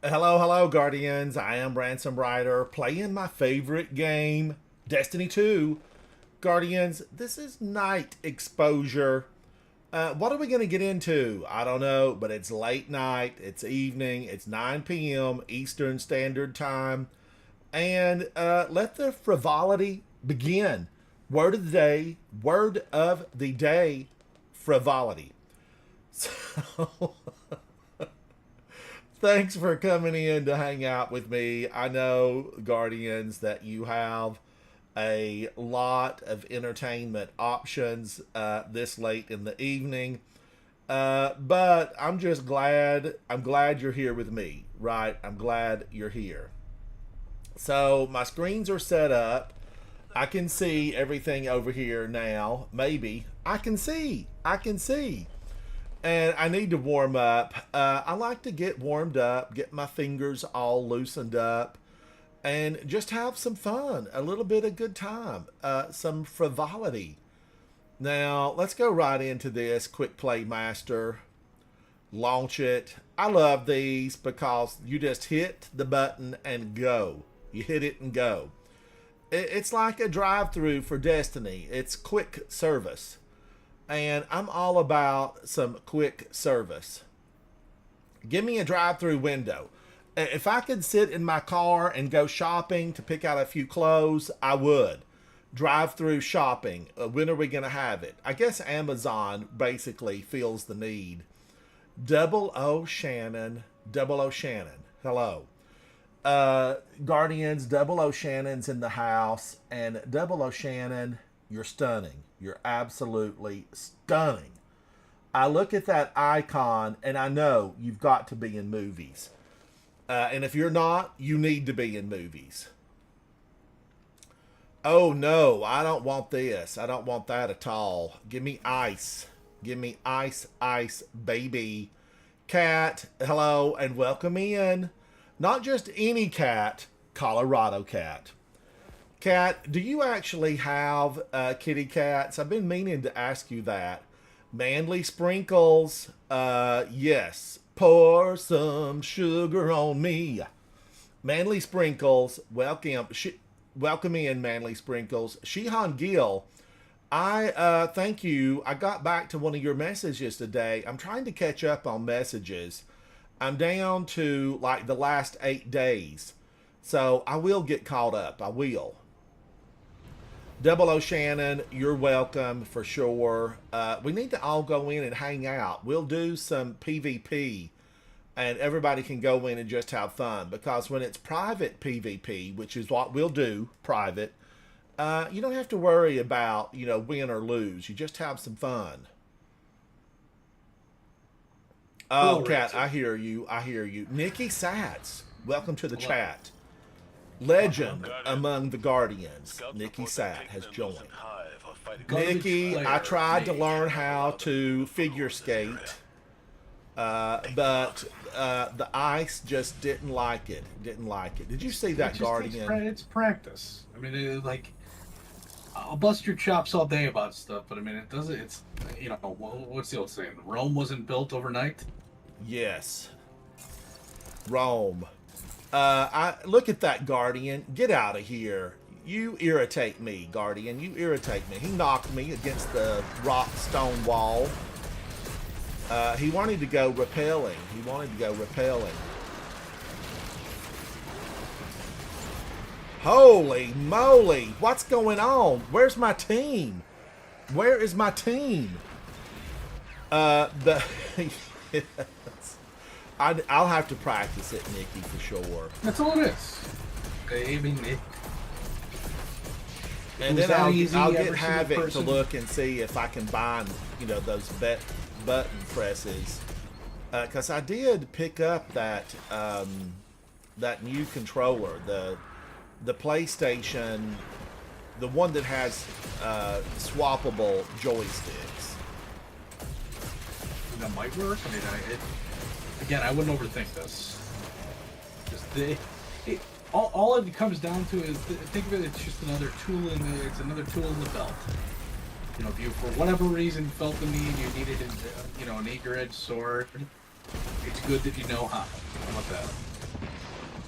Hello, hello, Guardians. I am Ransom Rider playing my favorite game, Destiny 2. Guardians, this is night exposure. What are we going to get into? I don't know, but it's late night, it's evening, it's 9 p.m. Eastern Standard Time. And let the frivolity begin. Word of the day, frivolity. So thanks for coming in to hang out with me. I know, Guardians, that you have a lot of entertainment options this late in the evening. But I'm just glad. I'm glad you're here with me, right? I'm glad you're here. So my screens are set up. I can see everything over here now. Maybe I can see. I can see. And I need to warm up. I like to get warmed up, get my fingers all loosened up, and just have some fun, a little bit of good time, some frivolity. Now, let's go right into this Quick Play Master. Launch it. I love these because you just hit the button and go. You hit it and go. It's like a drive through for Destiny, it's quick service. And I'm all about some quick service. Give me a drive-through window. If I could sit in my car and go shopping to pick out a few clothes, I would. Drive-through shopping. When are we going to have it? I guess Amazon basically feels the need. Double O Shannon. Double O Shannon. Hello. Guardians, Double O Shannon's in the house. And Double O Shannon, you're stunning. You're absolutely stunning. I look at that icon and I know you've got to be in movies. And if you're not, you need to be in movies. Oh no, I don't want this. I don't want that at all. Give me ice. Give me ice, ice, baby. Cat, hello and welcome in. Not just any cat, Colorado cat. Cat, do you actually have kitty cats? I've been meaning to ask you that. Manly Sprinkles, yes. Pour some sugar on me. Manly Sprinkles, welcome in, Manly Sprinkles. Shihan Gill, I thank you. I got back to one of your messages today. I'm trying to catch up on messages. I'm down to like the last 8 days. So I will get caught up. I will. Double O Shannon, you're welcome for sure. We need to all go in and hang out. We'll do some PvP and everybody can go in and just have fun. Because when it's private PvP, which is what we'll do, private, you don't have to worry about, win or lose. You just have some fun. Oh, Kat, I hear you. I hear you. Nikki Satz, welcome to the chat. Legend among the Guardians, Nikki Sat has joined. Nikki, I tried to learn how to figure skate, but the ice just didn't like it. Didn't like it. Did you see that, Guardian? It's practice. I mean, I'll bust your chops all day about stuff, but I mean, it doesn't. It's what's the old saying? Rome wasn't built overnight. Yes. Rome. I look at that, Guardian. Get out of here. You irritate me, Guardian. You irritate me. He knocked me against the rock stone wall. He wanted to go repelling. He wanted to go repelling. Holy moly. What's going on? Where's my team? Where is my team? Yes. I'll have to practice it, Nikki, for sure. That's all it is. I mean, and then I'll get Havoc to look and see if I can bind, those button presses. Because I did pick up that that new controller, the PlayStation, the one that has swappable joysticks. That might work. I mean, again, I wouldn't overthink this. Just all it comes down to is think of it. It's just another tool another tool in the belt. If you for whatever reason felt the need, you needed an eager edged sword. It's good that you know how. How about that?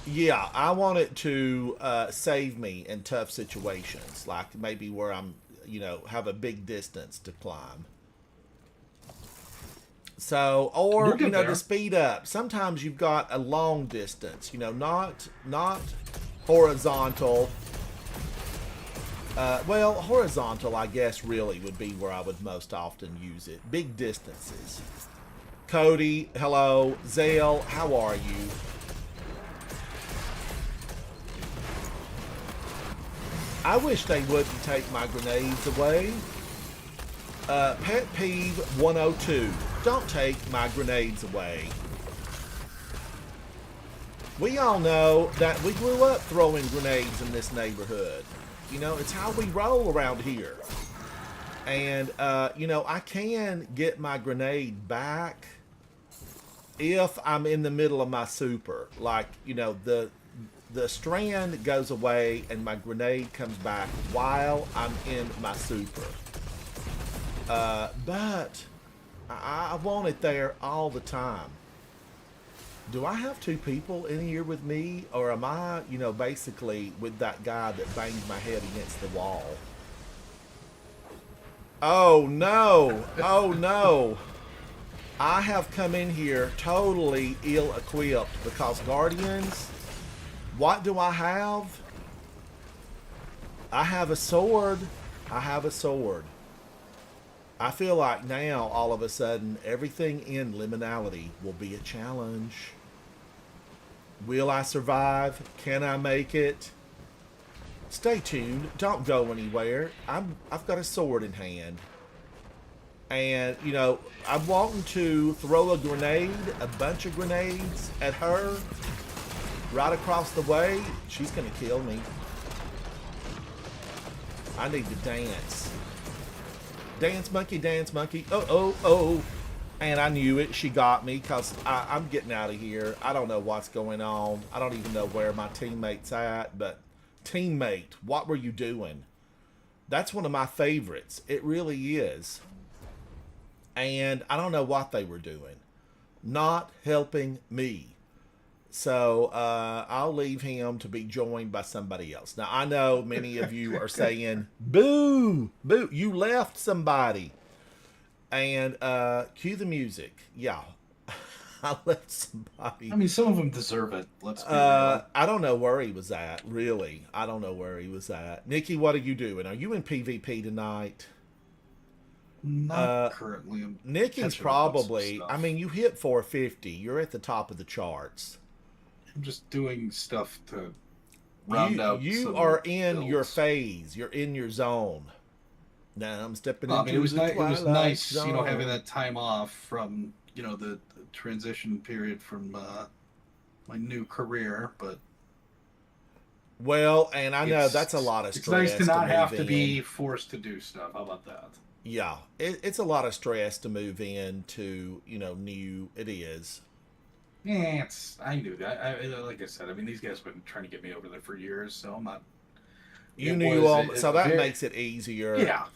Yeah, I want it to save me in tough situations, like maybe where I'm, have a big distance to climb. So, You'll or get to there. speed up. Sometimes you've got a long distance. Not horizontal. Well, horizontal, I guess, really would be where I would most often use it. Big distances. Cody, hello. Zale, how are you? I wish they wouldn't take my grenades away. Pet peeve 102. Don't take my grenades away. We all know that we grew up throwing grenades in this neighborhood. It's how we roll around here. And, I can get my grenade back if I'm in the middle of my super. Like, the strand goes away and my grenade comes back while I'm in my super. But I want it there all the time. Do I have two people in here with me, or am I, basically with that guy that bangs my head against the wall? Oh no! Oh no! I have come in here totally ill equipped because Guardians, what do I have? I have a sword. I have a sword. I feel like now, all of a sudden, everything in Liminality will be a challenge. Will I survive? Can I make it? Stay tuned. Don't go anywhere. I've got a sword in hand. And, I'm wanting to throw a grenade, a bunch of grenades at her right across the way. She's going to kill me. I need to dance. Dance monkey, dance monkey. Oh, oh, oh. And I knew it. She got me because I'm getting out of here. I don't know what's going on. I don't even know where my teammate's at. But teammate, what were you doing? That's one of my favorites. It really is. And I don't know what they were doing. Not helping me. So I'll leave him to be joined by somebody else. Now, I know many of you are saying, boo, boo, you left somebody. And cue the music. Yeah, I left somebody. I mean, some of them deserve it. Let's be real. I don't know where he was at, really. I don't know where he was at. Nikki, what are you doing? Are you in PvP tonight? Not currently. I'm Nikki's catching up on some probably, stuff. I mean, you hit 450. You're at the top of the charts. I'm just doing stuff to round out. You some are in your builds. phase. You're in your zone. Now I'm stepping Well, I into mean, it was the nice. It was twilight nice, zone. having that time off from the transition period from my new career. But Well, and I know that's a lot of it's stress. nice to not have move to in. be forced to do stuff. How about that? Yeah, it's a lot of stress to move into, new. It is. Yeah, I knew that. Like I said, I mean, these guys have been trying to get me over there for years, so I'm not. You It knew was all, so that very, makes it easier. yeah.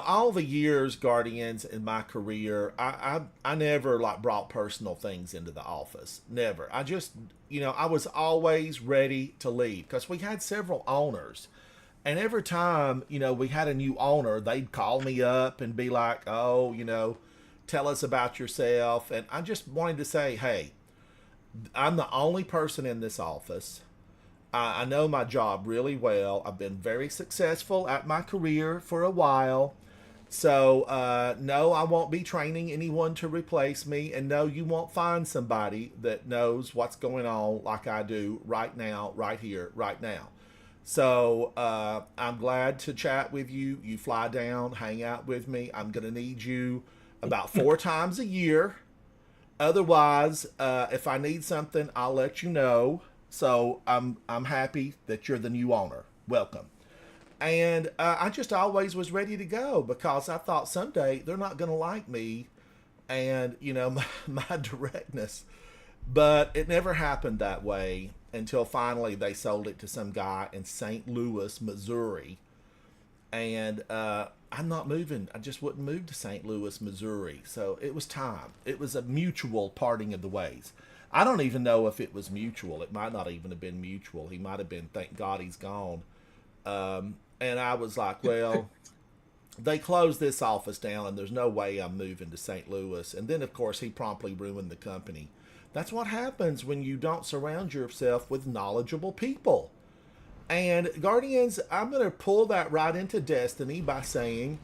All the years Guardians in my career, I never like brought personal things into the office. Never. I just, I was always ready to leave because we had several owners. And every time, we had a new owner, they'd call me up and be like, oh, tell us about yourself. And I just wanted to say, hey, I'm the only person in this office. I know my job really well. I've been very successful at my career for a while. So, no, I won't be training anyone to replace me. And no, you won't find somebody that knows what's going on like I do right now, right here, right now. So, I'm glad to chat with you. You fly down, hang out with me. I'm going to need you about 4 times a year. Otherwise, if I need something, I'll let you know. So I'm happy that you're the new owner. Welcome. And I just always was ready to go because I thought someday they're not going to like me and, my directness. But it never happened that way until finally they sold it to some guy in St. Louis, Missouri. And I'm not moving. I just wouldn't move to St. Louis, Missouri. So it was time. It was a mutual parting of the ways. I don't even know if it was mutual. It might not even have been mutual. He might have been, thank God he's gone. And I was like, well, they closed this office down and there's no way I'm moving to St. Louis. And then, of course, he promptly ruined the company. That's what happens when you don't surround yourself with knowledgeable people. And Guardians, I'm going to pull that right into Destiny by saying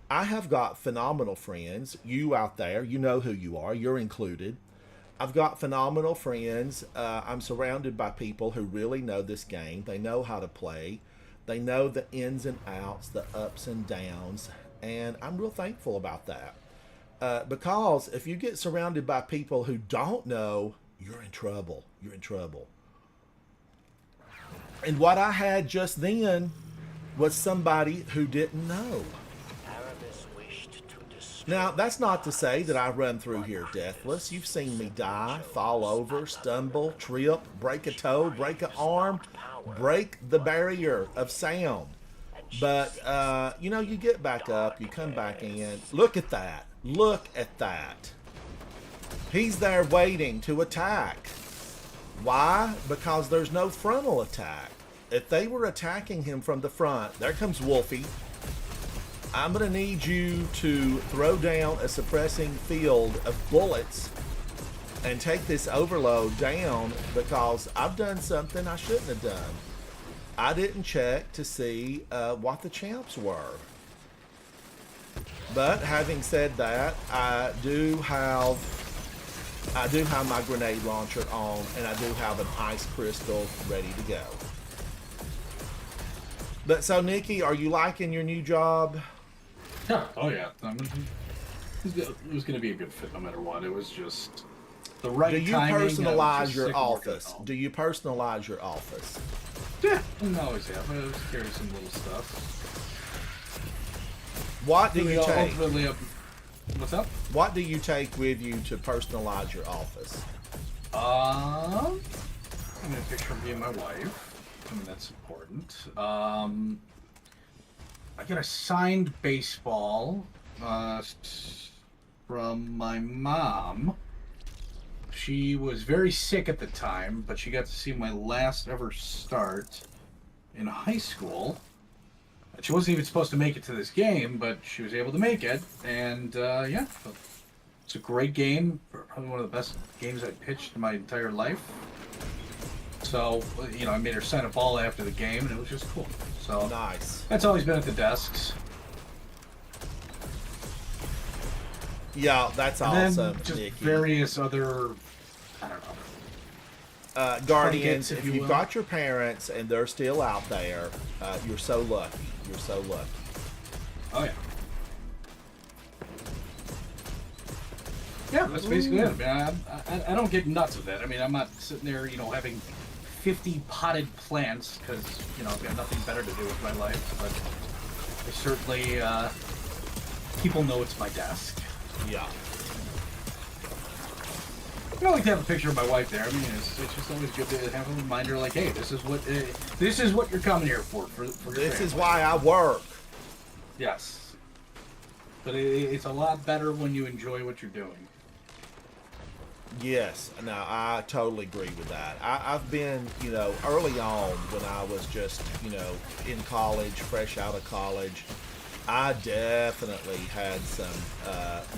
I have got phenomenal friends. You out there, you know who you are. You're included. I've got phenomenal friends. I'm surrounded by people who really know this game. They know how to play. They know the ins and outs, the ups and downs. And I'm real thankful about that. Because if you get surrounded by people who don't know, you're in trouble. You're in trouble. And what I had just then was somebody who didn't know. Now, that's not to say that I run through here deathless. You've seen me die, fall over, stumble, trip, break a toe, break an arm, break the barrier of sound. But, you get back up, you come back in. Look at that. Look at that. He's there waiting to attack. Why? Because there's no frontal attack. If they were attacking him from the front, there comes Wolfie. I'm going to need you to throw down a suppressing field of bullets and take this overload down because I've done something I shouldn't have done. I didn't check to see what the champs were. But having said that, I do have my grenade launcher on, and I do have an ice crystal ready to go. But so, Nikki, are you liking your new job? Yeah. Oh yeah. It was going to be a good fit no matter what. It was just the right timing. Do you personalize your office? Do you personalize your office? Yeah, I always have. I always carry some little stuff. What do you take? What's up? What do you take with you to personalize your office? I'm gonna picture me and my wife. I mean, that's important. I got a signed baseball from my mom. She was very sick at the time, but she got to see my last ever start in high school. She wasn't even supposed to make it to this game, but she was able to make it. And, yeah, it's a great game. Probably one of the best games I've pitched in my entire life. So, I made her sign a ball after the game, and it was just cool. So nice. That's always been at the desks. Yeah, that's awesome. Just Nikki. various other, I don't know. Guardians, if you've got your parents and they're still out there, you're so lucky. You're so lucky. Oh, yeah. Yeah, that's basically it. I mean, I don't get nuts with it. I mean, I'm not sitting there, having 50 potted plants because, I've got nothing better to do with my life. But I certainly, people know it's my desk. Yeah. I like to have a picture of my wife there. I mean, it's just always good to have a reminder, like, hey, this is what you're coming here for your This family. is why I work. Yes. But it's a lot better when you enjoy what you're doing. Yes, no, I totally agree with that. I've been, early on when I was just, in college, fresh out of college, I definitely had some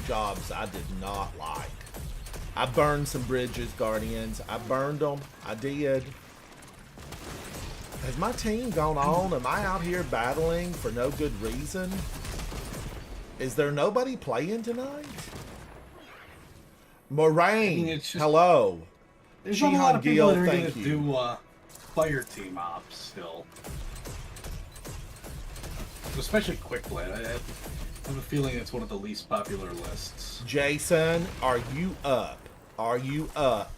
jobs I did not like. I burned some bridges, Guardians. I burned them. I did. Has my team gone on? Am I out here battling for no good reason? Is there nobody playing tonight? Moraine, hello. There's a lot of people that are going to you. do fire team ops still. Especially Quick Play. I have a feeling it's one of the least popular lists. Jason, are you up? Are you up?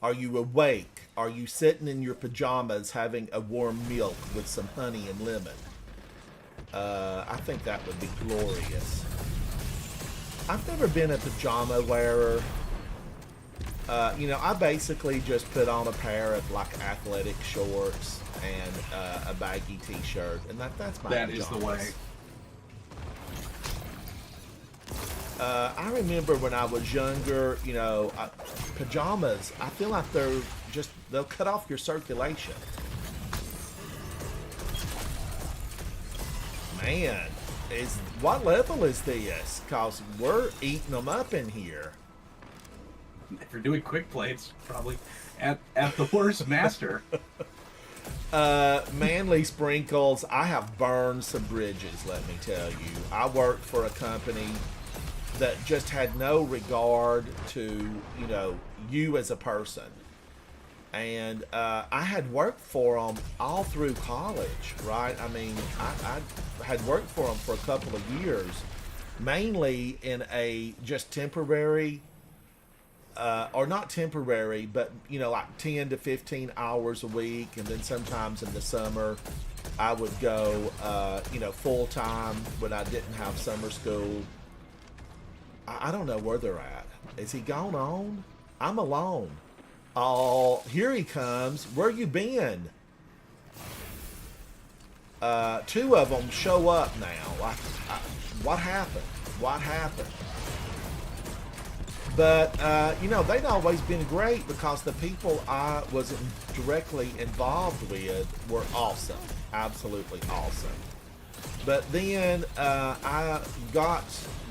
Are you awake? Are you sitting in your pajamas having a warm milk with some honey and lemon? I think that would be glorious. I've never been a pajama wearer. I basically just put on a pair of athletic shorts and a baggy t-shirt, and that's my pajamas. That is the way. I remember when I was younger, pajamas, I feel like they'll cut off your circulation. Man, what level is this? Cause we're eating them up in here. If you're doing quick play, it's probably at the worst master. Manly Sprinkles, I have burned some bridges, let me tell you. I worked for a company that just had no regard to, you as a person. And I had worked for them all through college, right? I mean, I had worked for them for a couple of years, mainly in a just temporary, or not temporary, but, like 10 to 15 hours a week. And then sometimes in the summer, I would go, full time when I didn't have summer school. I don't know where they're at. Is he gone on? I'm alone. Oh, here he comes. Where you been? Two of them show up now. What happened? What happened? But, they'd always been great because the people I was directly involved with were awesome. Absolutely awesome. But then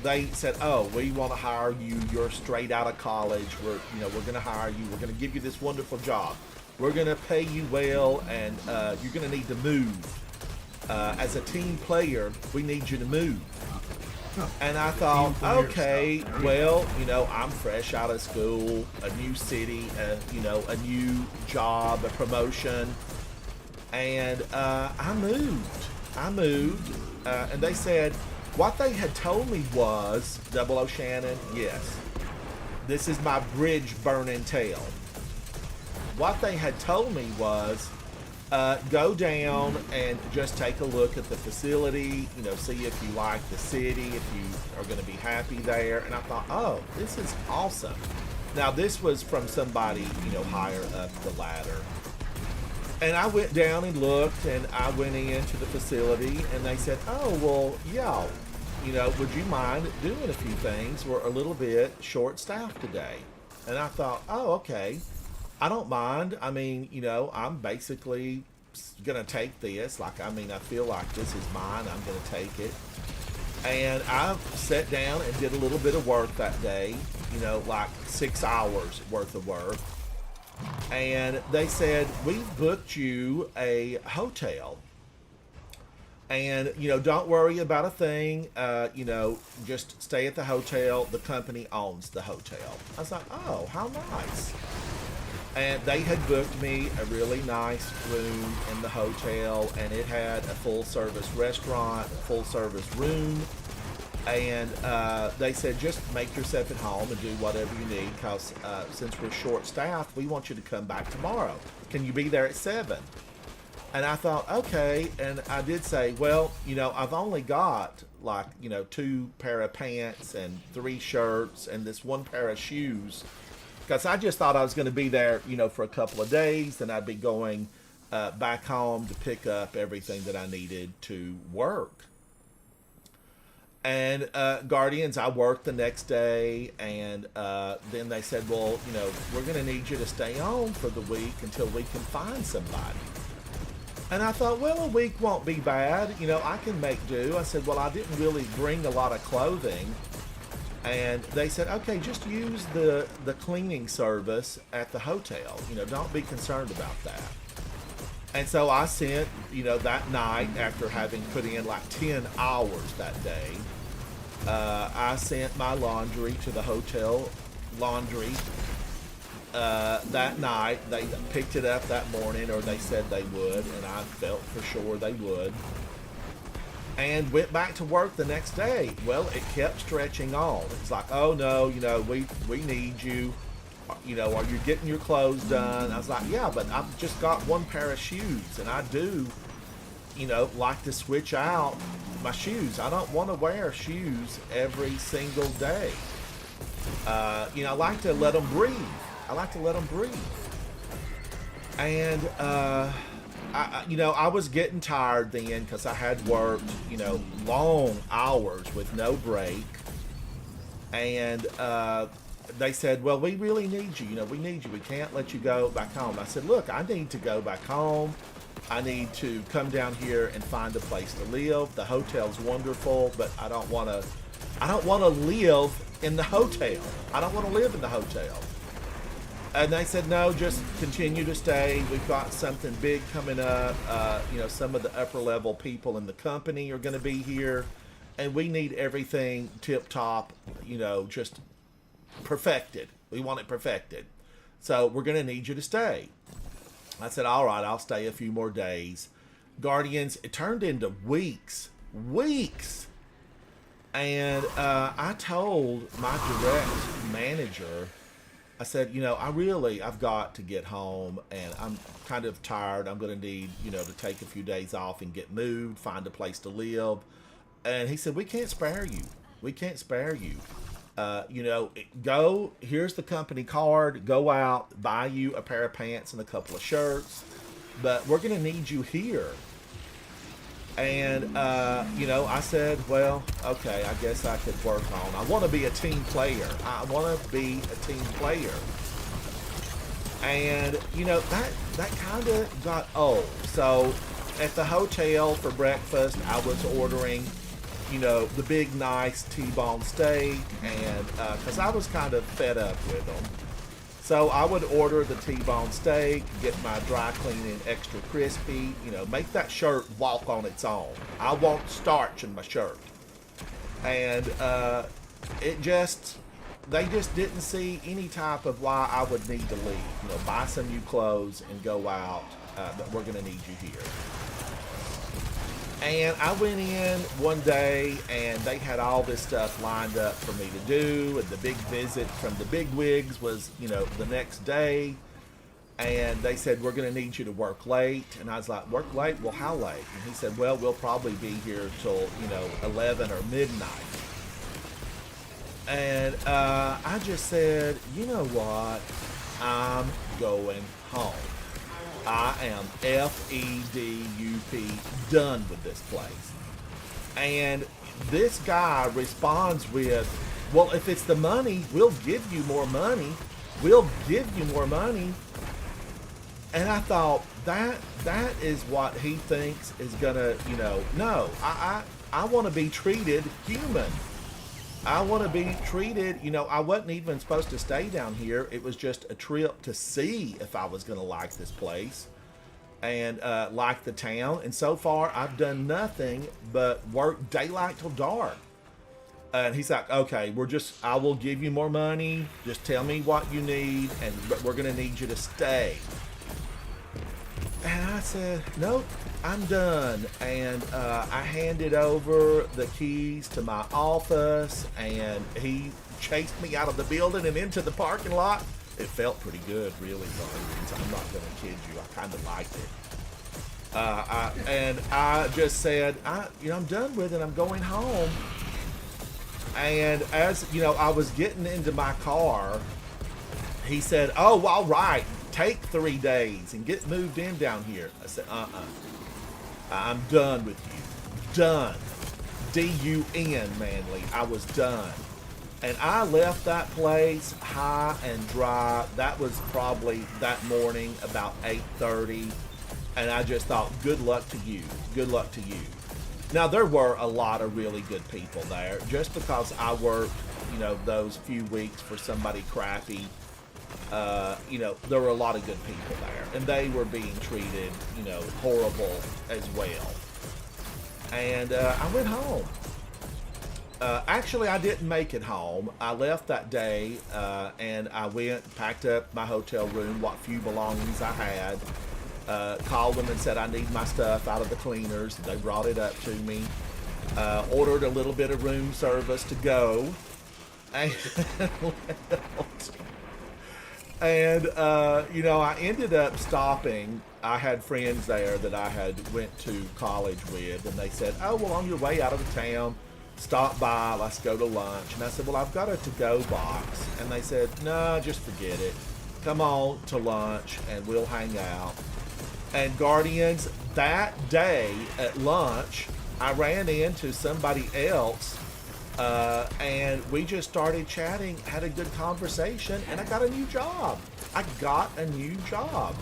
they said, oh, we want to hire you. You're straight out of college. We're going to hire you. We're going to give you this wonderful job. We're going to pay you well, and you're going to need to move. As a team player, we need you to move. And I thought, okay, well, I'm fresh out of school, a new city, a new job, a promotion. And I moved. And they said, what they had told me was, Double O Shannon, yes, this is my bridge burning tale. What they had told me was, go down and just take a look at the facility, see if you like the city, if you are going to be happy there. And I thought, oh, this is awesome. Now, this was from somebody, higher up the ladder. And I went down and looked, and I went into the facility, and they said, oh, well, yeah, would you mind doing a few things? We're a little bit short-staffed today. And I thought, oh, okay. I don't mind. I mean, I'm basically going to take this. I feel like this is mine. I'm going to take it. And I sat down and did a little bit of work that day, like 6 hours worth of work. And they said, we've booked you a hotel. And, don't worry about a thing. Just stay at the hotel. The company owns the hotel. I was like, oh, how nice. And they had booked me a really nice room in the hotel, and it had a full-service restaurant, a full-service room, and they said, just make yourself at home and do whatever you need, because since we're short-staffed, we want you to come back tomorrow. Can you be there at 7? And I thought, okay, and I did say, well, I've only got, 2 pair of pants and 3 shirts and this 1 pair of shoes. Because I just thought I was going to be there, for a couple of days, and I'd be going back home to pick up everything that I needed to work. And Guardians, I worked the next day, and then they said, well, we're going to need you to stay on for the week until we can find somebody. And I thought, well, a week won't be bad. I can make do. I said, well, I didn't really bring a lot of clothing. And they said, okay, just use the cleaning service at the hotel. Don't be concerned about that. And so I sent, that night, after having put in 10 hours that day, I sent my laundry to the hotel laundry that night. They picked it up that morning, or they said they would, and I felt for sure they would. And went back to work the next day. Well, it kept stretching on. It's like, oh no, we need you. Are you getting your clothes done? I was like, yeah, but I've just got 1 pair of shoes, and I do, like to switch out my shoes. I don't want to wear shoes every single day. I like to let them breathe. And, I was getting tired then because I had worked, long hours with no break. And they said, well, we really need you. You know, we need you. We can't let you go back home. I said, look, I need to go back home. I need to come down here and find a place to live. The hotel's wonderful, but I don't want to live in the hotel. I don't want to live in the hotel. And they said, no, just continue to stay. We've got something big coming up. You know, some of the upper level people in the company are going to be here. And we need everything tip top, you know, just perfected. We want it perfected. So we're going to need you to stay. I said, all right, I'll stay a few more days. Guardians, it turned into weeks. And I told my direct manager, I said, you know, I've got to get home, and I'm kind of tired. I'm going to need, you know, to take a few days off and get moved, find a place to live. And he said, we can't spare you. We can't spare you. You know, go, here's the company card, go out, buy you a pair of pants and a couple of shirts, but we're going to need you here. And, you know, I said, well, okay, I guess I could work on. I want to be a team player. I want to be a team player. And, you know, that kind of got old. So at the hotel for breakfast, I was ordering, you know, the big, nice T-bone steak, and because I was kind of fed up with them. So I would order the T-bone steak, get my dry cleaning extra crispy, you know, make that shirt walk on its own. I want starch in my shirt. And they just didn't see any type of why I would need to leave. You know, buy some new clothes and go out, but we're going to need you here. And I went in one day, and they had all this stuff lined up for me to do, and the big visit from the bigwigs was, you know, the next day. And they said, we're going to need you to work late. And I was like, work late? Well, how late? And he said, well, we'll probably be here till, you know, 11 or midnight. And I just said, you know what? I'm going home. I am F-E-D-U-P done with this place. And this guy responds with, well, if it's the money, we'll give you more money. We'll give you more money. And I thought, that is what he thinks is gonna, you know, no, I want to be treated human. I want to be treated, you know, I wasn't even supposed to stay down here. It was just a trip to see if I was going to like this place and like the town. And so far, I've done nothing but work daylight till dark. And he's like, okay, I will give you more money. Just tell me what you need, but we're going to need you to stay. And I said, nope, I'm done. And I handed over the keys to my office, and he chased me out of the building and into the parking lot. It felt pretty good, really, Guardians. I'm not going to kid you. I kind of liked it. And I just said, I'm done with it. I'm going home. And as, you know, I was getting into my car, he said, oh, all right. Take 3 days and get moved in down here. I said, I'm done with you. Done. D-U-N, Manly. I was done. And I left that place high and dry. That was probably that morning about 8:30. And I just thought, good luck to you. Good luck to you. Now, there were a lot of really good people there. Just because I worked, you know, those few weeks for somebody crappy, you know, there were a lot of good people there, and they were being treated, you know, horrible as well. And I went home. Actually, I didn't make it home. I left that day, and I packed up my hotel room, what few belongings I had, called them and said I need my stuff out of the cleaners. They brought it up to me. Ordered a little bit of room service to go, and And, you know, I ended up stopping. I had friends there that I had went to college with, and they said, oh, well, on your way out of the town, stop by, let's go to lunch. And I said, well, I've got a to-go box. And they said, no, just forget it. Come on to lunch, and we'll hang out. And Guardians, that day at lunch, I ran into somebody else And we just started chatting, had a good conversation, and I got a new job. I got a new job.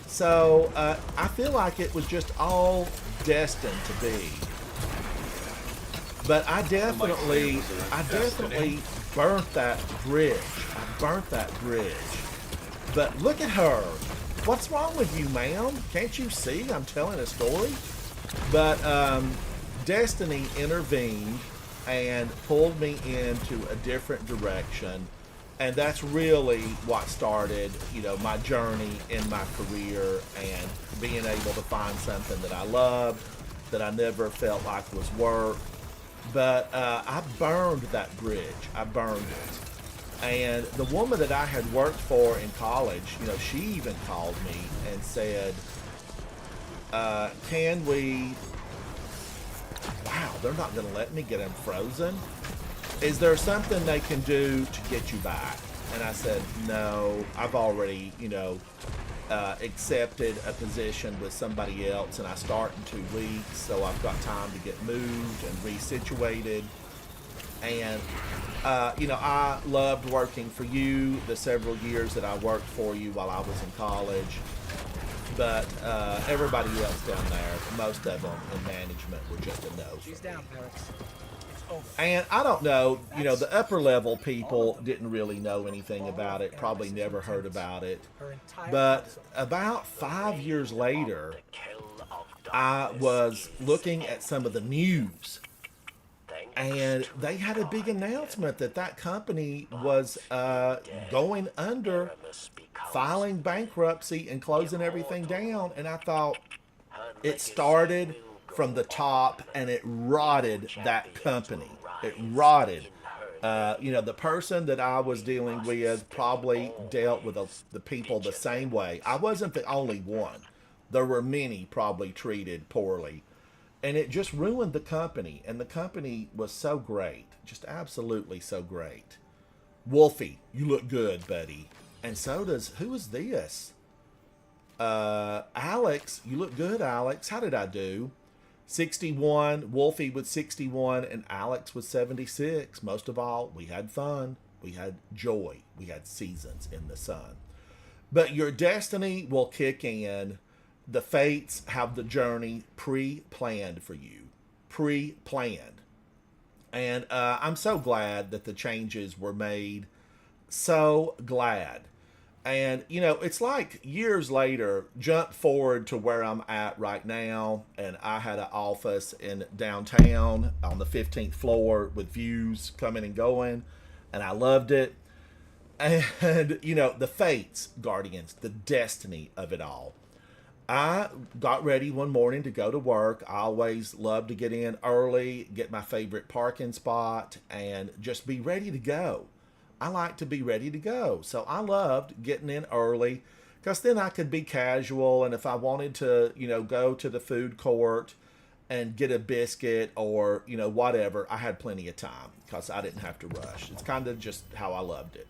So I feel like it was just all destined to be. But I definitely burnt that bridge. I burnt that bridge. But look at her. What's wrong with you, ma'am? Can't you see I'm telling a story? But destiny intervened and pulled me into a different direction. And that's really what started, my journey in my career and being able to find something that I loved, that I never felt like was work. But I burned that bridge. I burned it. And the woman that I had worked for in college, she even called me and said, can we... Wow, they're not going to let me get them frozen. Is there something they can do to get you back? And I said, no, I've already, accepted a position with somebody else, and I start in 2 weeks, so I've got time to get moved and resituated. And, I loved working for you the several years that I worked for you while I was in college. But everybody else down there, most of them in management, were just a no. She's down, Alex. And I don't know, the upper level people didn't really know anything about it, probably never heard about it. But about 5 years later, I was looking at some of the news, and they had a big announcement that company was going under, filing bankruptcy and closing everything down. And I thought, it started from the top and it rotted that company. It rotted. The person that I was dealing with probably dealt with the people the same way. I wasn't the only one. There were many probably treated poorly. And it just ruined the company. And the company was so great. Just absolutely so great. Wolfie, you look good, buddy. And so does, who is this? Alex, you look good, Alex. How did I do? 61, Wolfie with 61, and Alex with 76. Most of all, we had fun. We had joy. We had seasons in the sun. But your destiny will kick in. The fates have the journey pre-planned for you. Pre-planned. And I'm so glad that the changes were made. So glad. And, it's like years later, jump forward to where I'm at right now. And I had an office in downtown on the 15th floor with views coming and going. And I loved it. And, the fates, Guardians, the destiny of it all. I got ready one morning to go to work. I always love to get in early, get my favorite parking spot, and just be ready to go. I like to be ready to go. So I loved getting in early because then I could be casual. And if I wanted to, go to the food court and get a biscuit or, whatever, I had plenty of time because I didn't have to rush. It's kind of just how I loved it.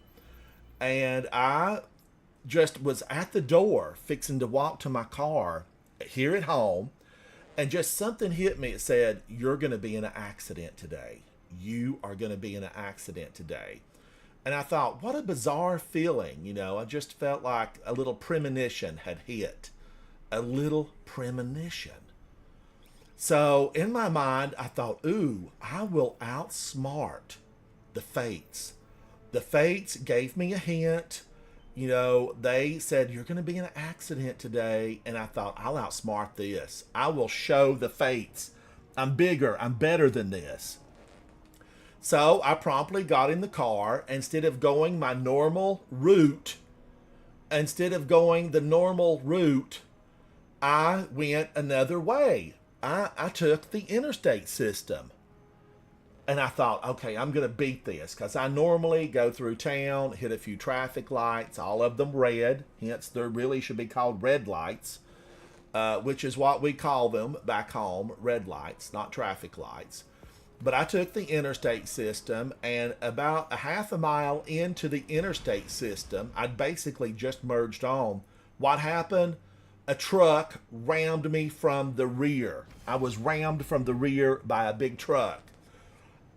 And I just was at the door fixing to walk to my car here at home. And just something hit me. It said, you're going to be in an accident today. You are going to be in an accident today. And I thought, what a bizarre feeling. I just felt like a little premonition had hit. A little premonition. So in my mind, I thought, ooh, I will outsmart the fates. The fates gave me a hint. They said, you're going to be in an accident today. And I thought, I'll outsmart this. I will show the fates. I'm bigger. I'm better than this. So I promptly got in the car. Instead of going my normal route, I went another way. I took the interstate system. And I thought, okay, I'm going to beat this because I normally go through town, hit a few traffic lights, all of them red. Hence, there really should be called red lights, which is what we call them back home, red lights, not traffic lights. But I took the interstate system, and about a half a mile into the interstate system, I'd basically just merged on. What happened? A truck rammed me from the rear. I was rammed from the rear by a big truck.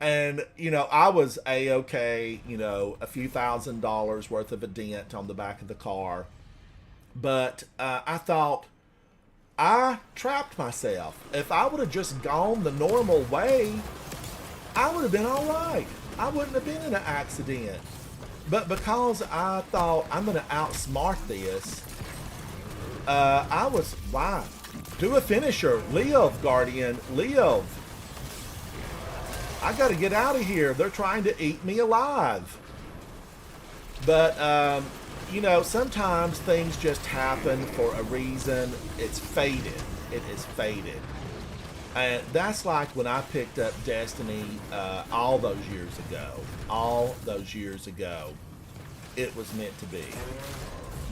And I was a-okay, a few $1,000s worth of a dent on the back of the car. But I thought I trapped myself. If I would have just gone the normal way, I would have been all right. I wouldn't have been in an accident. But because I thought I'm going to outsmart this, I was, why? Do a finisher. Live, Guardian. Live. I got to get out of here. They're trying to eat me alive. But, sometimes things just happen for a reason. It's fated. It is fated. And that's like when I picked up Destiny all those years ago. All those years ago. It was meant to be.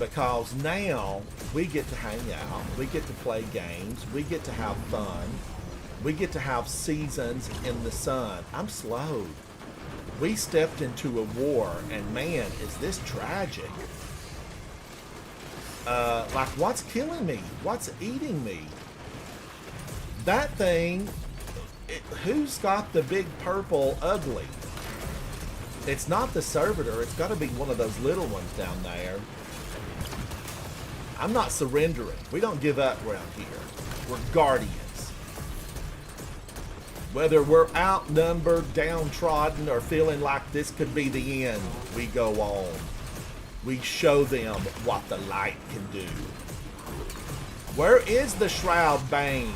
Because now we get to hang out. We get to play games. We get to have fun. We get to have seasons in the sun. I'm slowed. We stepped into a war, and man, is this tragic. Like, what's killing me? What's eating me? That thing, who's got the big purple ugly? It's not the servitor. It's got to be one of those little ones down there. I'm not surrendering. We don't give up around here. We're guardians. Whether we're outnumbered, downtrodden, or feeling like this could be the end, we go on. We show them what the light can do. Where is the Shroud Bane?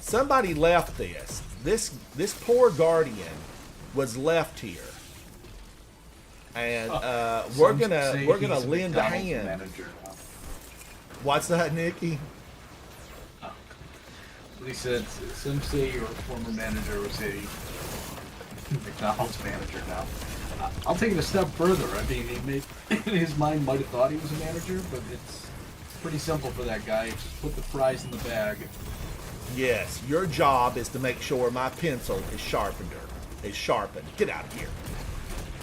Somebody left this. This poor Guardian was left here. And we're gonna lend a hand. What's that, Nikki? He said, some say your former manager was a McDonald's manager now. I'll take it a step further. I mean, in his mind might have thought he was a manager, but it's pretty simple for that guy. Just put the fries in the bag. Yes, your job is to make sure my pencil is sharpened. Get out of here.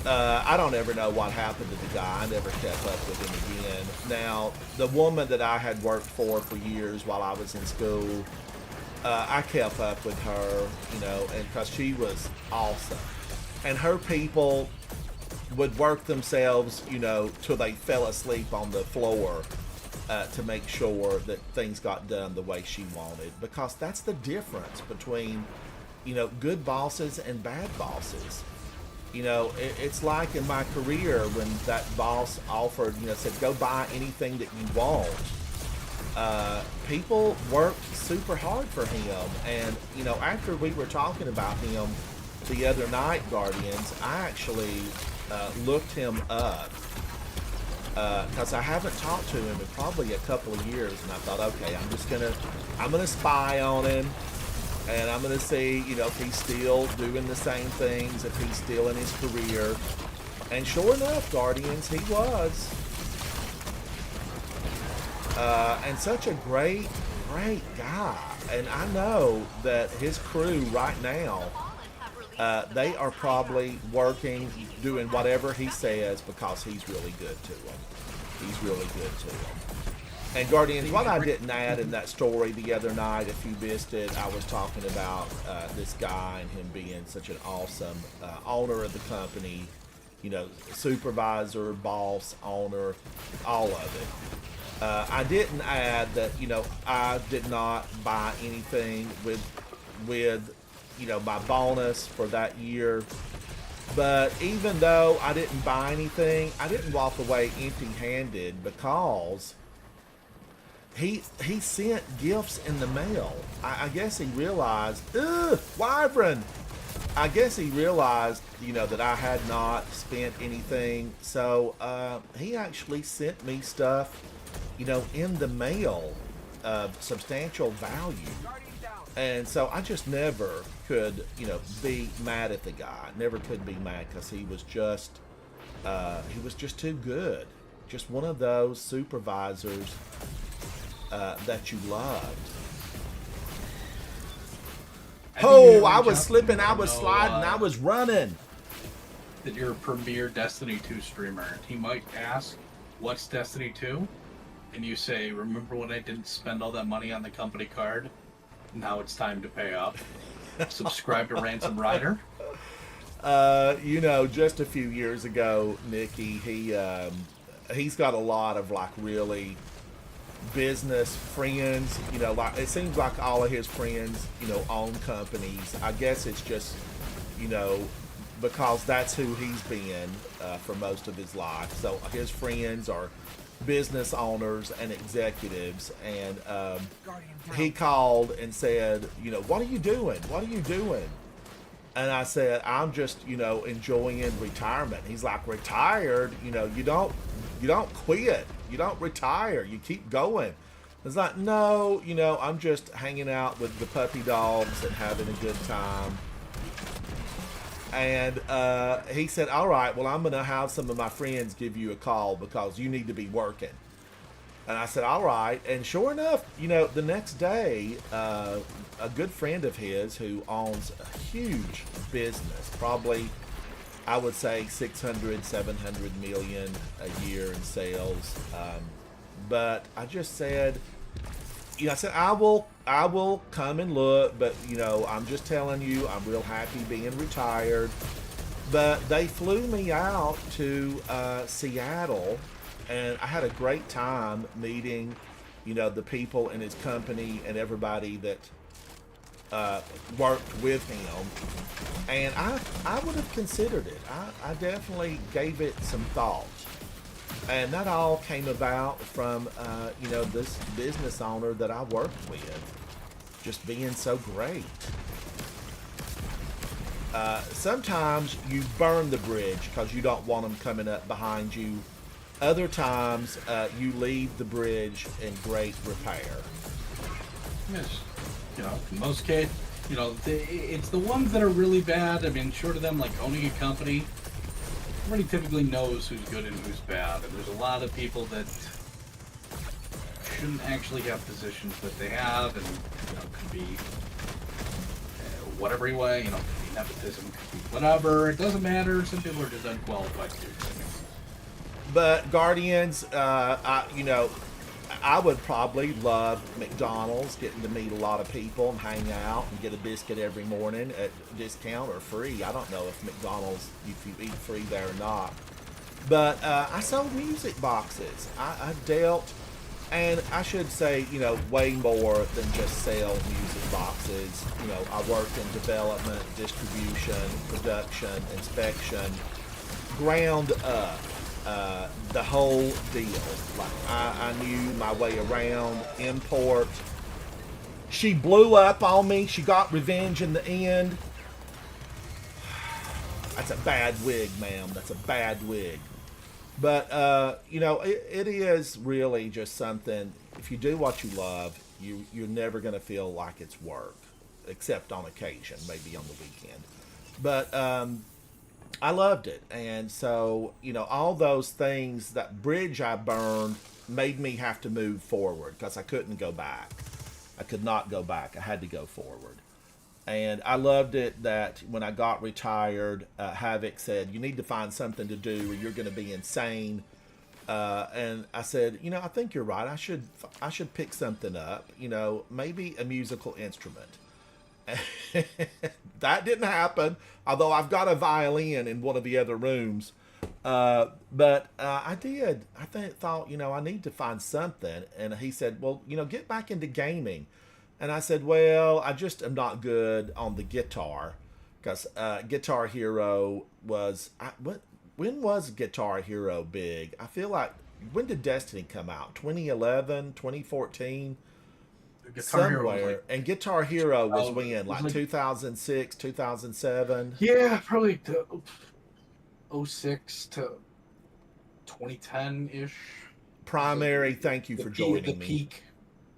I don't ever know what happened to the guy. I never kept up with him again. Now, the woman that I had worked for years while I was in school, I kept up with her, and because she was awesome. And her people would work themselves, till they fell asleep on the floor to make sure that things got done the way she wanted. Because that's the difference between, good bosses and bad bosses. It's like in my career when that boss offered, said, go buy anything that you want. People worked super hard for him, and after we were talking about him the other night, Guardians, I actually looked him up because I haven't talked to him in probably a couple of years, and I thought, okay, I'm gonna spy on him, and I'm gonna see if he's still doing the same things, if he's still in his career. And sure enough, Guardians, he was. And such a great guy. And I know that his crew right now, they are probably working, doing whatever he says because he's really good to them. He's really good to them. And Guardians, what I didn't add in that story the other night, if you missed it, I was talking about this guy and him being such an awesome owner of the company, supervisor, boss, owner, all of it. I didn't add that, I did not buy anything with my bonus for that year. But even though I didn't buy anything, I didn't walk away empty-handed because he sent gifts in the mail. I guess he realized, Wyvern! I guess he realized, that I had not spent anything. So he actually sent me stuff in the mail of substantial value. And so I just never could, be mad at the guy. Never could be mad because he was just too good. Just one of those supervisors that you loved. I was slipping, I was sliding, I was running. That you're a premier Destiny 2 streamer. He might ask, what's Destiny 2? And you say, remember when I didn't spend all that money on the company card? Now it's time to pay up. Subscribe to Ransom Rider. You know, just a few years ago, Nikki, he's got a lot of like really business friends. You know, like it seems like all of his friends, you know, own companies. I guess it's just, you know, because that's who he's been for most of his life. So his friends are business owners and executives, and he called and said, you know, what are you doing? What are you doing? And I said, I'm just, you know, enjoying retirement. He's like, retired? You know, you don't quit. You don't retire. You keep going. It's like, no, you know, I'm just hanging out with the puppy dogs and having a good time. And he said, all right, well, I'm going to have some of my friends give you a call because you need to be working. And I said, all right. And sure enough, you know, the next day, a good friend of his who owns a huge business, probably, I would say 600, 700 million a year in sales. But I just said, you know, I said, I will come and look, but, you know, I'm just telling you, I'm real happy being retired. But they flew me out to Seattle, and I had a great time meeting, you know, the people in his company and everybody that worked with him. And I would have considered it. I definitely gave it some thought. And that all came about from, you know, this business owner that I worked with just being so great. Sometimes you burn the bridge because you don't want them coming up behind you. Other times, you leave the bridge in great repair. Yes. You know, in most cases, you know, it's the ones that are really bad. I mean, short of them, like owning a company, everybody typically knows who's good and who's bad. And there's a lot of people that shouldn't actually have positions that they have, and, you know, could be whatever way, you know, could be nepotism, could be whatever. It doesn't matter. Some people are just unqualified to do things. But Guardians, you know, I would probably love McDonald's, getting to meet a lot of people and hang out and get a biscuit every morning at discount or free. I don't know if McDonald's, if you eat free there or not. But I sold music boxes. I dealt, and I should say, you know, way more than just sell music boxes. You know, I worked in development, distribution, production, inspection, ground up. The whole deal. Like I knew my way around, import. She blew up on me. She got revenge in the end. That's a bad wig, ma'am. That's a bad wig. But you know, it is really just something. If you do what you love, you're never gonna feel like it's work, except on occasion, maybe on the weekend. But I loved it. And so, you know, all those things, that bridge I burned made me have to move forward because I couldn't go back. I could not go back. I had to go forward. And I loved it that when I got retired, Havoc said, you need to find something to do or you're going to be insane. And I said, you know, I think you're right. I should pick something up, you know, maybe a musical instrument. That didn't happen, although I've got a violin in one of the other rooms. But I did. I thought, you know, I need to find something. And he said, well, you know, get back into gaming. And I said, well, I just am not good on the guitar. Because Guitar Hero was... when was Guitar Hero big? I feel like... When did Destiny come out? 2011? 2014? Guitar Hero was Somewhere. like, And Guitar Hero was when? it was Like 2006, 2007? yeah, probably 06 to 2010-ish. Primary, thank you for joining me.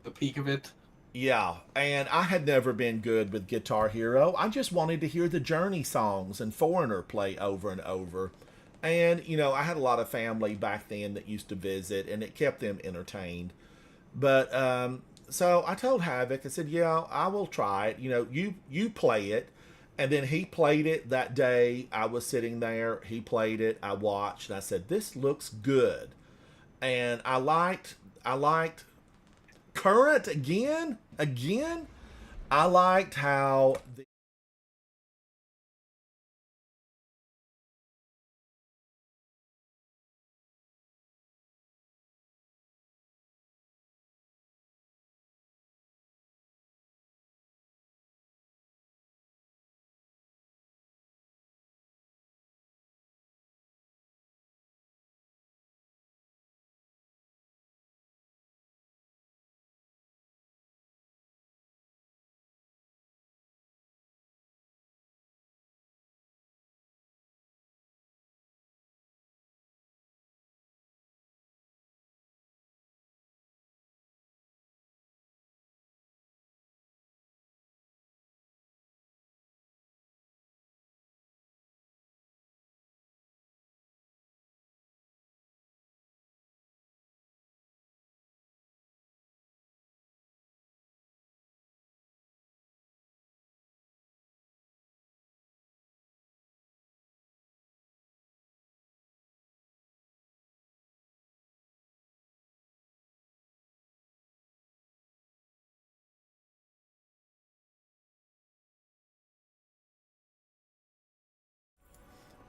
The peak of it. Yeah, and I had never been good with Guitar Hero. I just wanted to hear the Journey songs and Foreigner play over and over. And, you know, I had a lot of family back then that used to visit, and it kept them entertained. But, so I told Havoc, I said, yeah, I will try it. You know, you play it. And then he played it that day. I was sitting there. He played it. I watched. And I said, this looks good. And I liked Current again. I liked how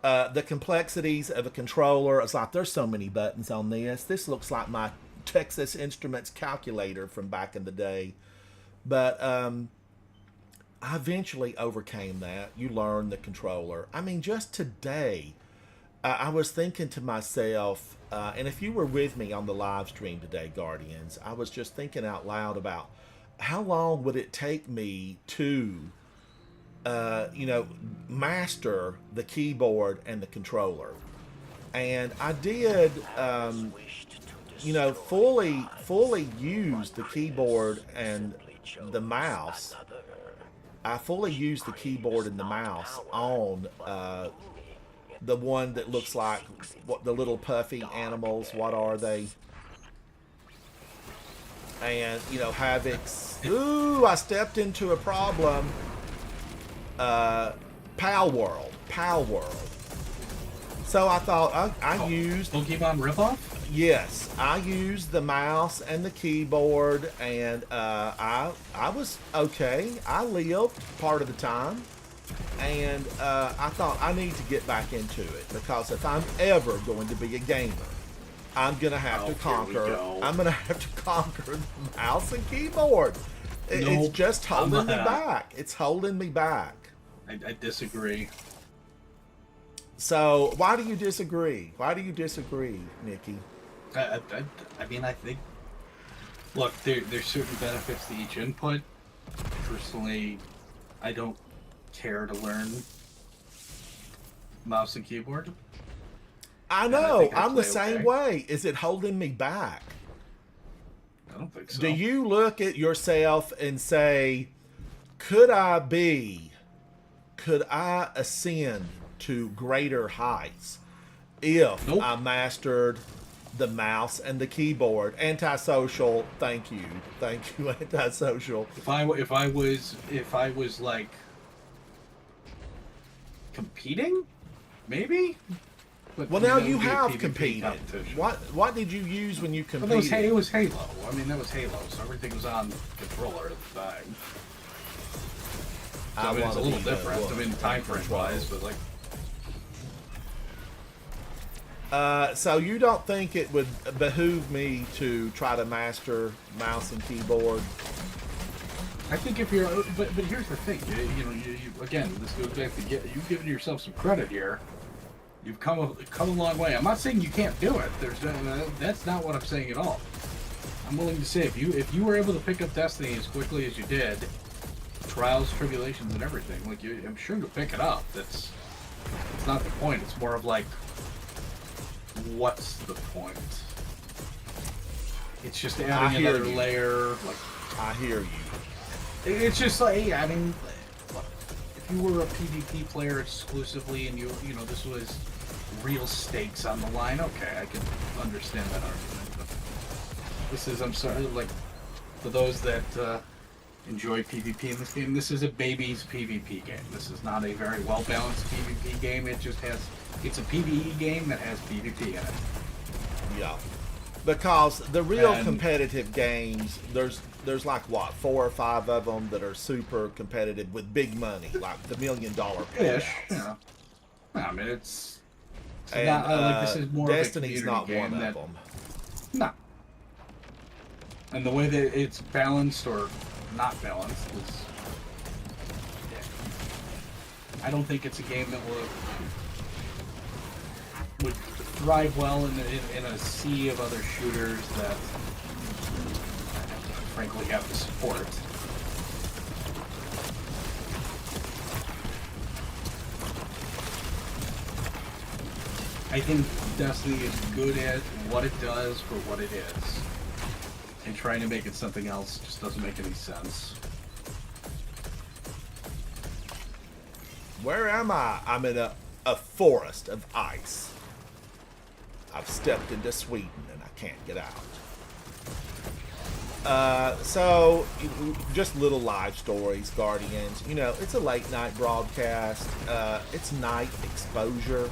the complexities of a controller. It's like there's so many buttons on this. This looks like my Texas Instruments calculator from back in the day. But I eventually overcame that. You learn the controller. I mean, just today, I was thinking to myself, and if you were with me on the live stream today, Guardians, I was just thinking out loud about how long would it take me to master the keyboard and the controller. And I did, fully use the keyboard and the mouse. I fully used the keyboard and the mouse on the one that looks like what the little puffy animals. What are they? And Havoc's. Ooh, I stepped into a problem. Pal World. So I thought I used Pokemon ripoff? yes, I used the mouse and the keyboard, and I was okay. I lived part of the time, and I thought I need to get back into it because if I'm ever going to be a gamer, I'm gonna have to conquer. I'm gonna have to conquer the mouse and keyboard. It's just holding me back. It's holding me back. I disagree. So why do you disagree? Why do you disagree, Nikki? I mean, I think. Look, there's certain benefits to each input. Personally, I don't care to learn mouse and keyboard. I know. I I'm the play same okay. way. Is it holding me back? I don't think so. Do you look at yourself and say, could I ascend to greater heights if Nope. I mastered the mouse and the keyboard? Antisocial, thank you, antisocial. If I was like competing, maybe. But Well, I mean, now that you would be a have PvP competed. competition. What did you use when you Well, competed? it was Halo. I mean, that was Halo, so everything was on controller at the time. So, I mean, it's a little different. I mean, time frame wise, but like. So you don't think it would behoove me to try to master mouse and keyboard? I think if you're, but here's the thing. You again, this goes back to you giving yourself some credit here. You've come a long way. I'm not saying you can't do it. That's not what I'm saying at all. I'm willing to say if you were able to pick up Destiny as quickly as you did, trials, tribulations, and everything, like I'm sure you'll pick it up. It's not the point. It's more of like, what's the point? It's just adding another layer. Like I hear you. It's just like, I mean, if you were a PvP player exclusively and you this was real stakes on the line, okay, I can understand that argument. But this is, I'm sorry, like, for those that enjoy PvP in this game, this is a baby's PvP game. This is not a very well balanced PvP game. It just has, it's a PvE game that has PvP in it. Yeah. Because the real competitive games, there's there's like what 4 or 5 of them that are super competitive with big money, like the $1 million payouts. Ish. Yeah. I mean, it's And not like this is more Destiny's of a not community one game of them. No. And the way that it's balanced or not balanced is, yeah. I don't think it's a game that would thrive well in a sea of other shooters that frankly have the support. I think Destiny is good at what it does for what it is. And trying to make it something else just doesn't make any sense. Where am I? I'm in a forest of ice. I've stepped into Sweden and I can't get out. So, just little live stories, Guardians. You know, it's a late night broadcast. It's night exposure.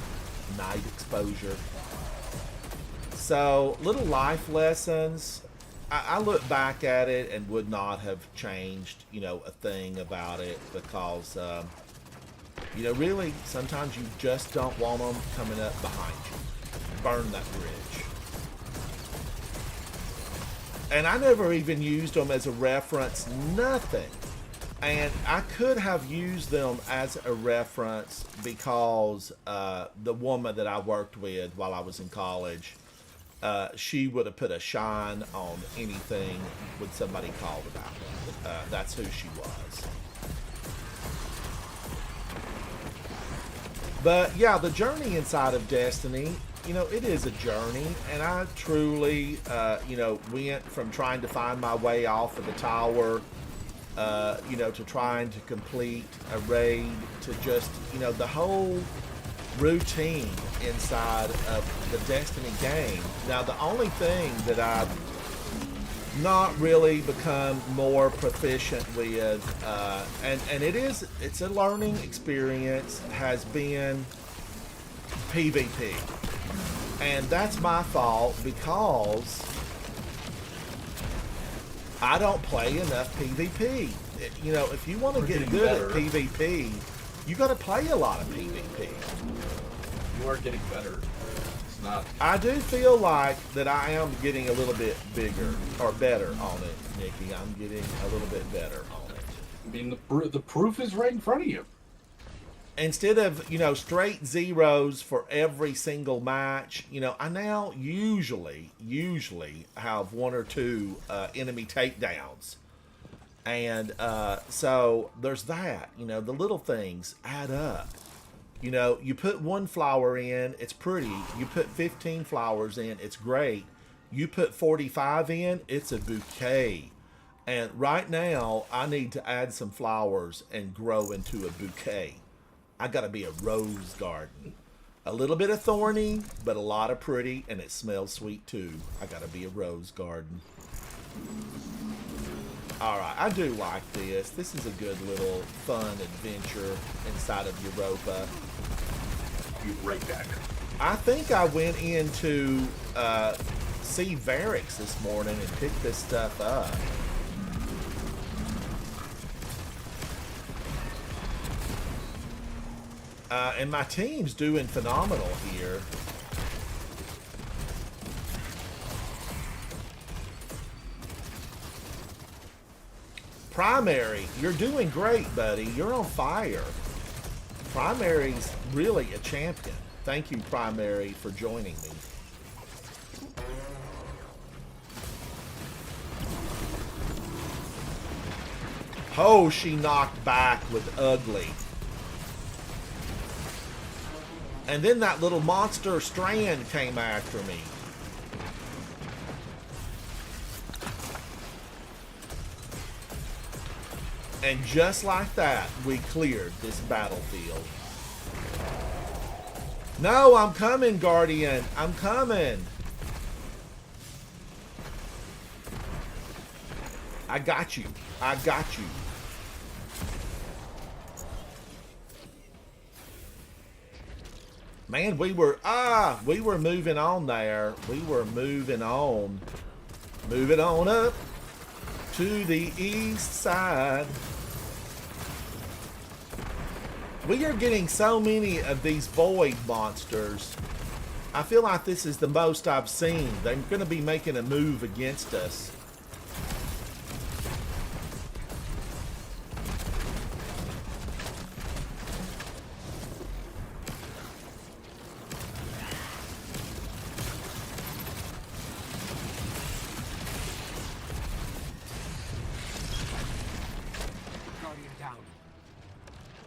So, little life lessons. I look back at it and would not have changed, you know, a thing about it because, you know, really, sometimes you just don't want them coming up behind you. Burn that bridge. And I never even used them as a reference, nothing. And I could have used them as a reference because the woman that I worked with while I was in college, she would have put a shine on anything when somebody called about it. That's who she was. But yeah, the journey inside of Destiny, you know, it is a journey, and I truly, you know, went from trying to find my way off of the tower, you know, to trying to complete a raid, to just, you know, the whole routine inside of the Destiny game. Now, the only thing that I've not really become more proficient with, and it's a learning experience, has been PvP. And that's my fault because I don't play enough PvP. You know, if you want to get good at PvP, you got to play a lot of PvP. You are getting better. It's not. I do feel like that I am getting a little bit bigger or better on it, Nikki. I'm getting a little bit better on it. I mean, the proof is right in front of you. Instead of, you know, straight zeros for every single match, you know, I now usually have 1 or 2 enemy takedowns. And so there's that, you know, the little things add up. You know, you put 1 flower in, it's pretty. You put 15 flowers in, it's great. You put 45 in, it's a bouquet. And right now, I need to add some flowers and grow into a bouquet. I gotta be a rose garden. A little bit of thorny, but a lot of pretty, and it smells sweet too. I gotta be a rose garden. Alright, I do like this. This is a good little fun adventure inside of Europa. You right back. I think I went into see Varix this morning and picked this stuff up. And my team's doing phenomenal here. Primary, you're doing great, buddy. You're on fire. Primary's really a champion. Thank you, Primary, for joining me. Oh, she knocked back with Ugly. And then that little monster Strand came after me. And just like that, we cleared this battlefield. No, I'm coming, Guardian. I'm coming. I got you. I got you. Man, we were moving on there. We were moving on. Moving on up To the east side. We are getting so many of these void monsters. I feel like this is the most I've seen. They're going to be making a move against us.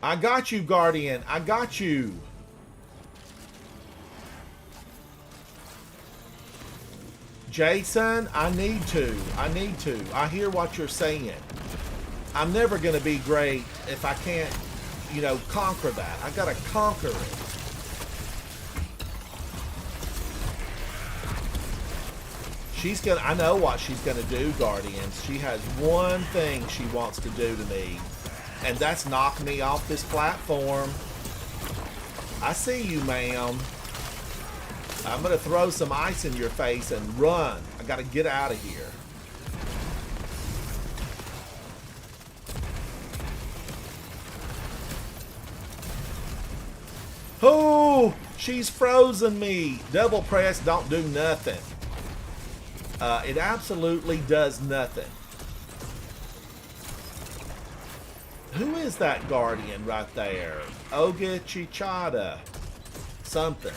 I got you, Guardian. I got you. Jason, I need to. I hear what you're saying. I'm never going to be great if I can't, you know, conquer that. I got to conquer it. She's going to, I know what she's going to do, Guardians. She has one thing she wants to do to me. And that's knock me off this platform. I see you, ma'am. I'm going to throw some ice in your face and run. I got to get out of here. Oh, she's frozen me. Double press don't do nothing. It absolutely does nothing. Who is that Guardian right there? Oga Chichada. Something.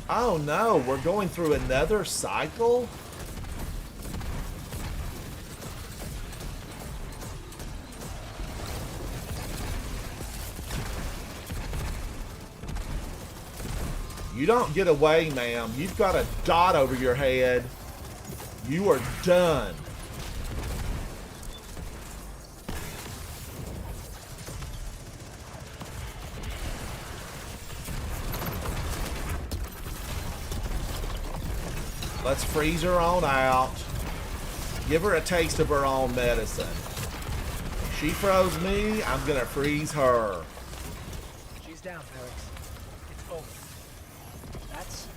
Oh no, we're going through another cycle? You don't get away, ma'am. You've got a dot over your head. You are done. Let's freeze her on out. Give her a taste of her own medicine. She froze me, I'm gonna freeze her. She's down, Felix. It's over. That's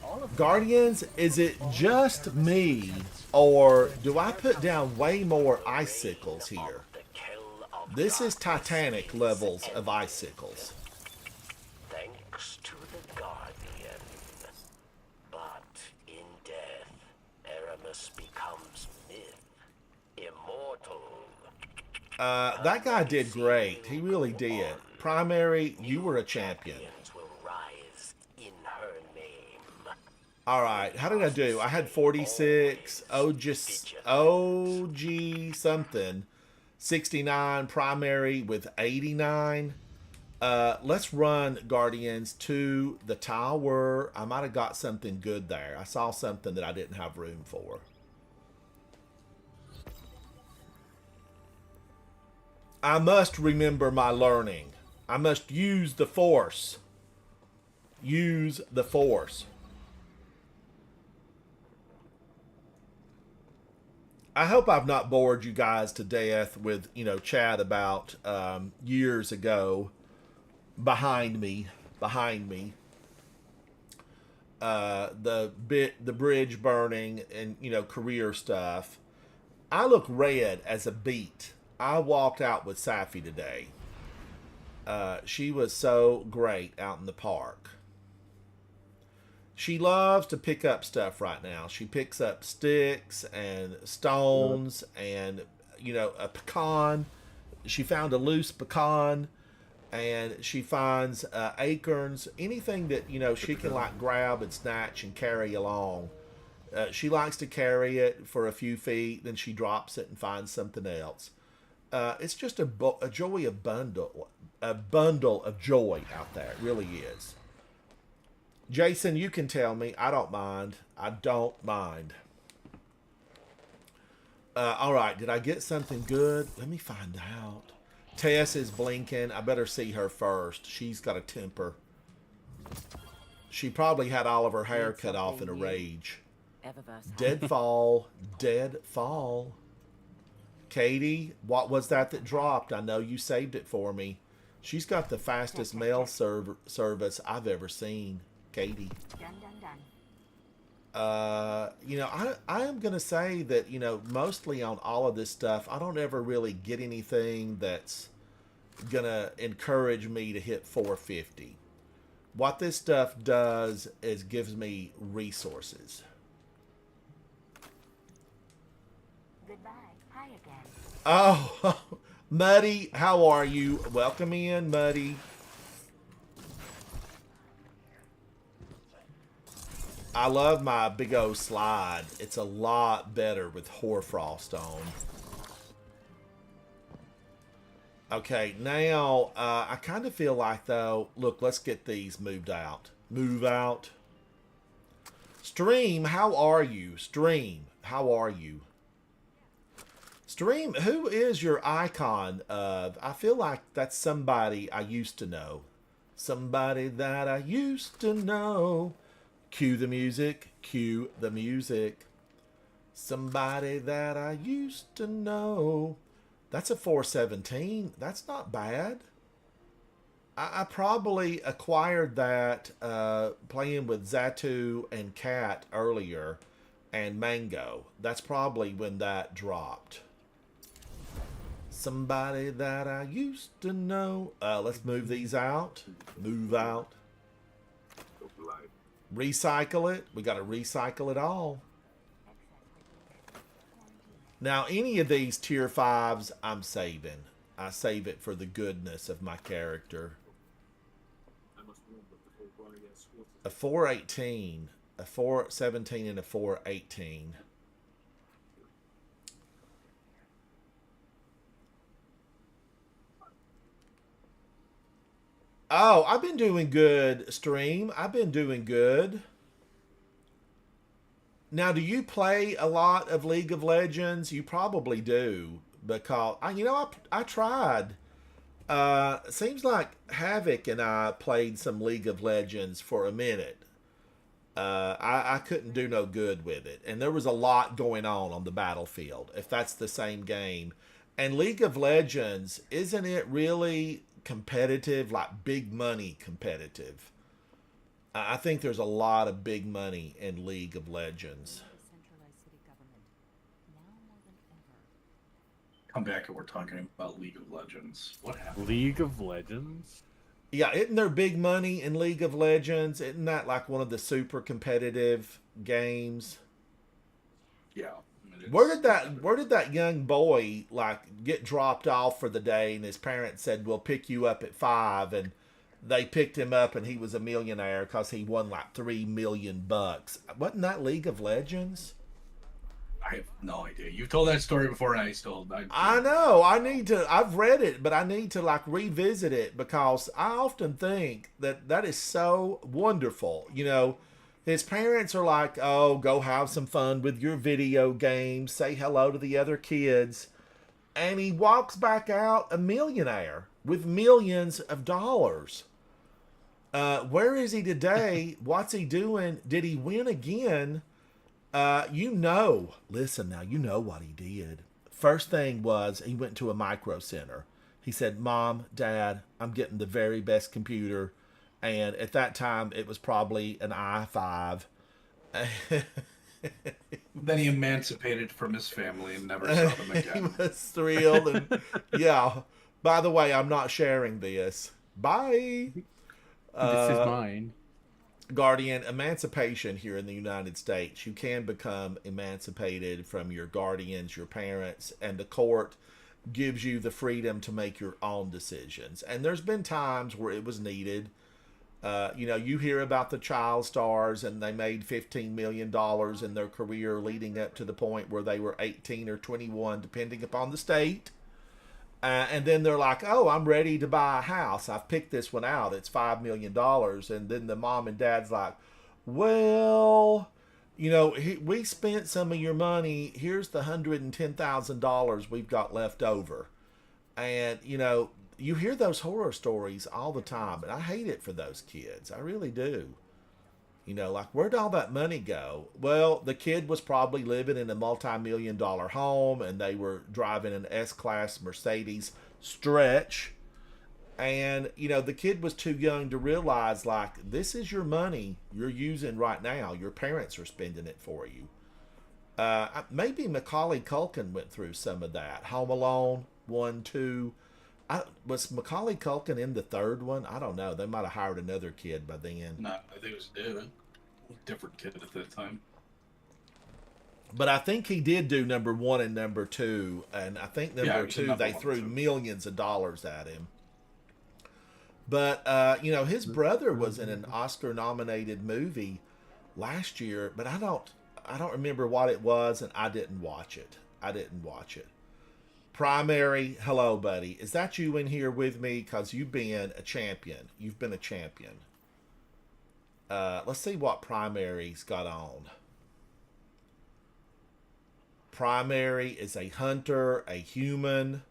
all of Guardians, is it just me, or do I put down way more icicles here? This is Titanic levels of icicles. Thanks to the Guardian. But in death, Eramis becomes myth, immortal. That guy did great. He really did. Primary, you were a champion. Champions will rise in her name. Alright, how did I do? I had 46, OG something, 69, primary with 89. Let's run Guardians to the tower. I might have got something good there. I saw something that I didn't have room for. I must remember my learning. I must use the Force. Use the Force. I hope I've not bored you guys to death with, you know, chat about years ago. Behind me. The bridge burning and, you know, career stuff. I look red as a beet. I walked out with Safi today. She was so great out in the park. She loves to pick up stuff right now. She picks up sticks and stones and, you know, a pecan. She found a loose pecan. And she finds acorns, anything that, you know, she can like grab and snatch and carry along. She likes to carry it for a few feet, then she drops it and finds something else. It's just a joy, a bundle of joy out there. It really is. Jason, you can tell me. I don't mind. All right, did I get something good? Let me find out. Tess is blinking. I better see her first. She's got a temper. She probably had all of her hair cut off in a rage. Eververse. Deadfall. Deadfall. Katie, what was that dropped? I know you saved it for me. She's got the fastest mail service I've ever seen. Katie. Done, done, done. You know, I am going to say that, you know, mostly on all of this stuff, I don't ever really get anything that's going to encourage me to hit 450. What this stuff does is gives me resources. Goodbye. Hi again. Oh, Muddy, how are you? Welcome in, Muddy. I love my big old slide. It's a lot better with Hoarfrost on. Okay, now, I kind of feel like, though, look, let's get these moved out. Move out. Stream, how are you? Stream, how are you? Stream, who is your icon of? I feel like that's somebody I used to know. Somebody that I used to know. Cue the music. Cue the music. Somebody that I used to know. That's a 417. That's not bad. I probably acquired that playing with Zatu and Cat earlier and Mango. That's probably when that dropped. Somebody that I used to know. Let's move these out. Move out. Recycle it. We got to recycle it all. Now, any of these tier 5s, I'm saving. I save it for the goodness of my character. A 418, a 417, and a 418. Oh, I've been doing good, stream. I've been doing good. Now, do you play a lot of League of Legends? You probably do, because you know, I tried. Seems like Havoc and I played some League of Legends for a minute. I couldn't do no good with it, and there was a lot going on the battlefield. If that's the same game, and League of Legends, isn't it really competitive, like big money competitive? I think there's a lot of big money in League of Legends. Come back and we're talking about League of Legends. What happened? League of Legends? Yeah, isn't there big money in League of Legends? Isn't that like one of the super competitive games? Yeah. I mean, Where did that young boy like get dropped off for the day, and his parents said, "We'll pick you up at 5," and they picked him up, and he was a millionaire because he won like $3 million. Wasn't that League of Legends? I have no idea. You told that story before, and I know. I've read it, but I need to like revisit it, because I often think that is so wonderful. You know, his parents are like, "Oh, go have some fun with your video games. Say hello to the other kids." And he walks back out a millionaire with millions of dollars. Where is he today? What's he doing? Did he win again? Listen now, you know what he did. First thing was he went to a Micro Center. He said, "Mom, Dad, I'm getting the very best computer." And at that time, it was probably an i5. Then he emancipated from his family and never saw them He again. was thrilled. And yeah, by the way, I'm not sharing this. Bye. This is mine. Guardian, emancipation here in the United States. You can become emancipated from your guardians, your parents, and the court gives you the freedom to make your own decisions. And there's been times where it was needed. You hear about the child stars, and they made $15 million in their career leading up to the point where they were 18 or 21, depending upon the state. And then they're like, "Oh, I'm ready to buy a house. I've picked this one out. It's $5 million. And then the mom and dad's like, "Well, we spent some of your money. Here's the $110,000 we've got left over." And, you hear those horror stories all the time, and I hate it for those kids. I really do. You know, like, where'd all that money go? Well, the kid was probably living in a multi-million-dollar home, and they were driving an S-Class Mercedes stretch. And, you know, the kid was too young to realize, like, this is your money you're using right now. Your parents are spending it for you. Maybe Macaulay Culkin went through some of that. Home Alone, 1, 2. Was Macaulay Culkin in the third one? I don't know. They might have hired another kid by then. No, I think it was a different kid at that time. But I think he did do number 1 and number 2. And I think number 2, they threw millions of dollars at him. But, you know, his brother was in an Oscar-nominated movie last year, but I don't remember what it was, and I didn't watch it. Primary, hello, buddy. Is that you in here with me? Because you've been a champion. Let's see what Primary's got on. Primary is a hunter, a human.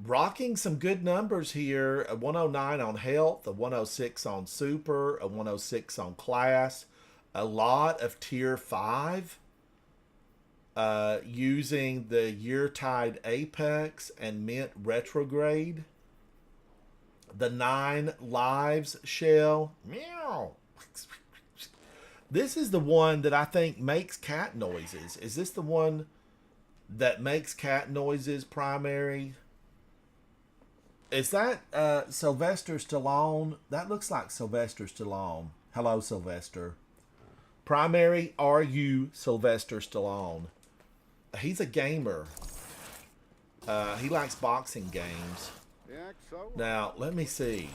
Rocking some good numbers here. A 109 on health, a 106 on super, a 106 on class. A lot of tier 5. Using the Yeartide Apex and Mint Retrograde. The 9 lives shell. Meow. This is the one that I think makes cat noises. Is this the one that makes cat noises, Primary? Is that Sylvester Stallone? That looks like Sylvester Stallone. Hello, Sylvester. Primary, are you Sylvester Stallone? He's a gamer. He likes boxing games. Now, let me see.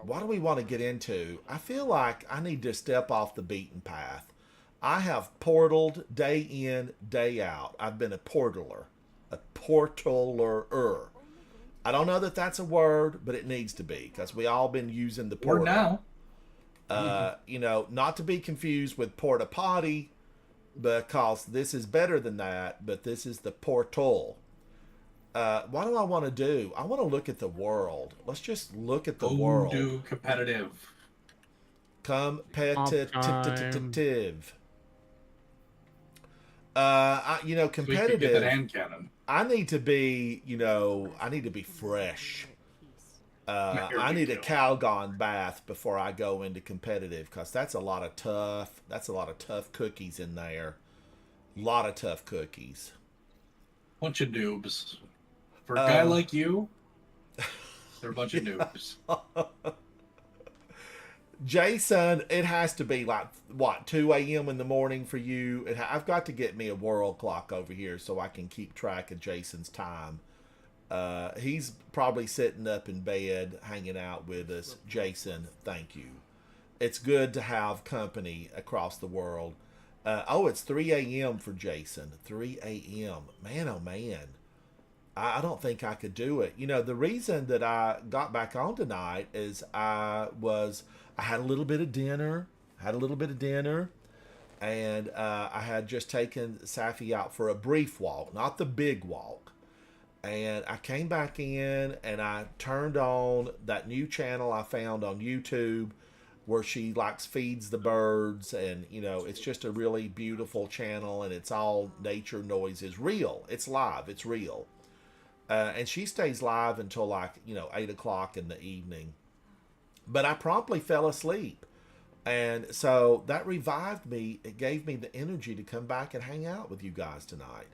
What do we want to get into? I feel like I need to step off the beaten path. I have portaled day in, day out. I've been a portaler. A portaler. I don't know that that's a word, but it needs to be, because we all been using the portal. Or now. You know, not to be confused with porta potty, because this is better than that, but this is the portal. What do I want to do? I want to look at the world. Let's just look at the world. Do competitive. Competitive. You know, So we could get competitive. that hand cannon. I need to be, you know, I need to be fresh. Here I we need a go. Calgon bath before I go into competitive, because that's a lot of tough cookies in there. A lot of tough cookies. Bunch of noobs. For a guy like you, they're a bunch of noobs. Jason, it has to be like, what, 2 a.m. in the morning for you? I've got to get me a world clock over here so I can keep track of Jason's time. He's probably sitting up in bed, hanging out with us. Jason, thank you. It's good to have company across the world. It's 3 a.m. for Jason. 3 a.m. Man, oh man. I don't think I could do it. You know, the reason that I got back on tonight is I had a little bit of dinner. And I had just taken Safi out for a brief walk, not the big walk. And I came back in and I turned on that new channel I found on YouTube where she feeds the birds, and you know, it's just a really beautiful channel, and it's all nature noises. Real. It's live. It's real. And she stays live until 8 o'clock in the evening. But I promptly fell asleep. And so that revived me. It gave me the energy to come back and hang out with you guys tonight.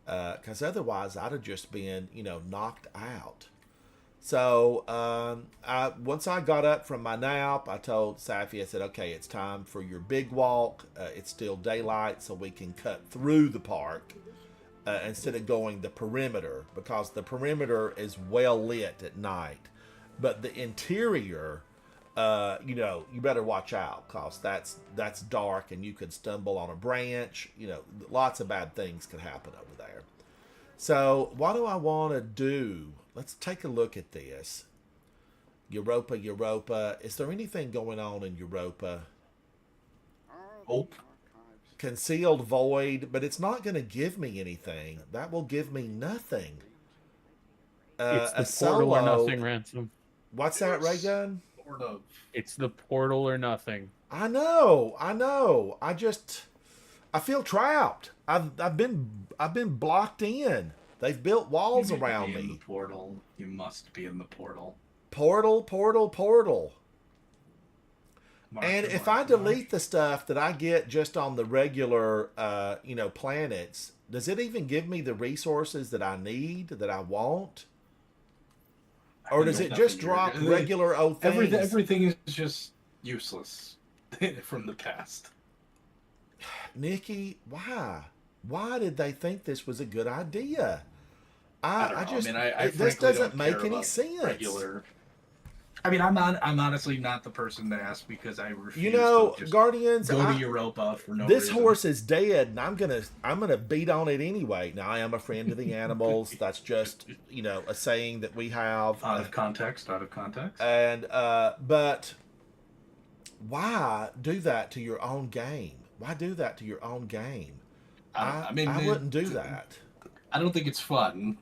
Because otherwise I'd have just been, knocked out. So once I got up from my nap, I told Safi, I said, okay, it's time for your big walk. It's still daylight, so we can cut through the park instead of going the perimeter, because the perimeter is well lit at night. But the interior, you better watch out, because that's dark and you could stumble on a branch. Lots of bad things could happen over there. So what do I want to do? Let's take a look at this. Europa. Is there anything going on in Europa? Hope. Concealed void, but it's not going to give me anything. That will give me nothing. It's the a portal or solo. nothing, Ransom. What's that, Ray Gun? Sort of. It's the portal or nothing. I know. I feel trapped. I've been blocked in. They've built walls You need to around be in me. the portal. You must be in the portal. Portal. And Mark, if I delete the stuff that I get just on the regular, planets, does it even give me the resources that I need, that I want? Or does it just drop regular old things? Everything is just useless from the past. Nikki, why? Why did they think this was a good idea? I don't know. This frankly doesn't don't make care any about sense. Regular. I mean, I'm honestly not the person to ask because I refuse You to just Guardians, go to Europa for no this reason. horse is dead, and I'm gonna beat on it anyway. Now, I am a friend of the animals. That's just a saying that we have. Out of context. And but why do that to your own game? Why do that to your own game? I wouldn't do that. I don't think it's fun.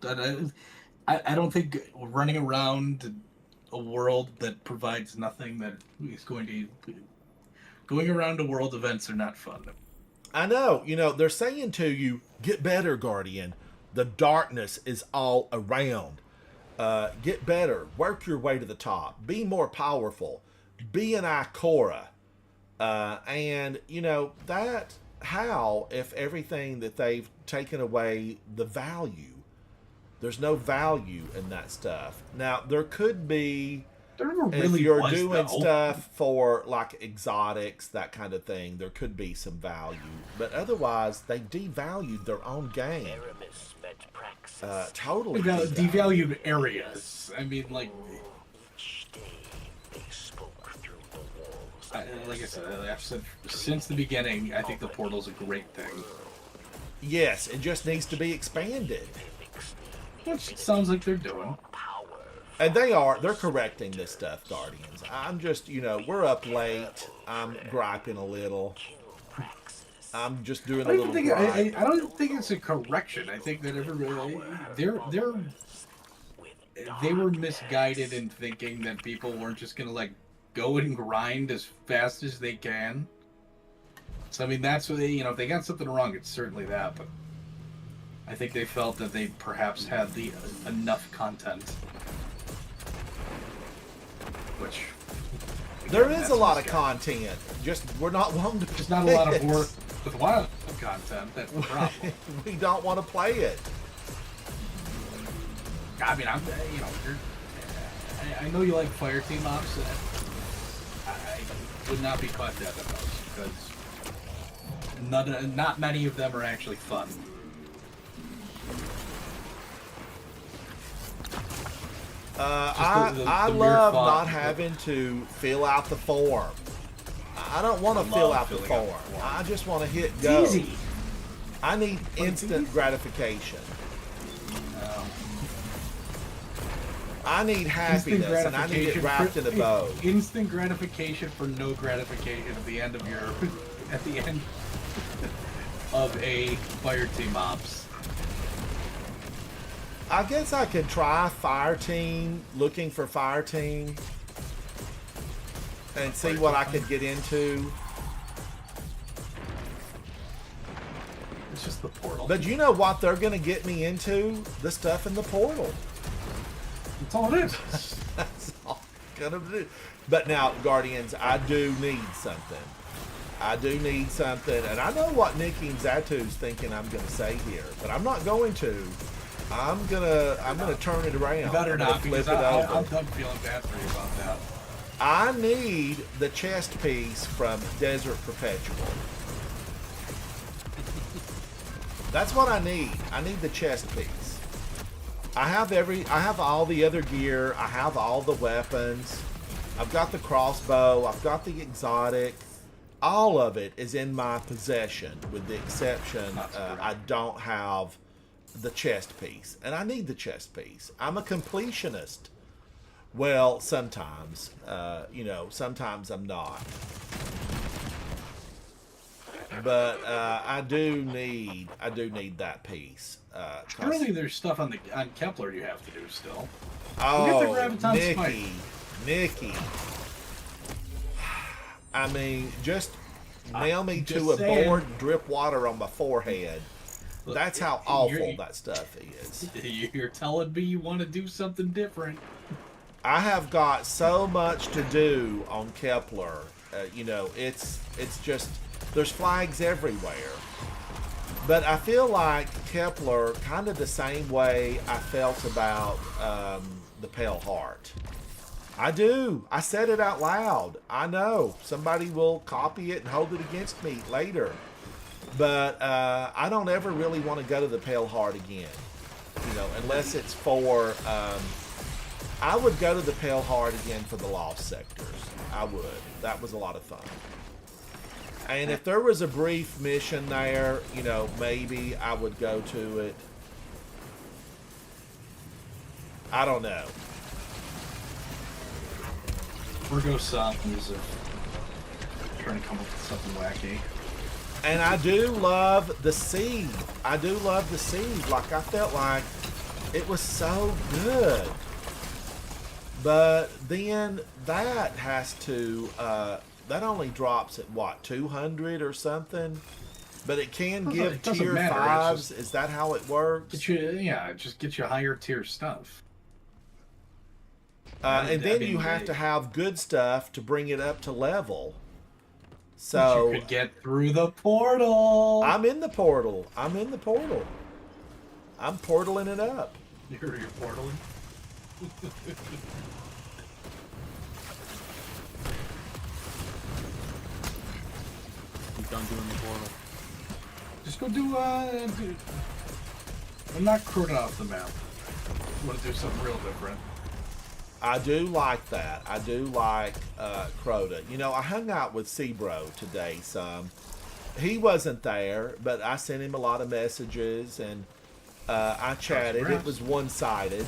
I don't think running around a world that provides nothing that is going around to world events are not fun. I know. They're saying to you, get better, Guardian. The darkness is all around. Get better. Work your way to the top. Be more powerful. Be an Ikora. And, that how if everything that they've taken away the value. There's no value in that stuff. Now, there could be, There never really if you're was, doing though. stuff for like exotics, that kind of thing, there could be some value. But otherwise, they devalued their own game. Aramis met Praxis. Totally Devalued areas. I mean, like, Each day they spoke through the walls. like I said, I've said since the beginning, I think the portal's a great thing. Yes, it just needs to be expanded. Which it sounds like they're doing. And they're correcting this stuff, Guardians. I'm just, we're up late. I'm griping a little. I'm just doing a little gripe. I don't think it's a correction. I think that they were misguided in thinking that people weren't just gonna like go and grind as fast as they can. So I mean, that's what they, if they got something wrong, it's certainly that. But I think they felt that they perhaps had the enough content, which There is a lot of content. Just we're not wanting to. There's not a lot of work with a lot of content. That's the problem. We don't want to play it. I mean, I know you like fire team ops. I would not be caught dead on those because not many of them are actually fun. I the mere love thought not that- having to fill out the form. I don't want to fill out the filling out form. the form. I just want to hit It's go. easy. I need instant gratification. I need happiness, and I need it wrapped in a bow. Instant gratification for no gratification at the end of of a fire team ops. I guess I could try fire team, looking for fire team, and see what I could get into. It's just the portal. But you know what they're going to get me into? The stuff in the portal. That's all it is. That's all I'm gonna do. But now, Guardians, I do need something. And I know what Nikki and Zatu's thinking I'm gonna say here, but I'm not going to. I'm gonna turn it around. You better I'm gonna not, flip because it over. I'm done feeling bad for you about that. I need the chest piece from Desert Perpetual. That's what I need. I need the chest piece. I have all the other gear. I have all the weapons. I've got the crossbow. I've got the exotic. All of it is in my possession, with the exception I don't have the chest piece, and I need the chest piece. I'm a completionist. Well, sometimes, sometimes I'm not. but I do need that piece. Surely there's stuff on Kepler you have to do still. Oh, We'll get the Graviton Spike. Nikki. I mean, just nail me just to a saying. board and drip water on my forehead. Look, That's how awful that stuff is. You're telling me you want to do something different. I have got so much to do on Kepler. You know, it's just there's flags everywhere. But I feel like Kepler, kind of the same way I felt about the Pale Heart. I do. I said it out loud. I know somebody will copy it and hold it against me later. But I don't ever really want to go to the Pale Heart again. You know, unless it's for... I would go to the Pale Heart again for the Lost Sectors. I would. That was a lot of fun. And if there was a brief mission there, you know, maybe I would go to it. I don't know. Virgo Sons are trying to come up with something wacky. And I do love the seed. I do love the seed. Like, I felt like it was so good. But then that has to, that only drops at what, 200 or something? But it can give it doesn't tier matter, 5s. it's just- Is that how it works? Just get you higher tier stuff. And then I mean, you have to have good stuff to bring it up to level. But So you could get through the portal. I'm in the portal. I'm in the portal. I'm portaling it up. You're portaling. I'm done doing the portal. Just go do. I'm not crewing off the map. Want to do something real different. I do like that. I do like Crota. You know, I hung out with Sebro today some. He wasn't there, but I sent him a lot of messages and I chatted. It was one-sided.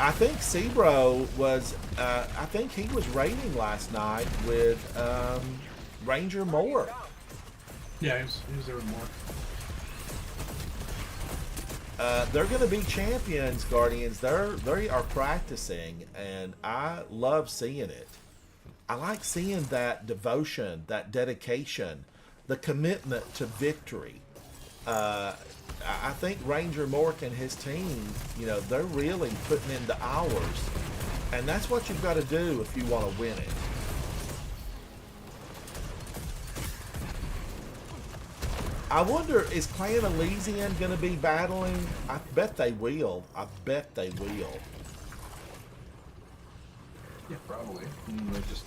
I think Sebro was, I think he was raiding last night with Ranger Moore. Yeah, he was there with more. They're going to be champions, Guardians. They are practicing, and I love seeing it. I like seeing that devotion, that dedication, the commitment to victory. I think Ranger Mork and his team, you know, they're really putting in the hours, and that's what you've got to do if you want to win it. I wonder, is Clan Elysian going to be battling? I bet they will. I bet they will. Yeah, probably. Just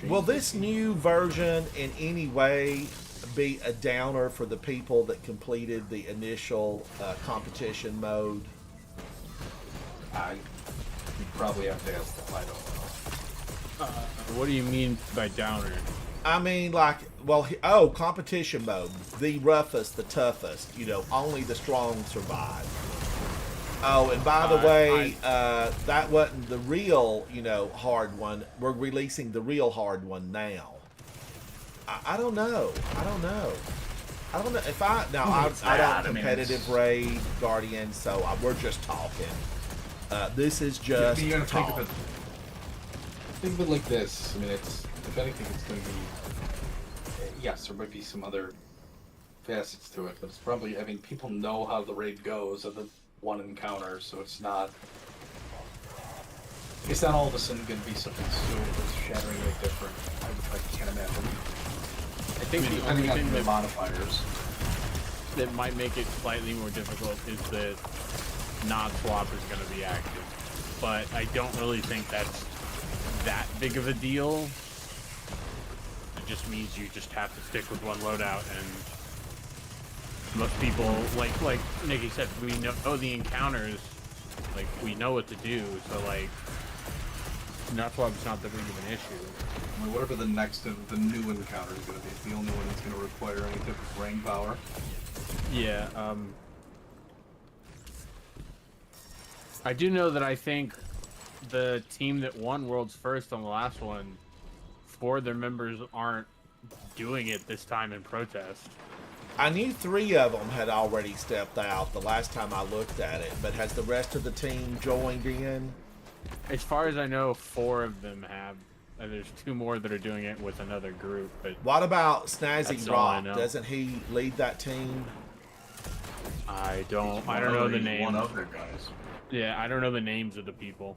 Will this new version in any way be a downer for the people that completed the initial competition mode? You probably have to ask them. I don't know. What do you mean by downer? I mean, like, well, competition mode. The roughest, the toughest. You know, only the strong survive. Oh, and by the way, that wasn't the real, you know, hard one. We're releasing the real hard one now. I don't know. I don't know. I don't know if I don't competitive raid Guardian, so we're just talking. This is just you gotta talk. think of it like this. I mean, if anything, it's going to be. Yes, there might be some other facets to it, but it's probably. I mean, people know how the raid goes at the one encounter, so it's not. It's not all of a sudden going to be something so shatteringly different. I can't imagine. I think the only Depending on thing the that, modifiers. that might make it slightly more difficult is that non-swap is going to be active. But I don't really think that's that big of a deal. It just means you just have to stick with one loadout, and most people, like Nikki said, we know the encounters, like we know what to do, so like non-swap's not that big of an issue. I mean, whatever the next the new encounter is going to be, it's the only one that's going to require any type of brain power. Yeah, I do know that I think the team that won World's First on the last one, 4 of their members aren't doing it this time in protest. I knew 3 of them had already stepped out the last time I looked at it, but has the rest of the team joined in? As far as I know, 4 of them have. There's 2 more that are doing it with another group, but What about Snazzy That's all I Rock? know. Doesn't he lead that team? I don't One know other- the he's names. One of their guys. Yeah, I don't know the names of the people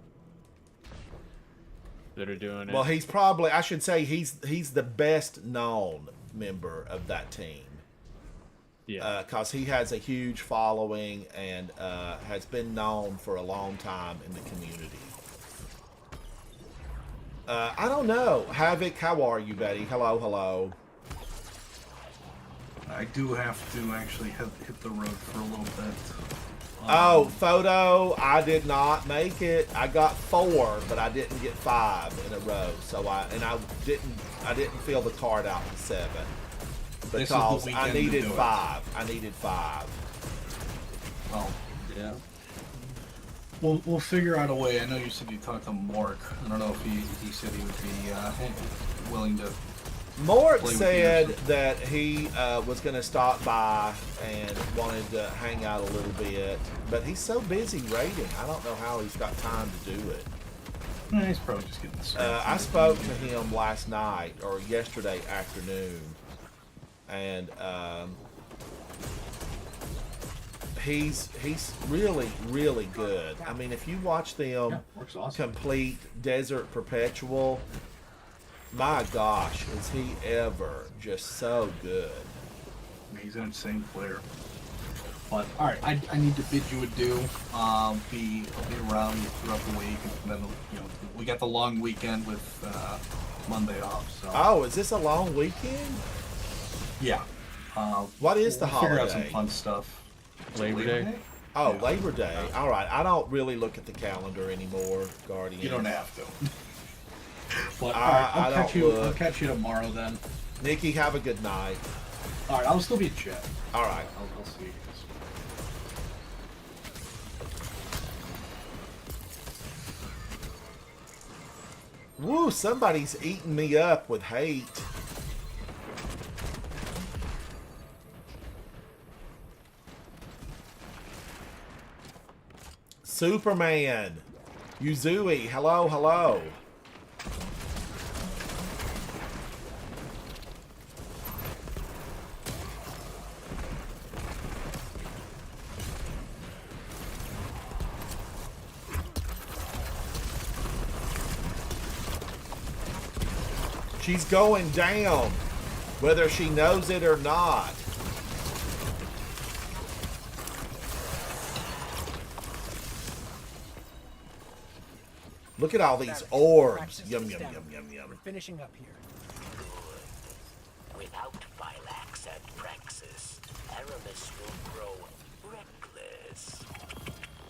that are doing it. Well, he's probably, I should say, he's the best known member of that team. yeah. Because he has a huge following and has been known for a long time in the community. I don't know. Havoc, how are you, buddy? Hello, hello. I do have to actually hit the road for a little bit. Oh, photo, I did not make it. I got 4, but I didn't get 5 in a row. So I didn't fill the card out for 7. This is the Because I weekend to needed do it. 5. I needed 5. Well, Yeah. we'll figure out a way. I know you said you talked to Mork. I don't know if he said he would be willing to. Mort Play with said you or something. that he was going to stop by and wanted to hang out a little bit, but he's so busy raiding. I don't know how he's got time to do it. He's probably just getting started. I spoke to him last night or yesterday afternoon, and he's really, really good. I mean, if you watch them Yeah, Mork's awesome. complete Desert Perpetual, my gosh, is he ever just so good. He's an insane player. But all right, I need to bid you adieu. I'll be around throughout the week, and then we got the long weekend with Monday off. So Oh, is this a long weekend? yeah. What is the we'll figure out some holiday? fun stuff. Is it Labor Day? Oh, Yeah. Labor Day. All right. I don't really look at the calendar anymore, Guardian. You don't have to. But I- all right, I I'll catch don't you. look. I'll catch you tomorrow then. Nikki, have a good night. All right, I'll still be in chat. All right. I'll see you guys. Woo, somebody's eating me up with hate. Superman. Yuzui, hello, hello. She's going down, whether she knows it or not. Look at all these orbs. Praxis Yum, is yum, down. yum, yum, yum. We're finishing up here. Without Phylax and Praxis, Aramis will grow reckless,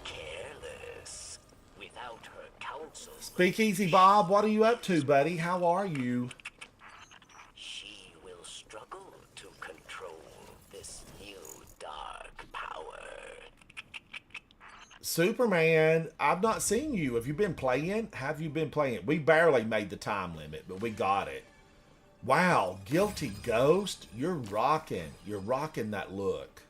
careless. Without her counsel, Speakeasy Bob, what are you up to, buddy? How are you? she will struggle to control this new dark power. Superman, I've not seen you. Have you been playing? Have you been playing? We barely made the time limit, but we got it. Wow, Guilty Ghost, you're rocking. You're rocking that look.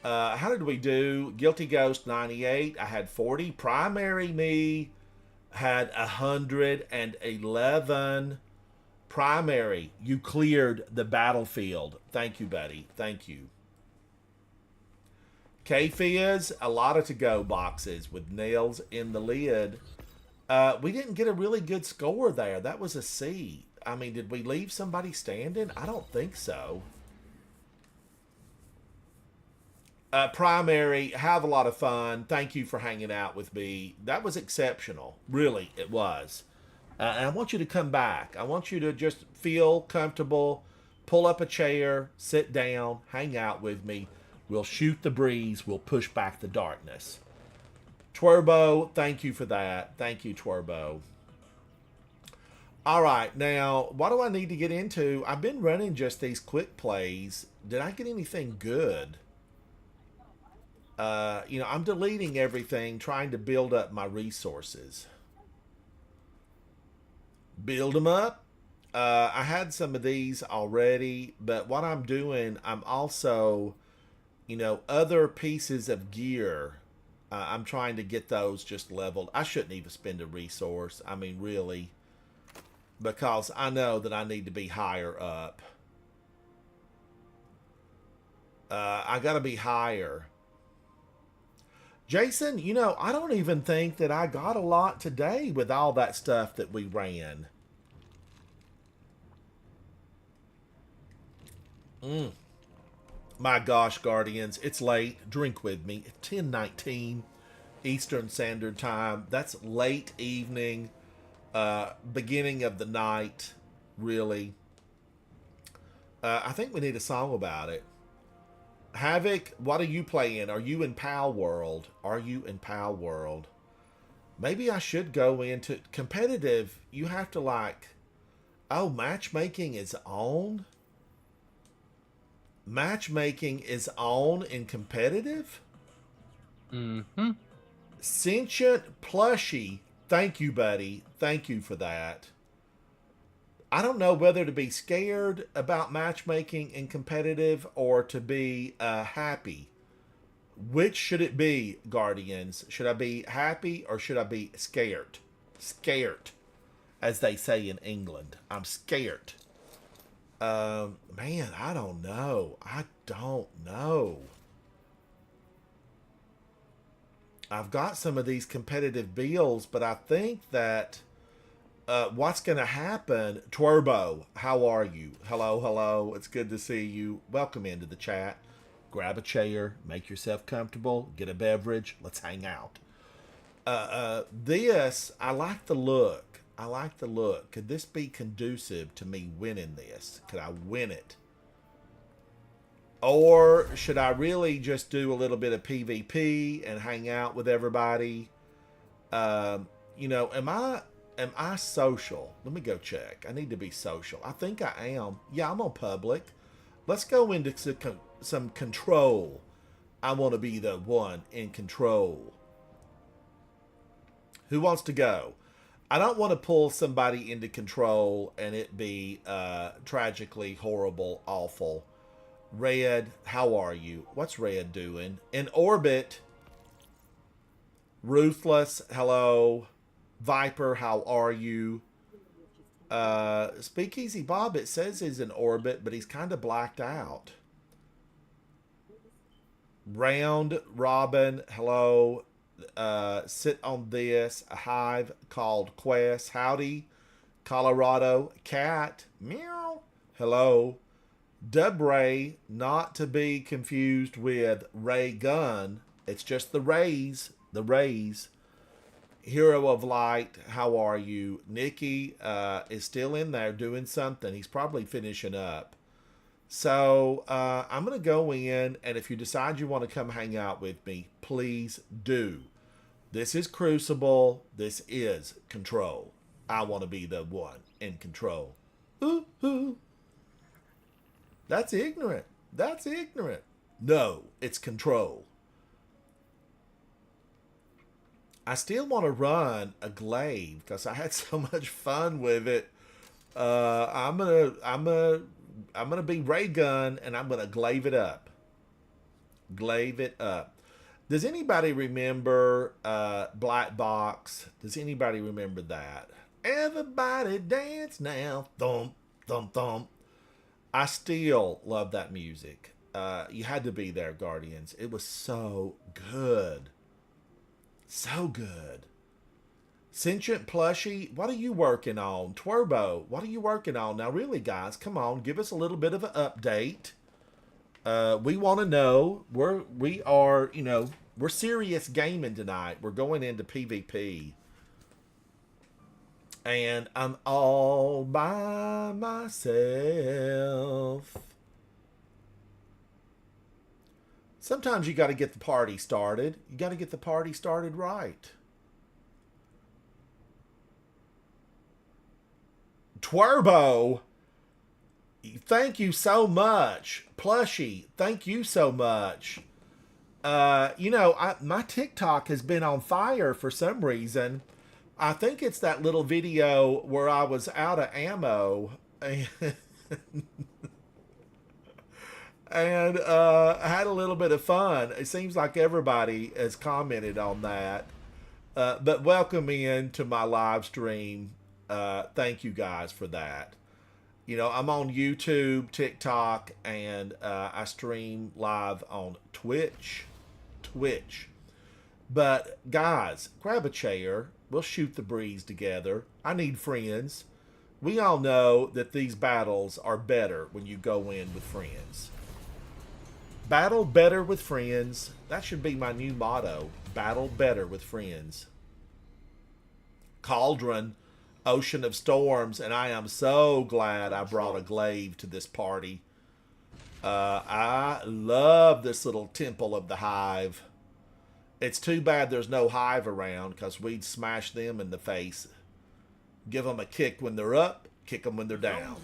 How did we do? Guilty Ghost 98. I had 40. Primary me had 111. Primary, you cleared the battlefield. Thank you, buddy. Thank you. K-Fizz, a lot of to-go boxes with nails in the lid. We didn't get a really good score there. That was a C. I mean, did we leave somebody standing? I don't think so. Primary, have a lot of fun. Thank you for hanging out with me. That was exceptional. Really, it was. And I want you to come back. I want you to just feel comfortable, pull up a chair, sit down, hang out with me. We'll shoot the breeze. We'll push back the darkness. Twerbo, thank you for that. Thank you, Twerbo. All right, now, what do I need to get into? I've been running just these quick plays. Did I get anything good? I'm deleting everything, trying to build up my resources. Build them up. I had some of these already, but what I'm doing, I'm also, other pieces of gear. I'm trying to get those just leveled. I shouldn't even spend a resource. I mean, really, because I know that I need to be higher up. I got to be higher. Jason, I don't even think that I got a lot today with all that stuff that we ran. My gosh, Guardians, it's late. Drink with me. 10:19 Eastern Standard Time. That's late evening, beginning of the night, really. I think we need a song about it. Havoc, what are you playing? Are you in Pal World? Are you in Pal World? Maybe I should go into competitive. You have to matchmaking is on? Matchmaking is on in competitive? Mm-hmm. Sentient Plushie, thank you, buddy. Thank you for that. I don't know whether to be scared about matchmaking in competitive or to be happy. Which should it be, Guardians? Should I be happy or should I be scared? Scared, as they say in England. I'm scared. Man, I don't know. I don't know. I've got some of these competitive bills, but I think that what's going to happen... Twerbo, how are you? Hello, hello. It's good to see you. Welcome into the chat. Grab a chair, make yourself comfortable, get a beverage. Let's hang out. This, I like the look. I like the look. Could this be conducive to me winning this? Could I win it? Or should I really just do a little bit of PvP and hang out with everybody? Am I social? Let me go check. I need to be social. I think I am. Yeah, I'm on public. Let's go into some control. I want to be the one in control. Who wants to go? I don't want to pull somebody into control and it be tragically horrible, awful. Red, how are you? What's Red doing? In orbit. Ruthless, hello. Viper, how are you? Speakeasy Bob, it says he's in orbit, but he's kind of blacked out. Round Robin, hello. Sit on this. A hive called Quest. Howdy. Colorado. Cat. Meow. Hello. Dub Ray, not to be confused with Ray Gun. It's just the Rays. The Rays. Hero of Light, how are you? Nikki is still in there doing something. He's probably finishing up. So I'm going to go in, and if you decide you want to come hang out with me, please do. This is Crucible. This is Control. I want to be the one in control. Ooh, ooh. That's ignorant. That's ignorant. No, it's Control. I still want to run a glaive because I had so much fun with it. I'm gonna be ray gun and I'm gonna glaive it up. Glaive it up. Does anybody remember Black Box? Does anybody remember that? Everybody dance now. Thump, thump, thump. I still love that music. You had to be there, Guardians. It was so good. So good. Sentient Plushie, what are you working on? Twerbo, what are you working on? Now, really, guys, come on. Give us a little bit of an update. We want to know. We're serious gaming tonight. We're going into PvP. And I'm all by myself. Sometimes you got to get the party started. You got to get the party started right. Twerbo, thank you so much. Plushie, thank you so much. My TikTok has been on fire for some reason. I think it's that little video where I was out of ammo and I had a little bit of fun. It seems like everybody has commented on that. But welcome in to my live stream. Thank you guys for that. You know, I'm on YouTube, TikTok, and I stream live on Twitch. But guys, grab a chair. We'll shoot the breeze together. I need friends. We all know that these battles are better when you go in with friends. Battle better with friends. That should be my new motto. Battle better with friends. Cauldron, Ocean of Storms, and I am so glad I brought a glaive to this party. I love this little Temple of the Hive. It's too bad there's no hive around, because we'd smash them in the face. Give them a kick when they're up, kick them when they're down.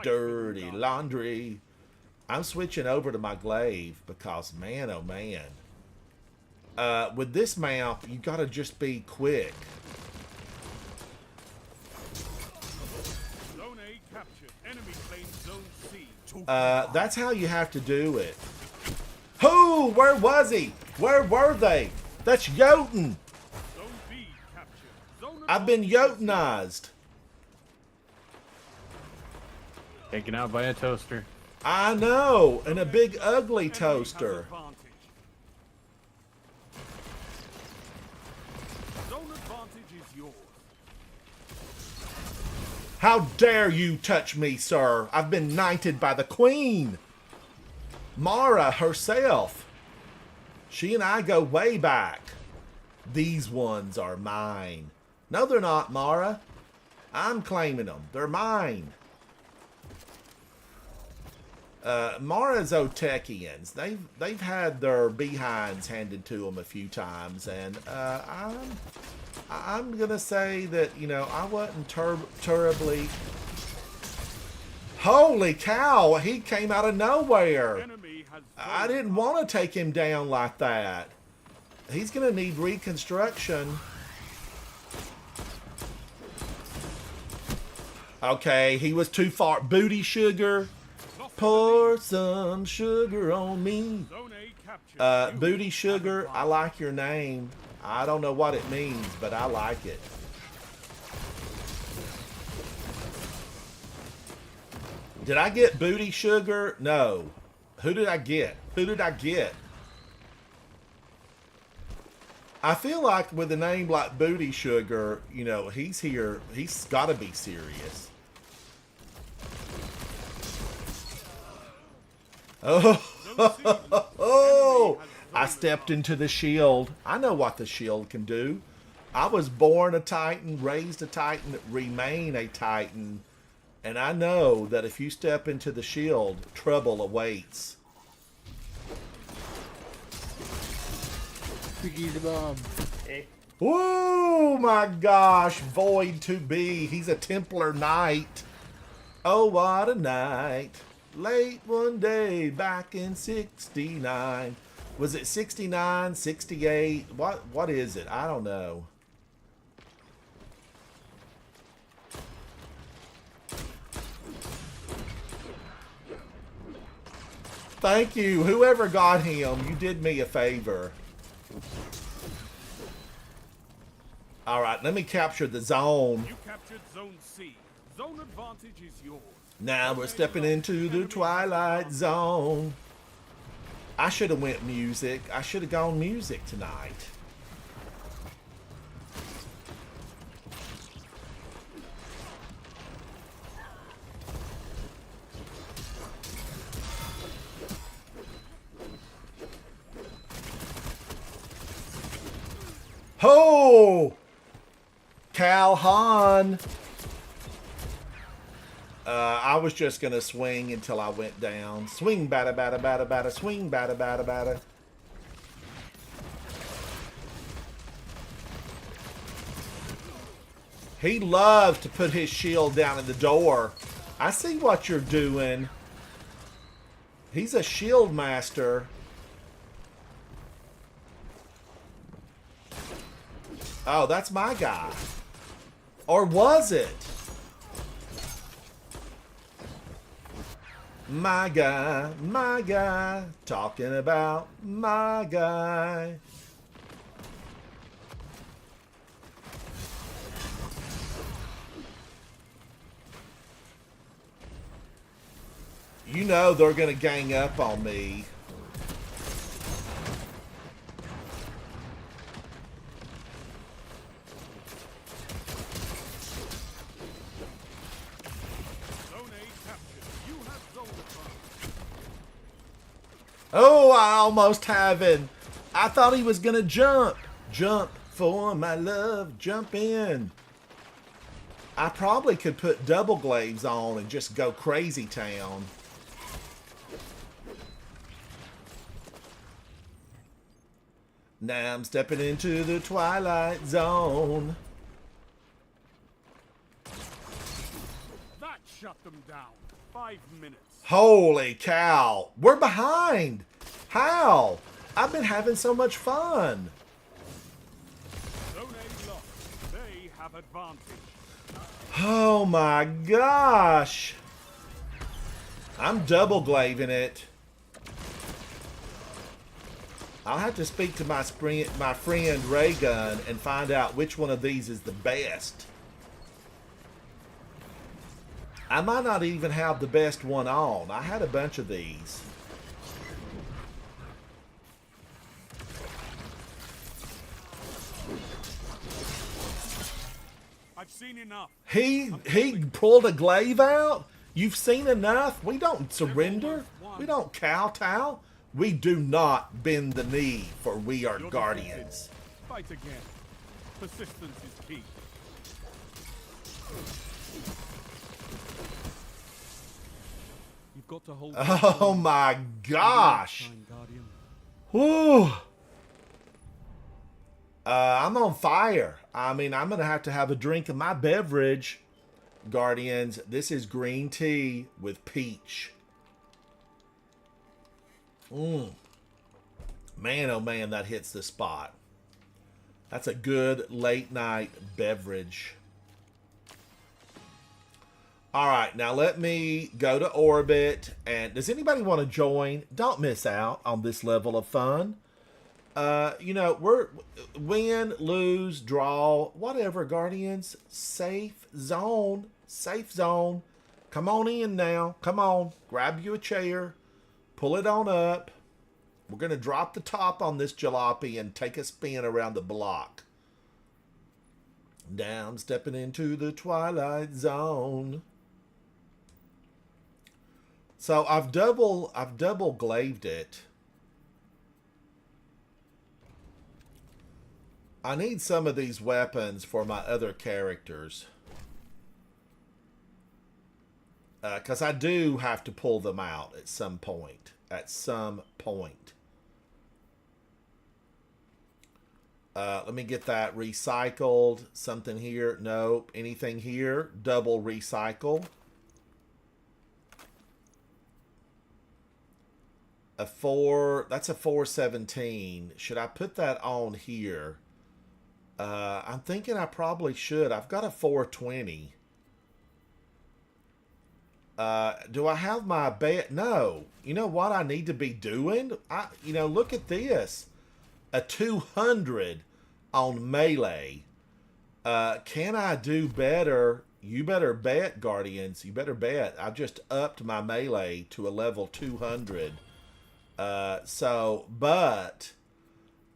Dirty laundry. I'm switching over to my glaive because, man, oh man. With this mount, you gotta just be quick. Zone A captured. Enemy claims Zone C. That's how you have to do it. Who? Where was he? Where were they? That's Jotun. Zone B captured. Zone I've been Jotunized. Taken out by a toaster. I know, and a big ugly toaster. Zone advantage is yours. How dare you touch me, sir? I've been knighted by the queen. Mara herself. She and I go way back. These ones are mine. No, they're not, Mara. I'm claiming them. They're mine. Mara's Otekians. They've had their behinds handed to them a few times, and I'm gonna say that, you know, I wasn't terribly. Holy cow! He came out of nowhere. Enemy has I didn't want to take him down like that. He's gonna need reconstruction. Okay, he was too far. Booty sugar. Pour some sugar on me. Zone A captured. Booty sugar, I like your name. I don't know what it means, but I like it. Did I get booty sugar? No. Who did I get? Who did I get? I feel like with a name like Booty Sugar, you know, he's here. He's got to be serious. Oh, I stepped into the shield. I know what the shield can do. I was born a Titan, raised a Titan, remain a Titan. And I know that if you step into the shield, trouble awaits. Oh my gosh, Void to be. He's a Templar Knight. Oh, what a night. Late one day back in 69. Was it 69, 68? What is it? I don't know. Thank you. Whoever got him, you did me a favor. All right, let me capture the zone. You captured Zone C. Zone advantage is yours. Now we're stepping into the Twilight Zone. I should have went music. I should have gone music tonight. Ho! Calhoun. I was just gonna swing until I went down. Swing, bada, bada, bada, bada. Swing, bada, bada, bada. He loves to put his shield down in the door. I see what you're doing. He's a shield master. Oh, that's my guy. Or was it? My guy, talking about my guy. You know they're gonna gang up on me. Zone A captured. You have zone advantage. Oh, I almost have him. I thought he was gonna jump. Jump for my love, jump in. I probably could put double glaives on and just go crazy town. Now I'm stepping into the twilight zone. That shut them down. 5 minutes. Holy cow. We're behind. How? I've been having so much fun. Zone A lost. They have advantage. Oh my gosh. I'm double glaving it. I'll have to speak to my friend Raygun and find out which one of these is the best. I might not even have the best one on. I had a bunch of these. I've seen enough. He pulled a glaive out? You've seen enough? We don't surrender. We don't kowtow. We do not bend the knee, for we are You're guardians. defeated. Fight again. Persistence is key. You've got to hold. Oh my gosh. Whew. I'm on fire. I mean, I'm going to have a drink of my beverage, Guardians. This is green tea with peach. Man, oh man, that hits the spot. That's a good late night beverage. All right, now let me go to orbit. And does anybody want to join? Don't miss out on this level of fun. You know, we're win, lose, draw, whatever, Guardians. Safe zone. Safe zone. Come on in now. Come on. Grab you a chair. Pull it on up. We're going to drop the top on this jalopy and take a spin around the block. Down, stepping into the twilight zone. So I've double glaved it. I need some of these weapons for my other characters. Because I do have to pull them out at some point. At some point. Let me get that recycled. Something here. Nope. Anything here. Double recycle. A 4. That's a 417. Should I put that on here? I'm thinking I probably should. I've got a 420. Do I have my bet? No. You know what I need to be doing? Look at this. A 200 on melee. Can I do better? You better bet, Guardians. You better bet. I've just upped my melee to a level 200. But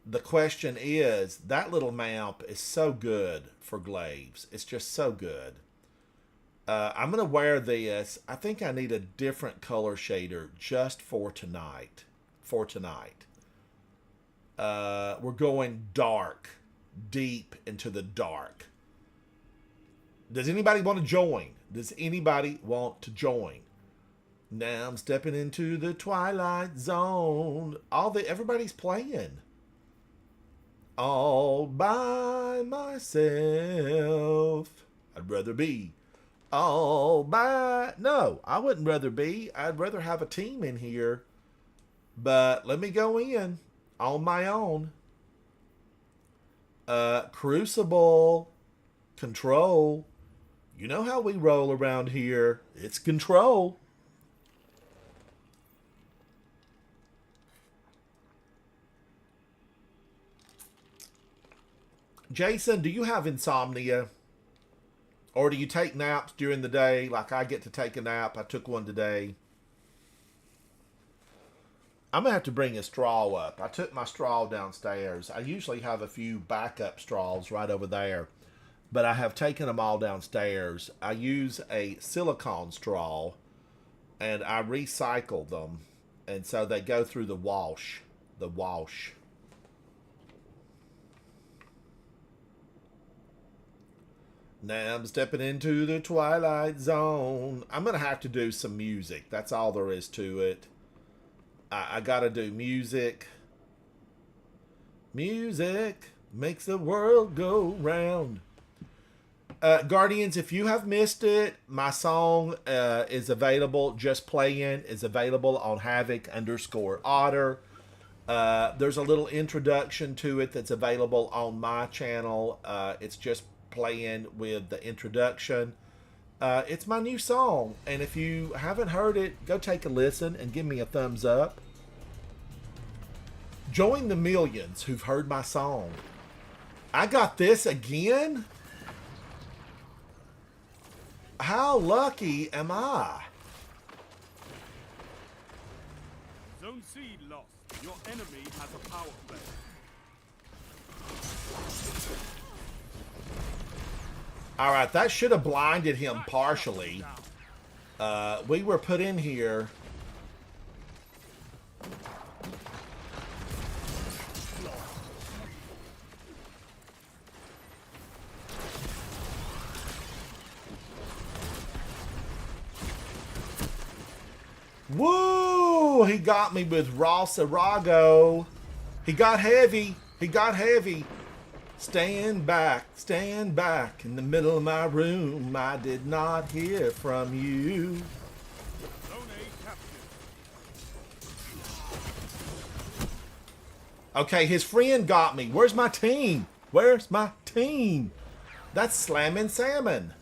the question is, that little map is so good for glaives. It's just so good. I'm going to wear this. I think I need a different color shader just for tonight. We're going dark. Deep into the dark. Does anybody want to join? Does anybody want to join? Now I'm stepping into the twilight zone. Everybody's playing. All by myself. I'd rather be No, I wouldn't rather be. I'd rather have a team in here. But let me go in on my own. Crucible. Control. You know how we roll around here. It's control. Jason, do you have insomnia? Or do you take naps during the day? Like I get to take a nap. I took one today. I'm going to have to bring a straw up. I took my straw downstairs. I usually have a few backup straws right over there, but I have taken them all downstairs. I use a silicone straw, and I recycle them, and so they go through the wash. The wash. Now I'm stepping into the Twilight Zone. I'm going to have to do some music. That's all there is to it. I gotta do music. Music makes the world go round. Guardians, if you have missed it, my song is available. Just Playing is available on Havoc_Otter. There's a little introduction to it that's available on my channel. It's Just Playing with the introduction. It's my new song, and if you haven't heard it, go take a listen and give me a thumbs up. Join the millions who've heard my song. I got this again? How lucky am I? Zone C lost. Your enemy has a power play. All right, that should have blinded him partially. We were put in here. Woo! He got me with Ross Arago. He got heavy. He got heavy. Stand back in the middle of my room. I did not hear from you. Zone A captured. Okay, his friend got me. Where's my team? Where's my team? That's Slamming Salmon.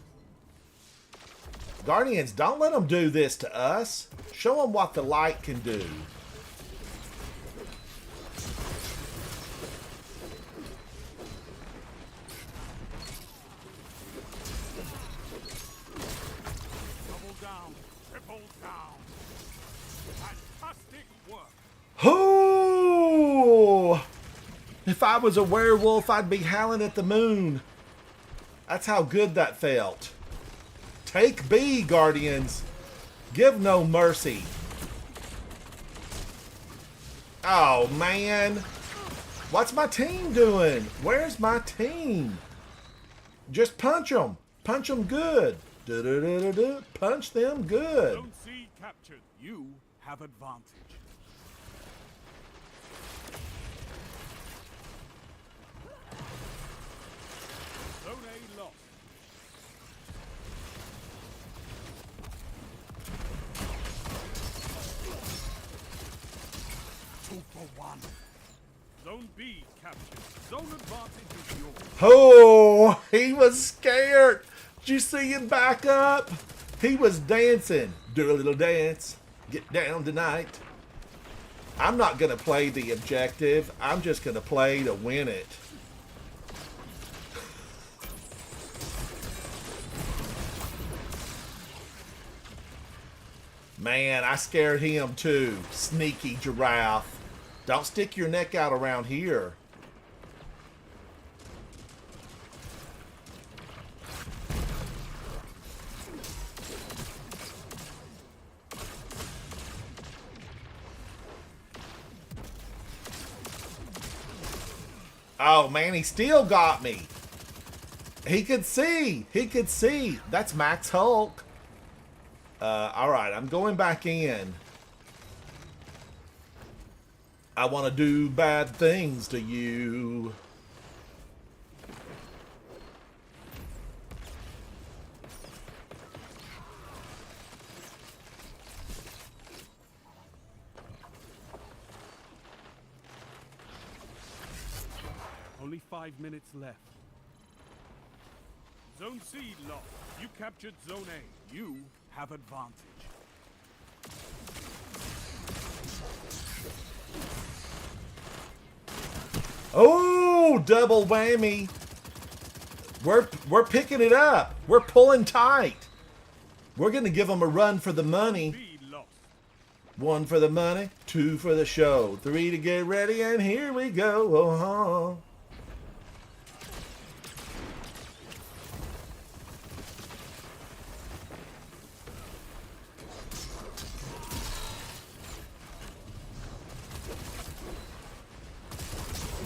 Guardians, don't let them do this to us. Show them what the light can do. Oh! If I was a werewolf, I'd be howling at the moon. That's how good that felt. Take B, Guardians. Give no mercy. Oh, man. What's my team doing? Where's my team? Just punch them. Punch them good. Do-do-do-do-do. Punch them good. Zone C captured. You have advantage. Zone A lost. Two for one. Zone B captured. Zone advantage is yours. Oh, he was scared. Did you see him back up? He was dancing. Do a little dance. Get down tonight. I'm not going to play the objective. I'm just going to play to win it. Man, I scared him too. Sneaky giraffe. Don't stick your neck out around here. Oh, man, he still got me. He could see. He could see. That's Max Hulk. All right, I'm going back in. I want to do bad things to you. Only 5 minutes left. Zone C lost. You captured Zone A. You have advantage. Oh, double whammy. We're picking it up. We're pulling tight. We're gonna give them a run for the money. Be lost. 1 for the money, 2 for the show, 3 to get ready, and here we go. Uh-huh.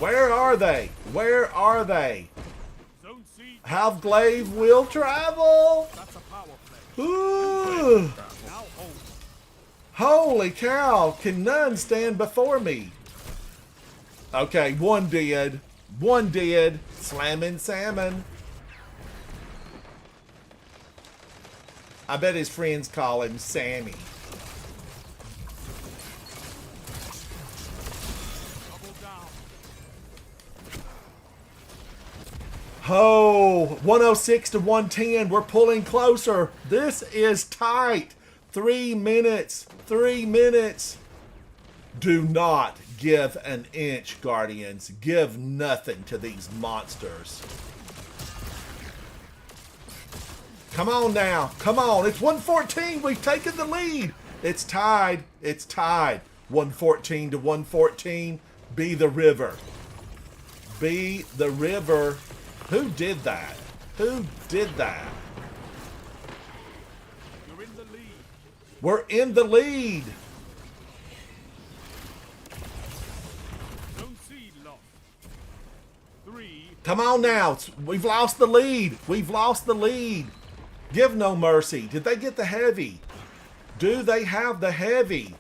Where are they? Where are they? Zone C. Half-glaive will travel. That's a power play. Ooh. Now hold. Holy cow, can none stand before me? Okay, one did. One did. Slamming salmon. I bet his friends call him Sammy. Double down. Oh, 106 to 110. We're pulling closer. This is tight. 3 minutes. 3 minutes. Do not give an inch, Guardians. Give nothing to these monsters. Come on now. Come on. It's 114. We've taken the lead. It's tied. It's tied. 114 to 114. Be the river. Be the river. Who did that? Who did that? You're in the lead. We're in the lead. Zone C lost. 3. Come on now. We've lost the lead. We've lost the lead. Give no mercy. Did they get the heavy? Do they have the heavy?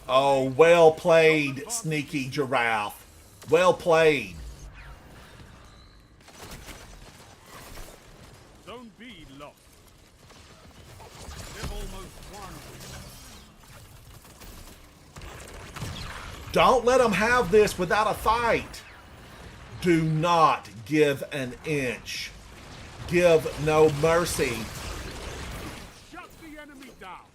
Oh, well played, sneaky giraffe. Well played. Zone B lost. They've almost won. Don't let them have this without a fight. Do not give an inch. Give no mercy. Shut the enemy down.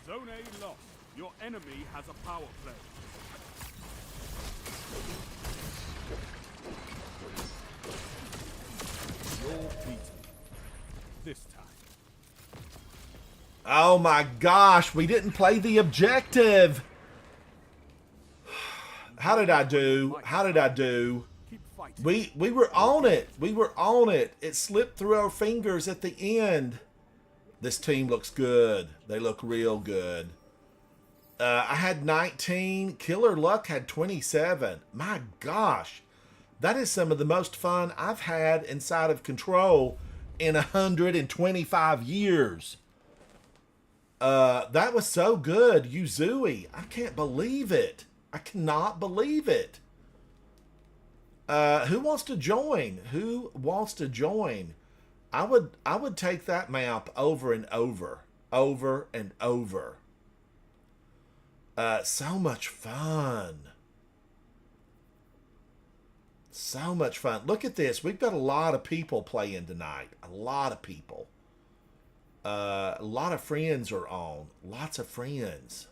Zone A lost. Your enemy has a power play. You're beaten. This time. Oh my gosh, we didn't play the objective. How did I do? How did I do? Keep fighting. We were on it. We were on it. It slipped through our fingers at the end. This team looks good. They look real good. I had 19. Killer Luck had 27. My gosh. That is some of the most fun I've had inside of Control in 125 years. That was so good. Yuzui. I can't believe it. I cannot believe it. Who wants to join? Who wants to join? I would take that map over and over. Over and over. So much fun. So much fun. Look at this. We've got a lot of people playing tonight. A lot of people. A lot of friends are on. Lots of friends.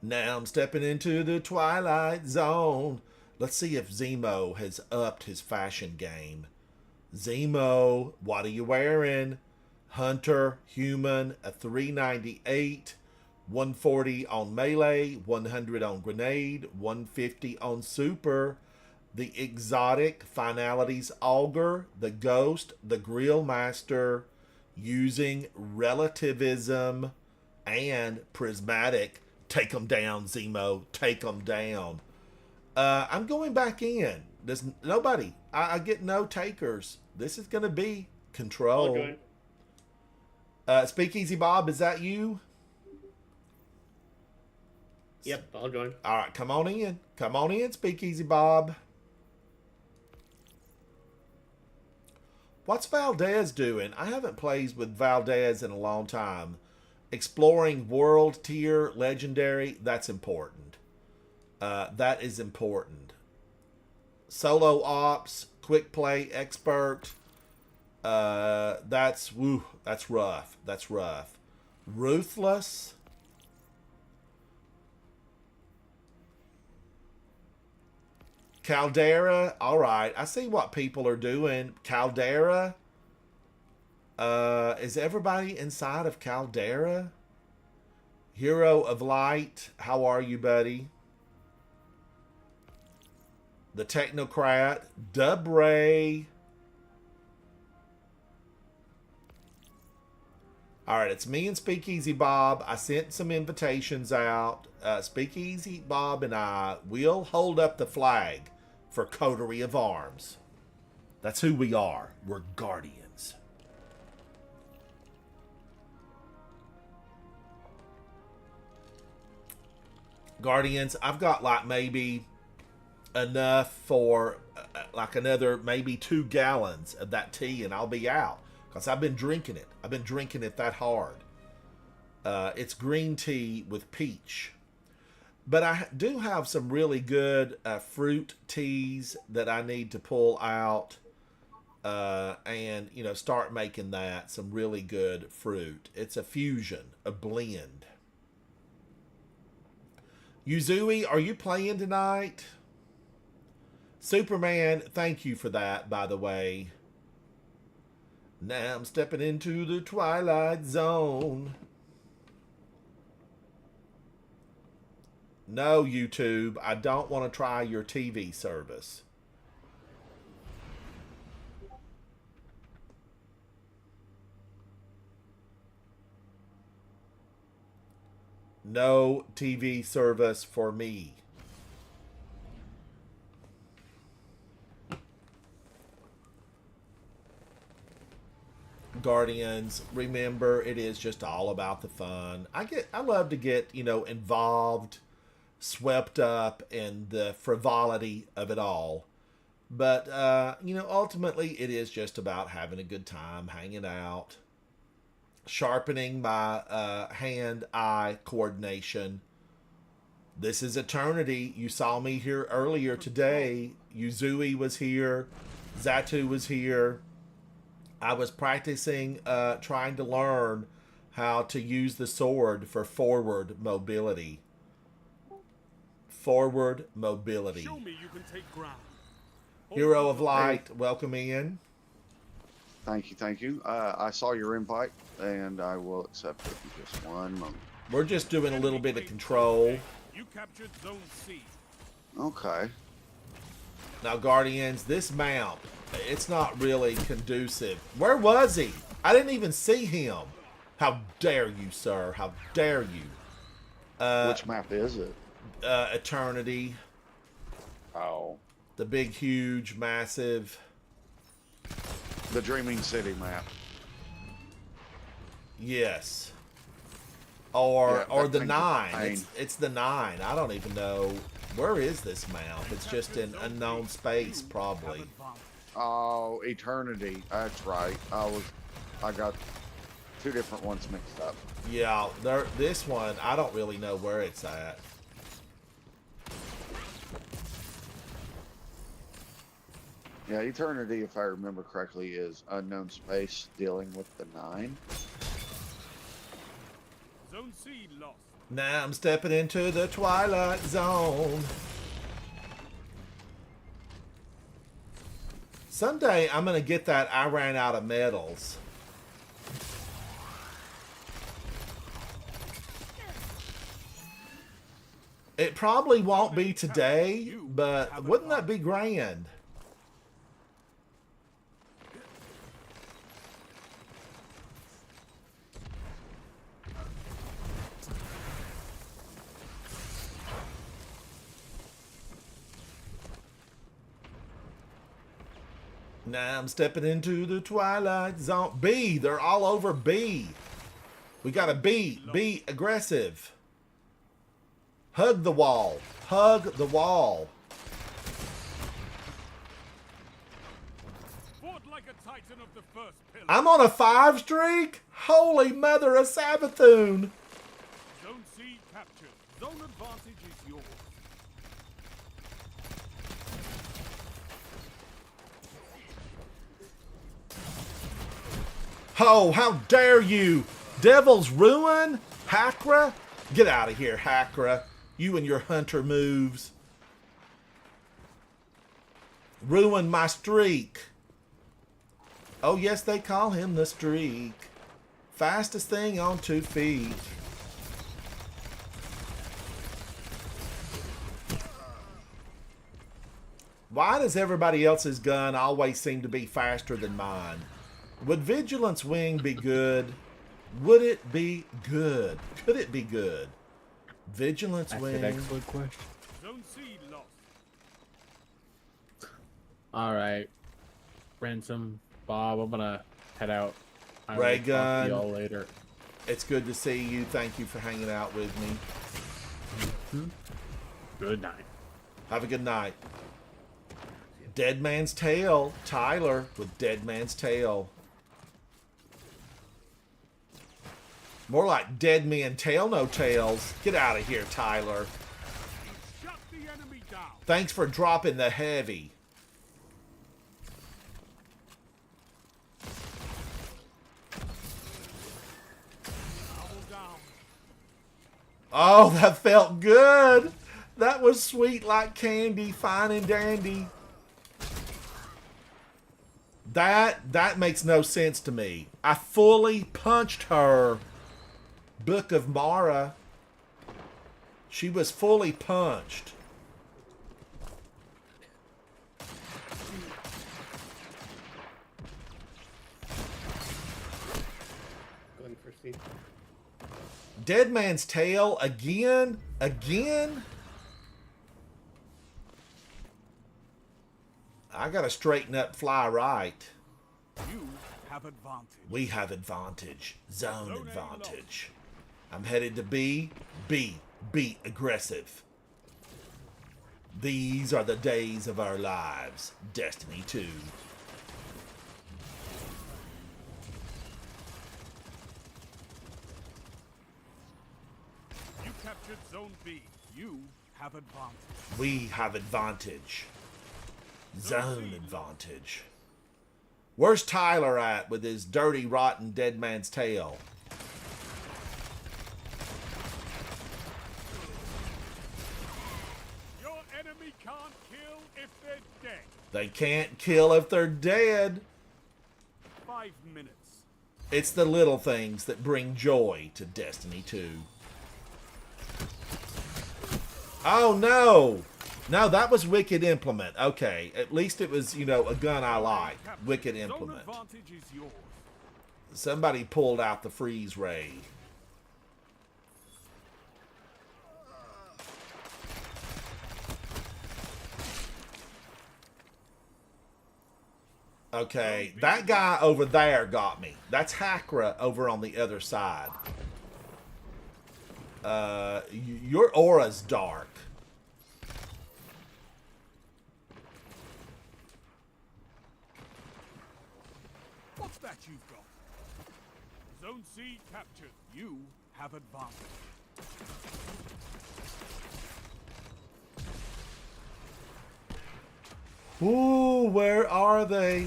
Now I'm stepping into the Twilight Zone. Let's see if Zemo has upped his fashion game. Zemo, what are you wearing? Hunter, human, a 398, 140 on melee, 100 on grenade, 150 on super. The exotic finalities augur, the ghost, the grill master, using relativism and prismatic. Take them down, Zemo. Take them down. I'm going back in. There's nobody. I get no takers. This is going to be Control. Speakeasy Bob, is that you? Yep, I'll join. All right, come on in. Come on in, Speakeasy Bob. What's Valdez doing? I haven't played with Valdez in a long time. Exploring world tier legendary, that's important. That is important. Solo ops, quick play expert. That's rough. That's rough. Ruthless. Caldera. All right. I see what people are doing. Caldera. Is everybody inside of Caldera? Hero of Light. How are you, buddy? The Technocrat. Dubray. All right, it's me and Speakeasy Bob. I sent some invitations out. Speakeasy Bob and I will hold up the flag for Coterie of Arms. That's who we are. We're Guardians. Guardians, I've got like maybe enough for like another maybe 2 gallons of that tea and I'll be out. Because I've been drinking it. I've been drinking it that hard. It's green tea with peach. But I do have some really good fruit teas that I need to pull out. And, you know, start making that. Some really good fruit. It's a fusion, a blend. Yuzui, are you playing tonight? Superman, thank you for that, by the way. Now I'm stepping into the Twilight Zone. No, YouTube, I don't want to try your TV service. No TV service for me. Guardians, remember, it is just all about the fun. I love to get, you know, involved, swept up in the frivolity of it all. But, you know, ultimately it is just about having a good time, hanging out, sharpening my hand-eye coordination. This is Eternity. You saw me here earlier today. Yuzui was here. Zatu was here. I was practicing, trying to learn how to use the sword for forward mobility. Forward mobility. Show me you can take ground. Hero of Light, welcome in. Thank you, thank you. I saw your invite, and I will accept it in just one moment. We're just doing a little bit of control. You captured Zone C. Okay. Now, Guardians, this mount, it's not really conducive. Where was he? I didn't even see him. How dare you, sir? How dare you? Which map is it? Eternity. Oh. The big, huge, massive. The Dreaming City map. Yes. Or the thing's a 9. pain. It's the 9. I don't even know. Where is this map? It's just in unknown space, probably. Oh, Eternity. That's right. I got 2 different ones mixed up. Yeah, this one, I don't really know where it's at. Yeah, Eternity, if I remember correctly, is unknown space dealing with the 9. Zone C lost. Now I'm stepping into the Twilight Zone. Someday I'm going to get that I ran out of medals. It probably won't be today, but wouldn't that be grand? Now I'm stepping into the Twilight Zone. B, they're all over B. We got a B. Be aggressive. Hug the wall. Hug the wall. Fought like a titan of the first pillar. I'm on a 5 streak? Holy mother of Sabathoon. Zone C captured. Zone advantage is yours. Oh, how dare you! Devil's Ruin? Hakra? Get out of here, Hakra. You and your hunter moves. Ruin my streak. Oh, yes, they call him the Streak. Fastest thing on 2 feet. Why does everybody else's gun always seem to be faster than mine? Would Vigilance Wing be good? Would it be good? Could it be good? Vigilance That's Wing. an excellent question. Zone C lost. All right, Ransom, Bob, I'm gonna head out. I will Ray talk Gun. to y'all later. It's good to see you. Thank you for hanging out with me. Good night. Have a good night. Dead Man's Tail. Tyler with Dead Man's Tail. More like Dead Man Tail No Tails. Get out of here, Tyler. Shut the enemy down. Thanks for dropping the heavy. Double down. Oh, that felt good. That was sweet like candy, fine and dandy. That makes no sense to me. I fully punched her. Book of Mara. She was fully punched. Going for C. Dead Man's Tail again? Again? I gotta straighten up fly right. You have advantage. We have advantage. Zone advantage. I'm headed to B. B. Be aggressive. These are the days of our lives. Destiny 2. You captured Zone B. You have advantage. We have advantage. Zone advantage. Where's Tyler at with his dirty, rotten Dead Man's Tail? Your enemy can't kill if they're dead. They can't kill if they're dead. 5 minutes. It's the little things that bring joy to Destiny 2. Oh, no! No, that was Wicked Implement. Okay, at least it was, you know, a gun I like. Wicked Zone Implement. advantage is yours. Somebody pulled out the freeze ray. Okay, that guy over there got me. That's Hakra over on the other side. Your aura's dark. What's that you've got? Zone C captured. You have advantage. Ooh, where are they?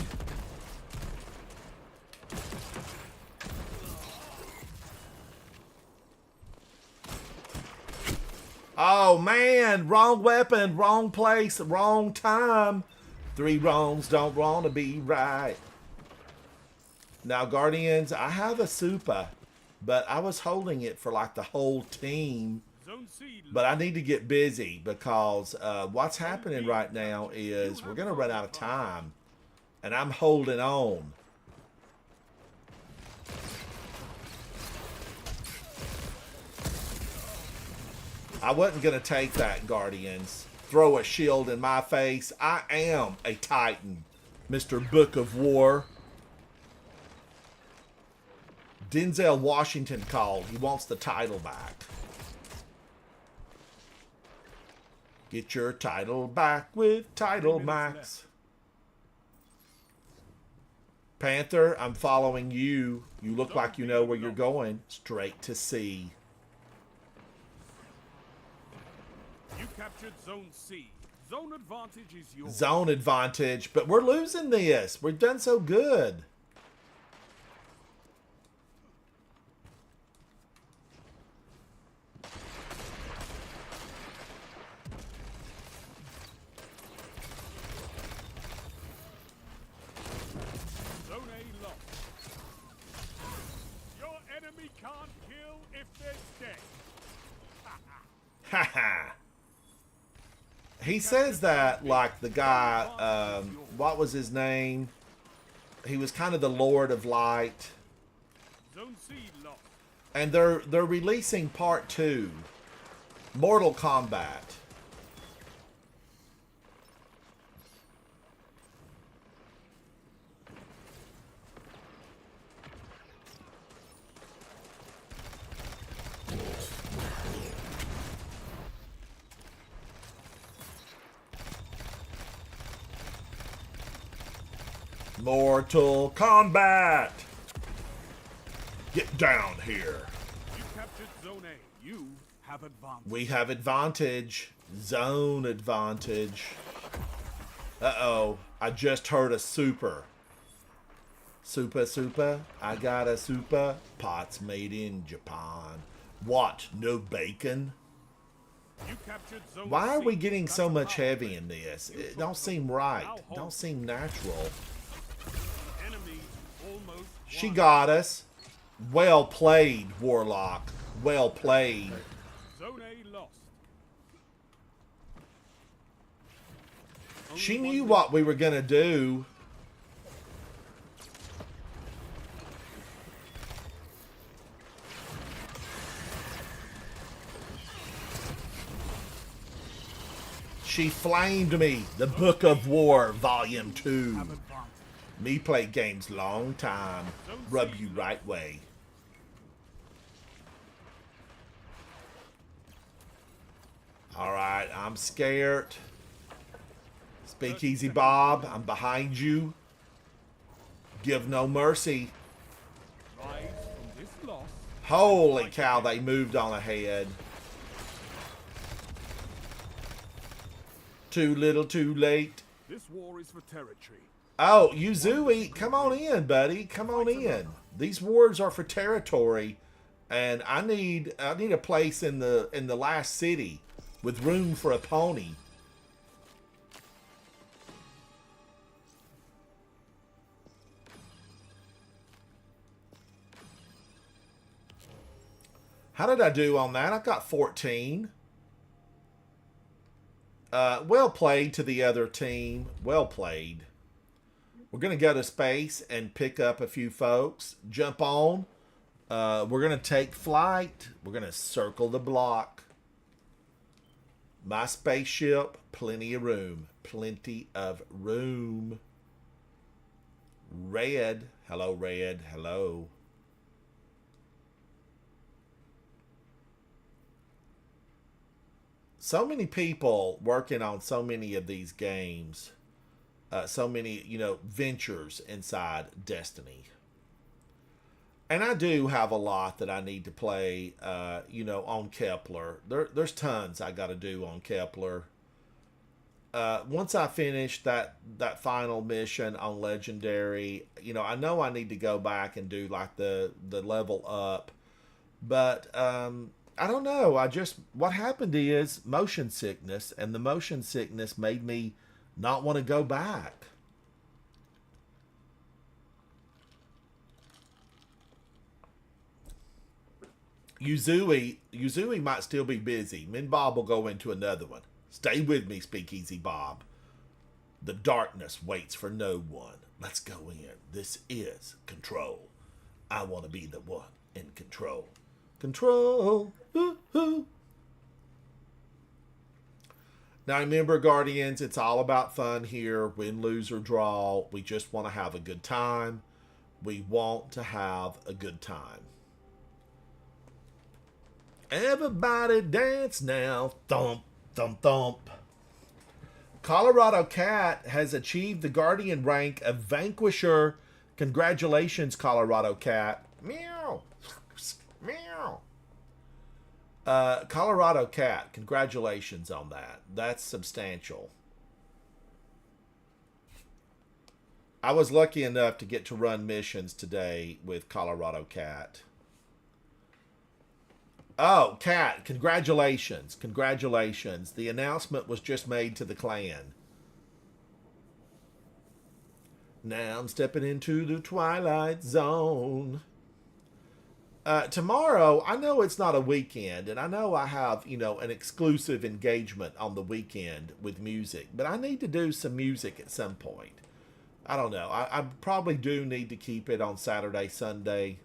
Oh man, wrong weapon, wrong place, wrong time. 3 wrongs don't want to be right. Now, Guardians, I have a super, but I was holding it for like the whole team. Zone C. But I need to get busy because what's happening right now is we're going to run out of time. And I'm holding on. I wasn't going to take that, Guardians. Throw a shield in my face. I am a Titan, Mr. Book of War. Denzel Washington called. He wants the title back. Get your title back with Title Max. Panther, I'm following you. You look like you know where you're going. Straight to C. You captured Zone C. Zone advantage is yours. Zone advantage, but we're losing this. We've done so good. He says that like the guy, what was his name? He was kind of the Lord of Light. Zone C lost. And they're releasing part 2, Mortal Kombat. Mortal Kombat! Get down here. You captured Zone A. You have advantage. We have advantage. Zone advantage. Uh-oh. I just heard a super. Super. I got a super. Pots made in Japan. What? No bacon? You captured Zone Why are C. we getting That's so a much power heavy play. in this? You It took don't Zone seem C. right. Now hold. Don't seem natural. Enemy almost She won. got us. Well played, Warlock. Well played. Zone A lost. Only She one knew minute. what we were going to do. She flamed me. The Book of War, Volume 2. Have advantage. Me play games long time. Rub you right way. Alright, I'm scared. Speakeasy Bob, I'm behind you. Give no mercy. Rise from this loss. Holy cow, they moved on ahead. Too little, too late. This war is for territory. Oh, Yuzui, come on in, buddy. Come on in. These wars are for territory, and I need a place in the last city with room for a pony. How did I do on that? I got 14. Well played to the other team. Well played. We're going to go to space and pick up a few folks. Jump on. We're going to take flight. We're going to circle the block. My spaceship, plenty of room. Plenty of room. Red. Hello, Red. Hello. So many people working on so many of these games. So many, ventures inside Destiny. And I do have a lot that I need to play, on Kepler. There's tons I got to do on Kepler. Once I finish that final mission on Legendary, I know I need to go back and do like the level up. But I don't know. What happened is motion sickness, and the motion sickness made me not want to go back. Yuzui might still be busy. Min Bob will go into another one. Stay with me, Speakeasy Bob. The darkness waits for no one. Let's go in. This is control. I want to be the one in control. Control. Ooh. Now remember, Guardians, it's all about fun here. Win, lose, or draw. We just want to have a good time. We want to have a good time. Everybody dance now. Thump, thump, thump. Colorado Cat has achieved the Guardian rank of Vanquisher. Congratulations, Colorado Cat. Meow. Meow. Colorado Cat, congratulations on that. That's substantial. I was lucky enough to get to run missions today with Colorado Cat. Oh, Cat, congratulations. Congratulations. The announcement was just made to the clan. Now I'm stepping into the Twilight Zone. Tomorrow, I know it's not a weekend, and I know I have, an exclusive engagement on the weekend with music, but I need to do some music at some point. I don't know. I probably do need to keep it on Saturday, Sunday.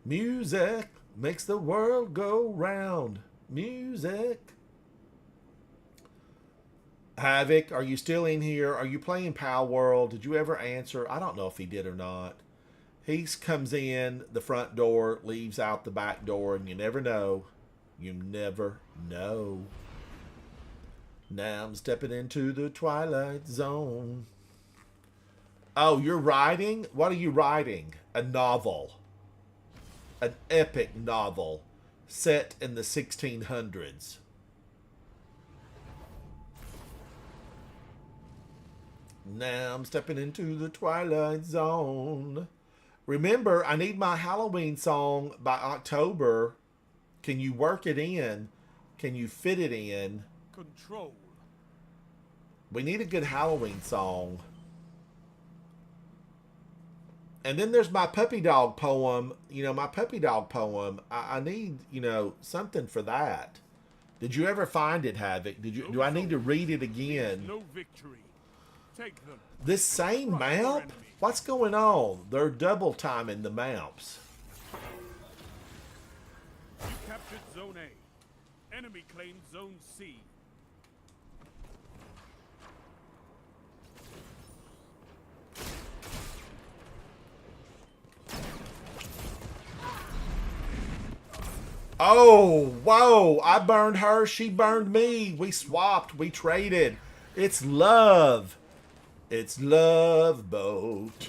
Music makes the world go round. Music. Havoc, are you still in here? Are you playing Pal World? Did you ever answer? I don't know if he did or not. He comes in the front door, leaves out the back door, and you never know. You never know. Now I'm stepping into the Twilight Zone. Oh, you're writing? What are you writing? A novel. An epic novel set in the 1600s. Now I'm stepping into the Twilight Zone. Remember, I need my Halloween song by October. Can you work it in? Can you fit it in? Control. We need a good Halloween song. And then there's my puppy dog poem. My puppy dog poem. I need, something for that. Did you ever find it, Havoc? Do I need to read it again? No victory. Take them. This same map? What's going on? They're double timing the maps. You captured Zone A. Enemy claimed Zone C. Oh, whoa. I burned her. She burned me. We swapped. We traded. It's love. It's Love Boat.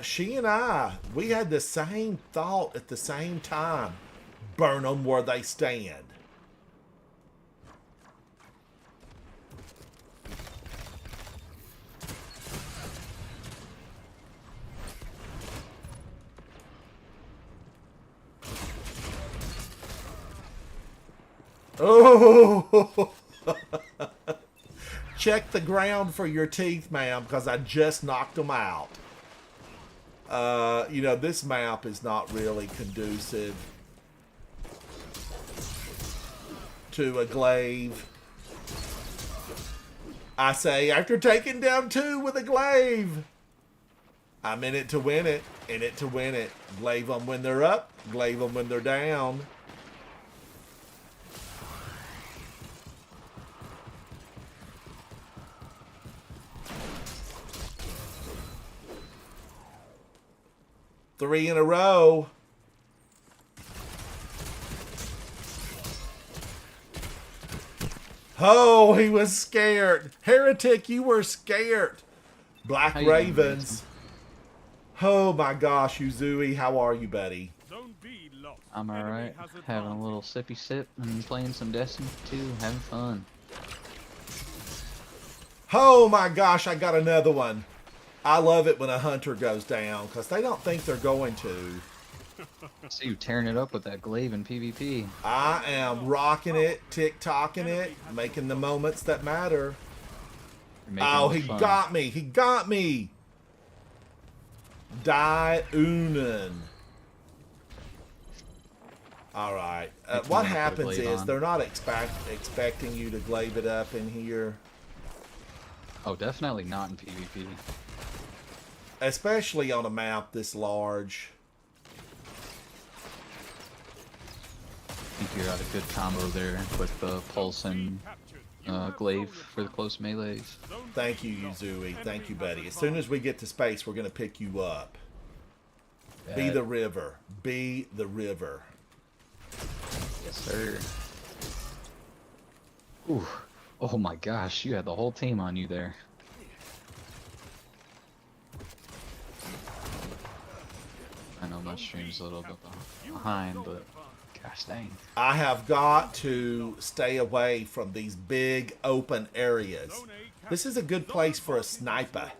She and I, we had the same thought at the same time. Burn them where they stand. Oh! Check the ground for your teeth, ma'am, because I just knocked them out. This map is not really conducive to a glaive. I say, after taking down 2 with a glaive, I'm in it to win it. In it to win it. Glaive them when they're up. Glaive them when they're down. Three in a row. Oh, he was scared. Heretic, you were scared. Black Ravens. Oh my gosh, Uzui, how are you, buddy? Zone B lost. I'm Enemy alright. has Having a advanced. little sippy sip and playing some Destiny 2. Having fun. Oh my gosh, I got another one. I love it when a hunter goes down because they don't think they're going to. I see you tearing it up with that glaive in PvP. I am rocking it, tick-tocking it, making the moments that matter. You're making Oh, it he fun. got me. He got me. Die Unen. All right. If you What wanna put a happens glaive is on. they're not expecting you to glaive it up in here. Oh, definitely not in PvP. Especially on a map this large. I think you're at a good combo there with the pulse and glaive for the close melees. Thank you, Uzui. Thank you, buddy. As soon as we get to space, we're going to pick you up. Be the river. Be the river. Yes, sir. Ooh. Oh my gosh, you had the whole team on you there. I know my stream's a little bit behind, but gosh dang. I have got to stay away from these big open areas. This is a good place for a sniper.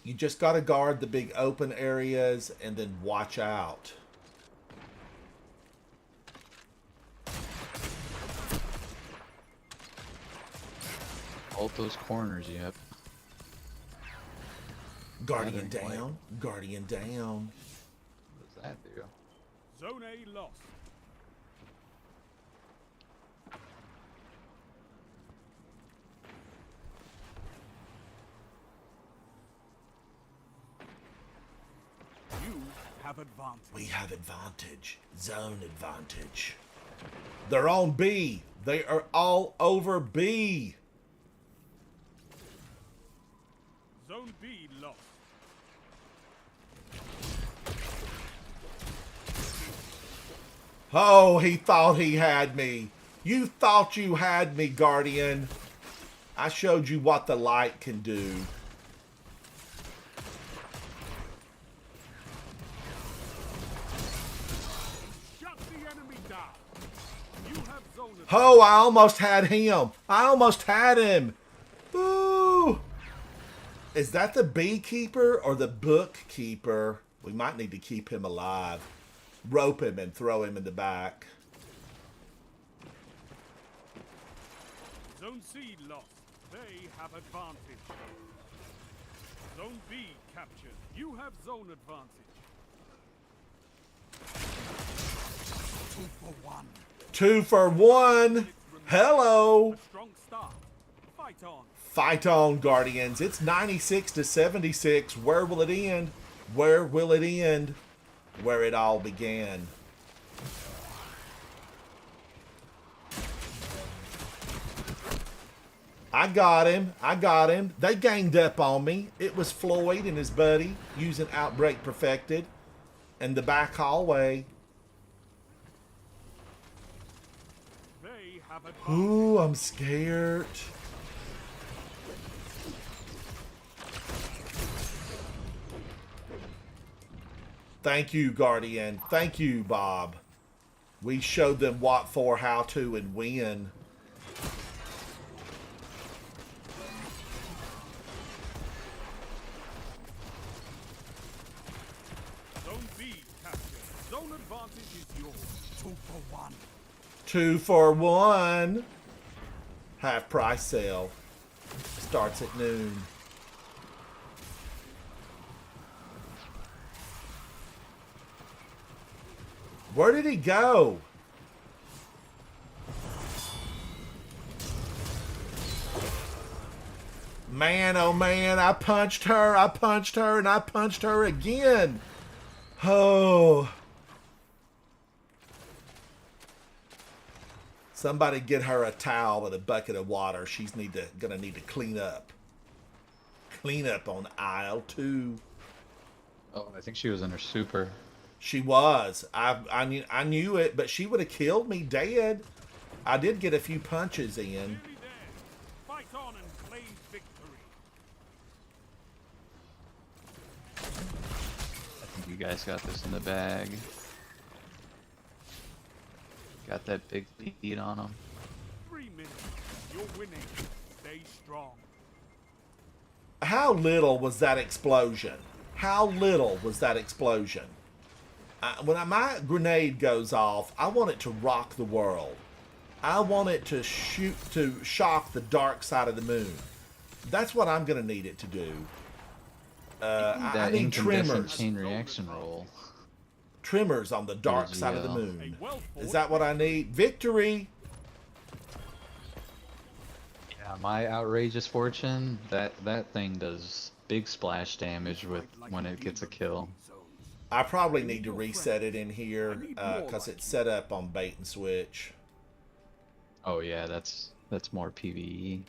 You just got to guard the big open areas and then watch out. Hold those corners, yep. Guardian Gathering light. down. Guardian down. What does that do? Zone A lost. You have advantage. We have advantage. Zone advantage. They're on B. They are all over B. Zone B lost. Oh, he thought he had me. You thought you had me, Guardian. I showed you what the light can do. Shut the enemy down. You have zone advantage. Oh, I almost had him. I almost had him. Ooh. Is that the beekeeper or the bookkeeper? We might need to keep him alive. Rope him and throw him in the back. Zone C lost. They have advantage. Zone B captured. You have zone advantage. 2 for 1. 2 for 1. Hello. Strong start. Fight on. Fight on, Guardians. It's 96 to 76. Where will it end? Where will it end? Where it all began. I got him. I got him. They ganged up on me. It was Floyd and his buddy using Outbreak Perfected in the back hallway. They have advantage. Ooh, I'm scared. Thank you, Guardian. Thank you, Bob. We showed them what for, how to, and when. Zone B captured. Zone advantage is yours. 2 for 1. 2 for 1. Half price sale. Starts at noon. Where did he go? Man, oh man, I punched her, and I punched her again. Oh. Somebody get her a towel and a bucket of water. She's gonna need to clean up. Clean up on aisle 2. Oh, I think she was in her super. She was. I knew it, but she would have killed me dead. I did get a few punches in. Nearly there. Fight on and claim victory. I think you guys got this in the bag. Got that big lead on them. 3 minutes. You're winning. Stay strong. How little was that explosion? How little was that explosion? When my grenade goes off, I want it to rock the world. I want it to shock the dark side of the moon. That's what I'm going to need it to do. I need incandescent tremors. chain reaction roll. Tremors on the dark What is side of the EL? moon. Is that what I need? Victory! Yeah, my outrageous fortune. That thing does big splash damage when it gets a kill. I probably need to reset it in here because it's set up on bait and switch. Oh yeah, that's more PvE.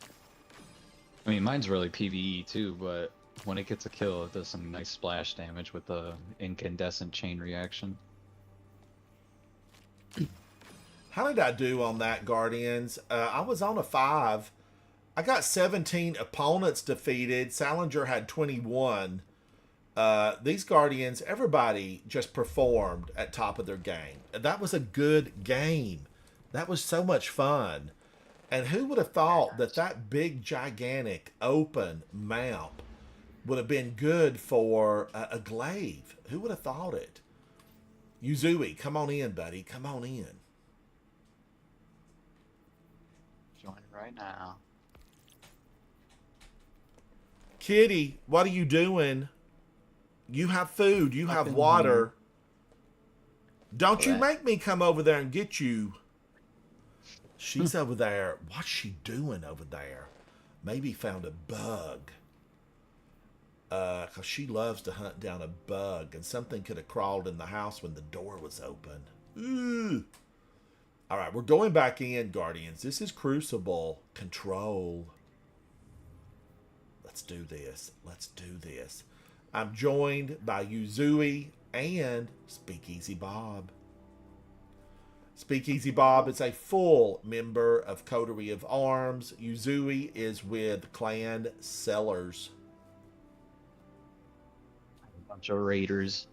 I mean, mine's really PvE too, but when it gets a kill, it does some nice splash damage with the incandescent chain reaction. How did I do on that, Guardians? I was on a 5. I got 17 opponents defeated. Salinger had 21. These Guardians, everybody just performed at top of their game. That was a good game. That was so much fun. And who would have thought that that big, gigantic, open map would have been good for a glaive? Who would have thought it? Yuzui, come on in, buddy. Come on in. Join right now. Kitty, what are you doing? You have food. You have in water. Don't you Right. make me come over there and get you. She's over there. What's she doing over there? Maybe found a bug. Because she loves to hunt down a bug, and something could have crawled in the house when the door was open. Ooh. All right, we're going back in, Guardians. This is Crucible Control. Let's do this. Let's do this. I'm joined by Yuzui and Speakeasy Bob. Speakeasy Bob is a full member of Coterie of Arms. Yuzui is with Clan Sellers. A bunch of raiders.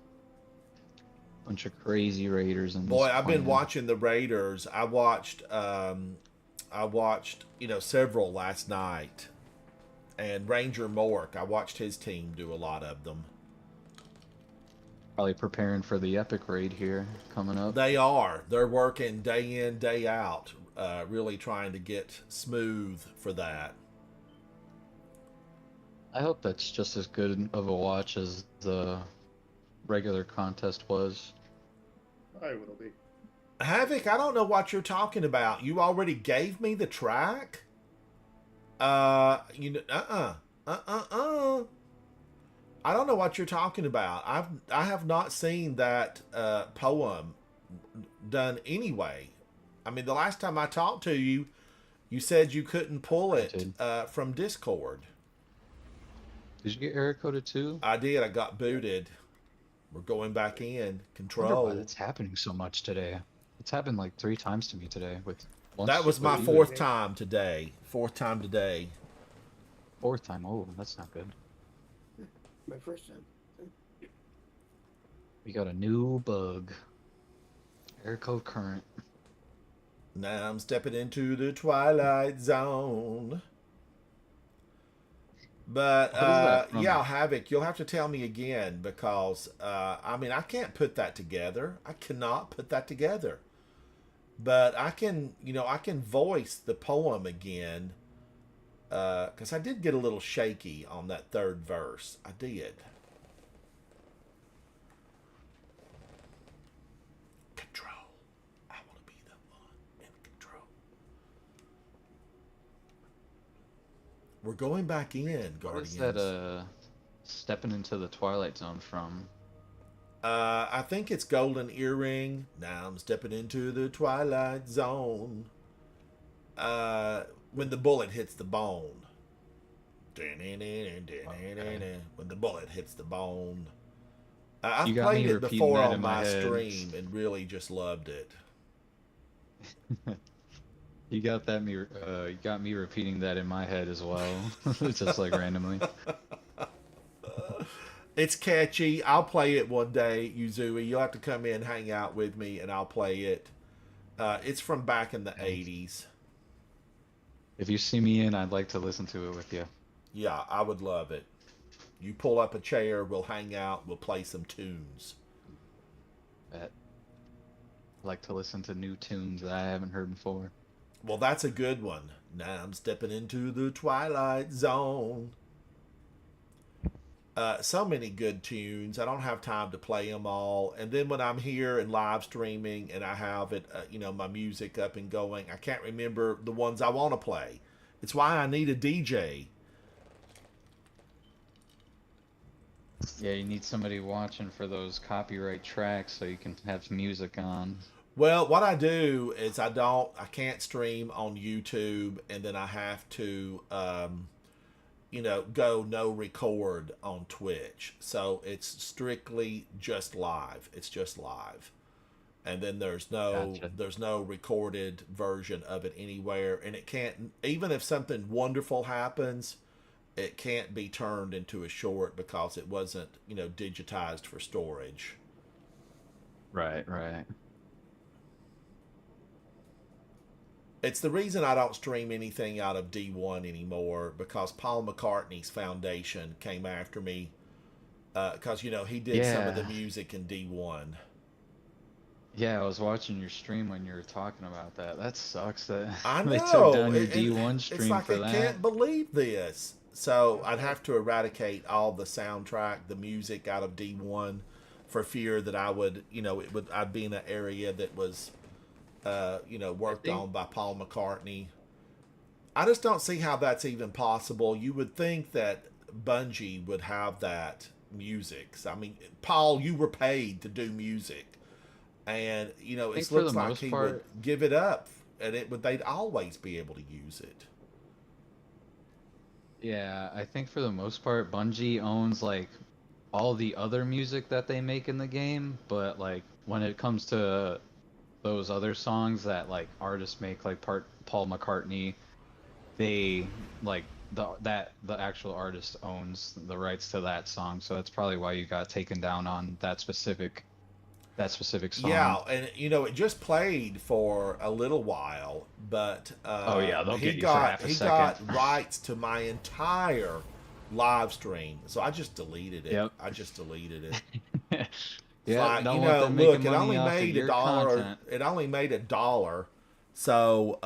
Bunch of crazy raiders. In Boy, this I've been clan. watching the Raiders. I watched several last night. And Ranger Mork, I watched his team do a lot of them. Probably preparing for the epic raid here coming up. They are. They're working day in, day out, really trying to get smooth for that. I hope that's just as good of a watch as the regular contest was. I will be. Havoc, I don't know what you're talking about. You already gave me the track? I don't know what you're talking about. I have not seen that poem done anyway. I mean, the last time I talked to you, you said you couldn't pull it from Discord. Did you get error coded too? I did. I got booted. We're going back in. I wonder Control. why that's happening so much today. It's happened like 3 times to me today. That was my with you. fourth time today. Fourth time today. 4th time. Oh, that's not good. My first time. We got a new bug. Error code current. Now I'm stepping into the Twilight Zone. But What is that from? yeah, Havoc, you'll have to tell me again because I mean I can't put that together. I cannot put that together. But I can, I can voice the poem again because I did get a little shaky on that third verse. I did. Control. I want to be the one in control. We're going back in, What Guardians. is that stepping into the Twilight Zone from? I think it's Golden Earring. Now I'm stepping into the Twilight Zone. When the bullet hits the bone. When the bullet hits the bone. I've You got me played it repeating before that on in my my head. stream and really just loved it. You got me repeating that in my head as well, just like randomly. It's catchy. I'll play it one day, Yuzui. You'll have to come in, hang out with me, and I'll play it. It's from back in the 80s. If you see me in, I'd like to listen to it with you. Yeah, I would love it. You pull up a chair, we'll hang out, we'll play some tunes. Bet. I like to listen to new tunes that I haven't heard before. Well, that's a good one. Now I'm stepping into the Twilight Zone. So many good tunes. I don't have time to play them all. And then when I'm here and live streaming and I have it, my music up and going, I can't remember the ones I want to play. It's why I need a DJ. Yeah, you need somebody watching for those copyright tracks so you can have music on. Well, what I do is I can't stream on YouTube, and then I have to, go no record on Twitch. So it's strictly just live. It's just live. And then there's no recorded version of it anywhere. And it can't, even if something wonderful happens, it can't be turned into a short because it wasn't, digitized for storage. Right, right. It's the reason I don't stream anything out of D1 anymore, because Paul McCartney's foundation came after me because, he did some of the music in D1. Yeah, I was watching your stream when you were talking about that. That sucks that I know. they took down your D1 stream it's like for I that. can't believe this. So I'd have to eradicate all the soundtrack, the music out of D1 for fear that I would, I'd be in an area that was, worked on by Paul McCartney. I just don't see how that's even possible. You would think that Bungie would have that music. So, I mean, Paul, you were paid to do music. And, it looks like he would give it up and they'd always be able to use it. Yeah, I think for the most part, Bungie owns like all the other music that they make in the game, but like when it comes to those other songs that like artists make, like Paul McCartney, they like the actual artist owns the rights to that song, so that's probably why you got taken down on that specific song. Yeah, and it just played for a little while, but oh yeah, they'll he get you for half a second. got rights to my entire live stream, so I just deleted it. Yep. I just deleted it. Yeah, like, don't want them making look, it only money off of made your $1. content. It only made $1. So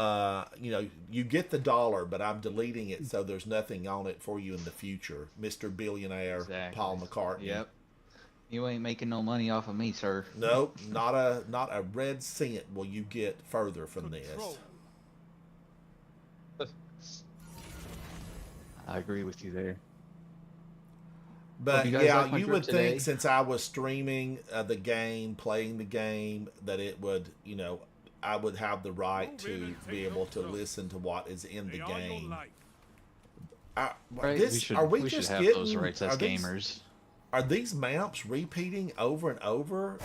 you get the $1, but I'm deleting it so there's nothing on it for you in the future, Mr. Billionaire Exactly. Paul McCartney. Yep. You ain't making no money off of me, sir. Nope, not a red cent will you get further from this. I agree with you there. But you guys yeah, like my you drip would today? think since I was streaming the game, playing the game, that it would, I would have the right to be able to listen to what is in the game. Right? We should have those rights as gamers. Are these maps repeating over and over?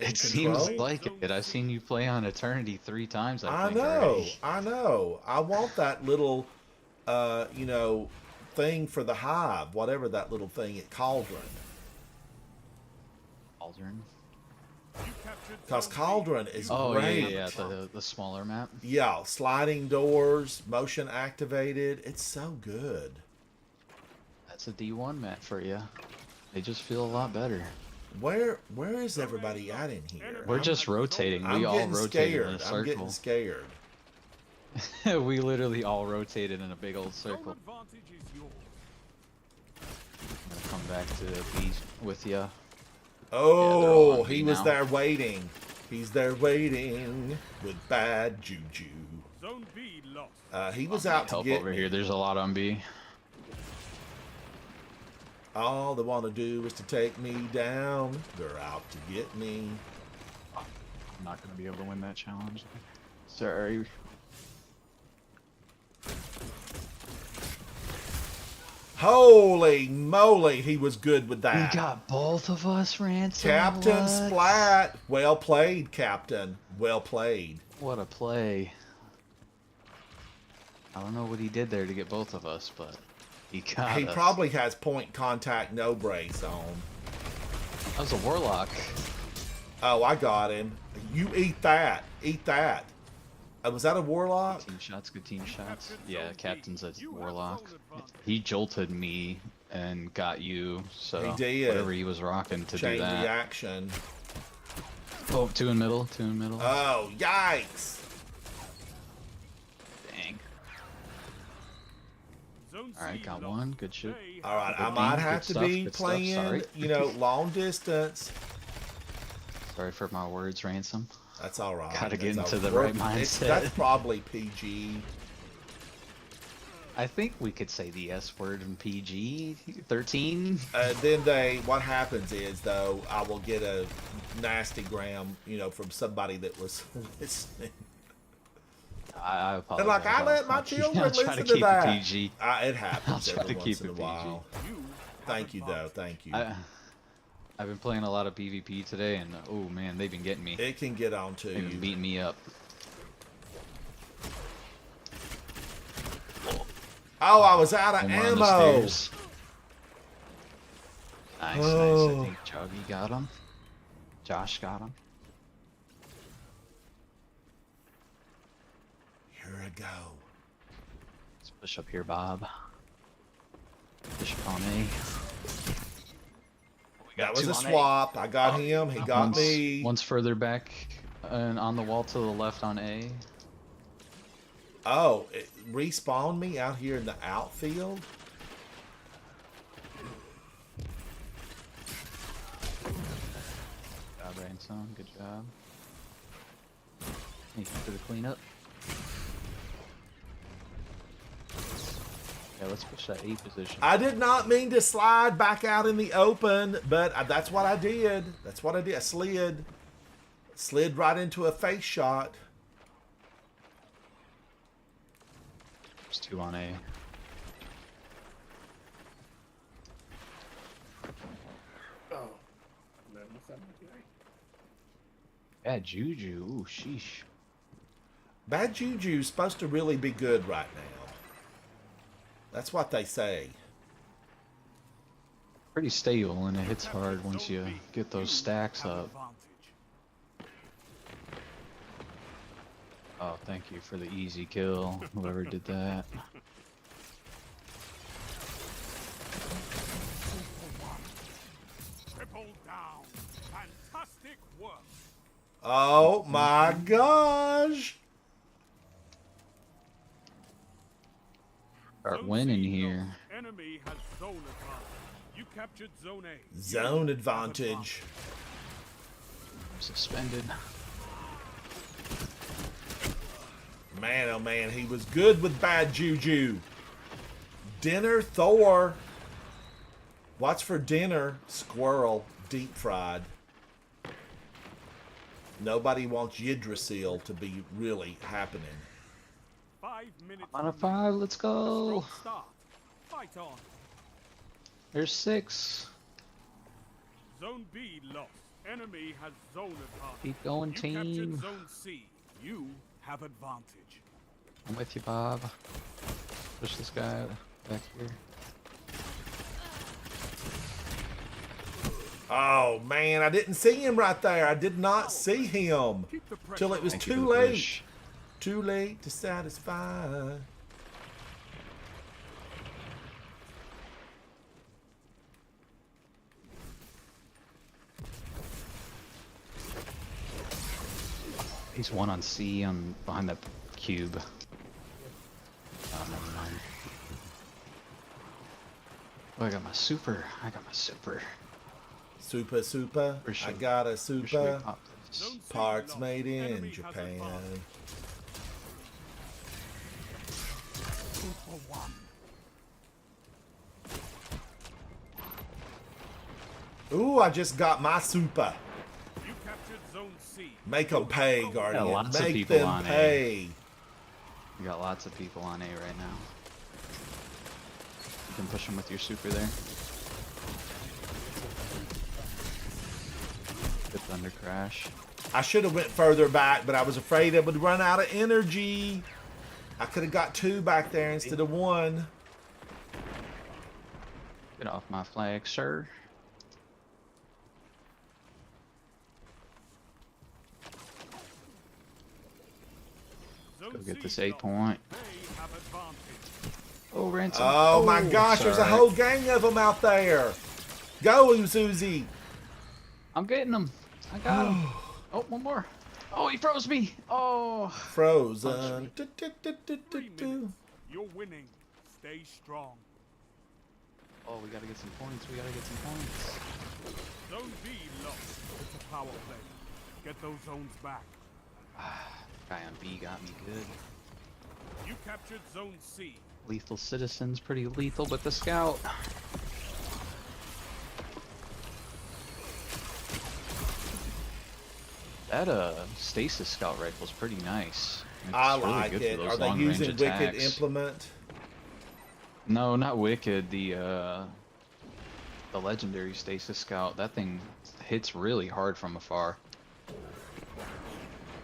It seems like it. I've seen you play on Eternity 3 times. I think, know. already. I know. I want that little, thing for the hive, whatever that little thing at Cauldron. Cauldron. Because Cauldron is great. Yeah, the smaller map. Yeah, sliding doors, motion activated. It's so good. That's a D1 map for you. They just feel a lot better. Where is everybody at in here? We're just rotating. We all rotated in a circle. I'm getting scared. We literally all rotated in a big old circle. I'm gonna come back to be with you. Oh, he was there waiting. He's there waiting with bad juju. Zone B lost. He was out to Help get over me. here. There's a lot on B. All they want to do is to take me down. They're out to get me. I'm not gonna be able to win that challenge. Sorry. Holy moly, he was good with that. We got both of us, Ransom. Captain What? Splat. Well played, Captain. Well played. What a play. I don't know what he did there to get both of us, but he got He us. probably has point contact no brace on. That was a warlock. Oh, I got him. You eat that. Eat that. Was that a warlock? Good team shots. Yeah, Captain's a warlock. He jolted me and got you, so He did. whatever he was rocking to Chain do that. reaction. Oh, two in middle. Oh, yikes. Dang. Alright, got one. Good shit. All right, Good I might beam, have good to stuff, be good stuff, playing, sorry. long distance. Sorry for my words, Ransom. That's all right. Gotta get That's into all the right That's mindset. probably PG. I think we could say the S word in PG 13. Then what happens is, though, I will get a nasty gram, from somebody that was listening. I apologize. They're like, I let my I'll children try to listen to keep that. it PG. It happens I'll try every to once keep in a it PG. while. Thank you, though. Thank you. I've been playing a lot of PvP today, and oh man, they've been getting me. It can get on to They've you. been beating me up. Oh, I was out of And we're on ammo. the stairs. Nice, nice. Oh. I think Joggy got him. Josh got him. Here I go. Let's push up here, Bob. Push up on A. That was a swap. I got him. He got me. One's further back and on the wall to the left on A. Oh, it respawned me out here in the outfield? Good job, Ransom. Good job. Thank you for the cleanup. Yeah, let's push that A position. I did not mean to slide back out in the open, but that's what I did. That's what I did. I slid. Slid right into a face shot. There's 2 on A. Oh. No, what's that today? Bad juju. Ooh, sheesh. Bad Juju's supposed to really be good right now. That's what they say. Pretty stable, and it hits hard once you get those stacks Have up. advantage. Oh, thank you for the easy kill, whoever did that. Triple down. Fantastic work. Oh my gosh. Start Zone winning C here. lost. Enemy has zone advantage. You captured zone A. Zone You have advantage. Suspended. Man, oh man, he was good with Bad Juju. Dinner, Thor. What's for dinner? Squirrel, deep fried. Nobody wants Yggdrasil to be really happening. 5 minutes. On a remaining. 5, let's go. Strong start. Fight on. There's 6. Zone B lost. Enemy has zone advantage. Keep going, You captured team. zone C. You have advantage. I'm with you, Bob. Push this guy back here. Oh man, I didn't see him right there. I did not see him Keep the pressure till it was Thank you too for the late. push. Too late to satisfy. He's 1 on C on behind that cube. Oh, never mind. Oh, I got my super. I got my super. Super, super. Where should- I got a Where should we super. pop this? Zone C Parts lost. made in Enemy has Japan. advantage. 2-for-1. Ooh, I just got my super. You captured zone C. Make them pay, Guardian. lots of Make people them on A. pay. We got lots of people on A right now. You can push them with your super there. Good thunder crash. I should have went further back, but I was afraid it would run out of energy. I could have got 2 back there instead of 1. Get off my flag, sir. Zone Go get C this 8 lost. point. They have advantage. Oh, Ransom. Oh my gosh, there's a sorry. whole gang of them out there. Go, Uzuzi. I'm getting him. I got him. Oh, 1 more. Oh, he froze me. Oh. Frozen. 3 minutes. You're winning. Stay strong. Oh, we gotta get some points. We gotta get some points. Zone B lost. It's a power play. Get those zones back. Guy on B got me good. You captured zone C. Lethal Citizen's pretty lethal, but the scout. That stasis scout rifle's pretty nice. It's I really like good it. for those Are they long-range using Wicked attacks. Implement? No, not Wicked. The legendary stasis scout. That thing hits really hard from afar.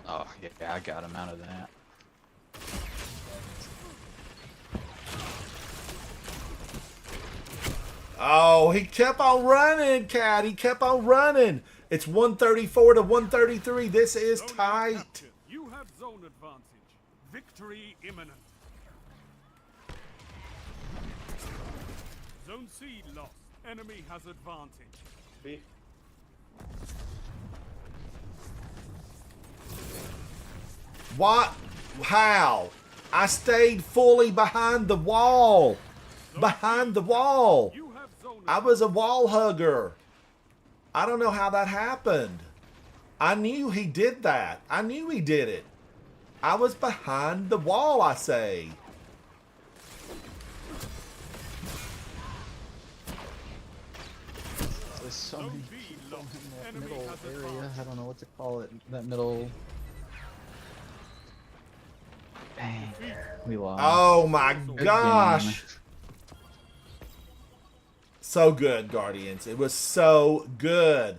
Oh yeah, I got him out of that. Oh, he kept on running, Cat. He kept on running. It's 134 to 133. This is Zone A tight. captured. You have zone advantage. Victory imminent. Zone C lost. Enemy has advantage. B. What? How? I stayed fully behind the wall. Behind the wall. You have zone I was a wall hugger. I don't know how that happened. I knew he did that. I knew he did it. I was behind the wall, I say. There's so Zone many B people lost. in that Enemy middle has area. advantage. I don't know what to call it. That middle. Dang, we lost. Oh my Good gosh. game. So good, Guardians. It was so good.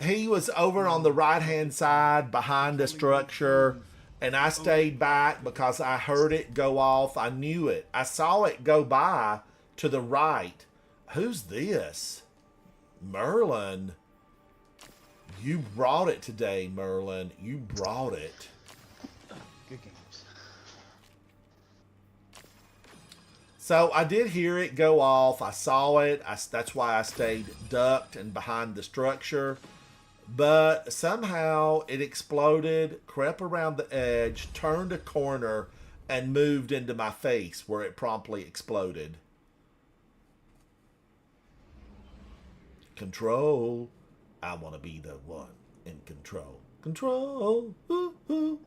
He was over on the right-hand side behind the structure, and I stayed back because I heard it go off. I knew it. I saw it go by to the right. Who's this? Merlin. You brought it today, Merlin. You brought it. Good games. So I did hear it go off. I saw it. That's why I stayed ducked and behind the structure. But somehow it exploded, crept around the edge, turned a corner, and moved into my face where it promptly exploded. Control. I want to be the one in control. Control. Ooh, ooh.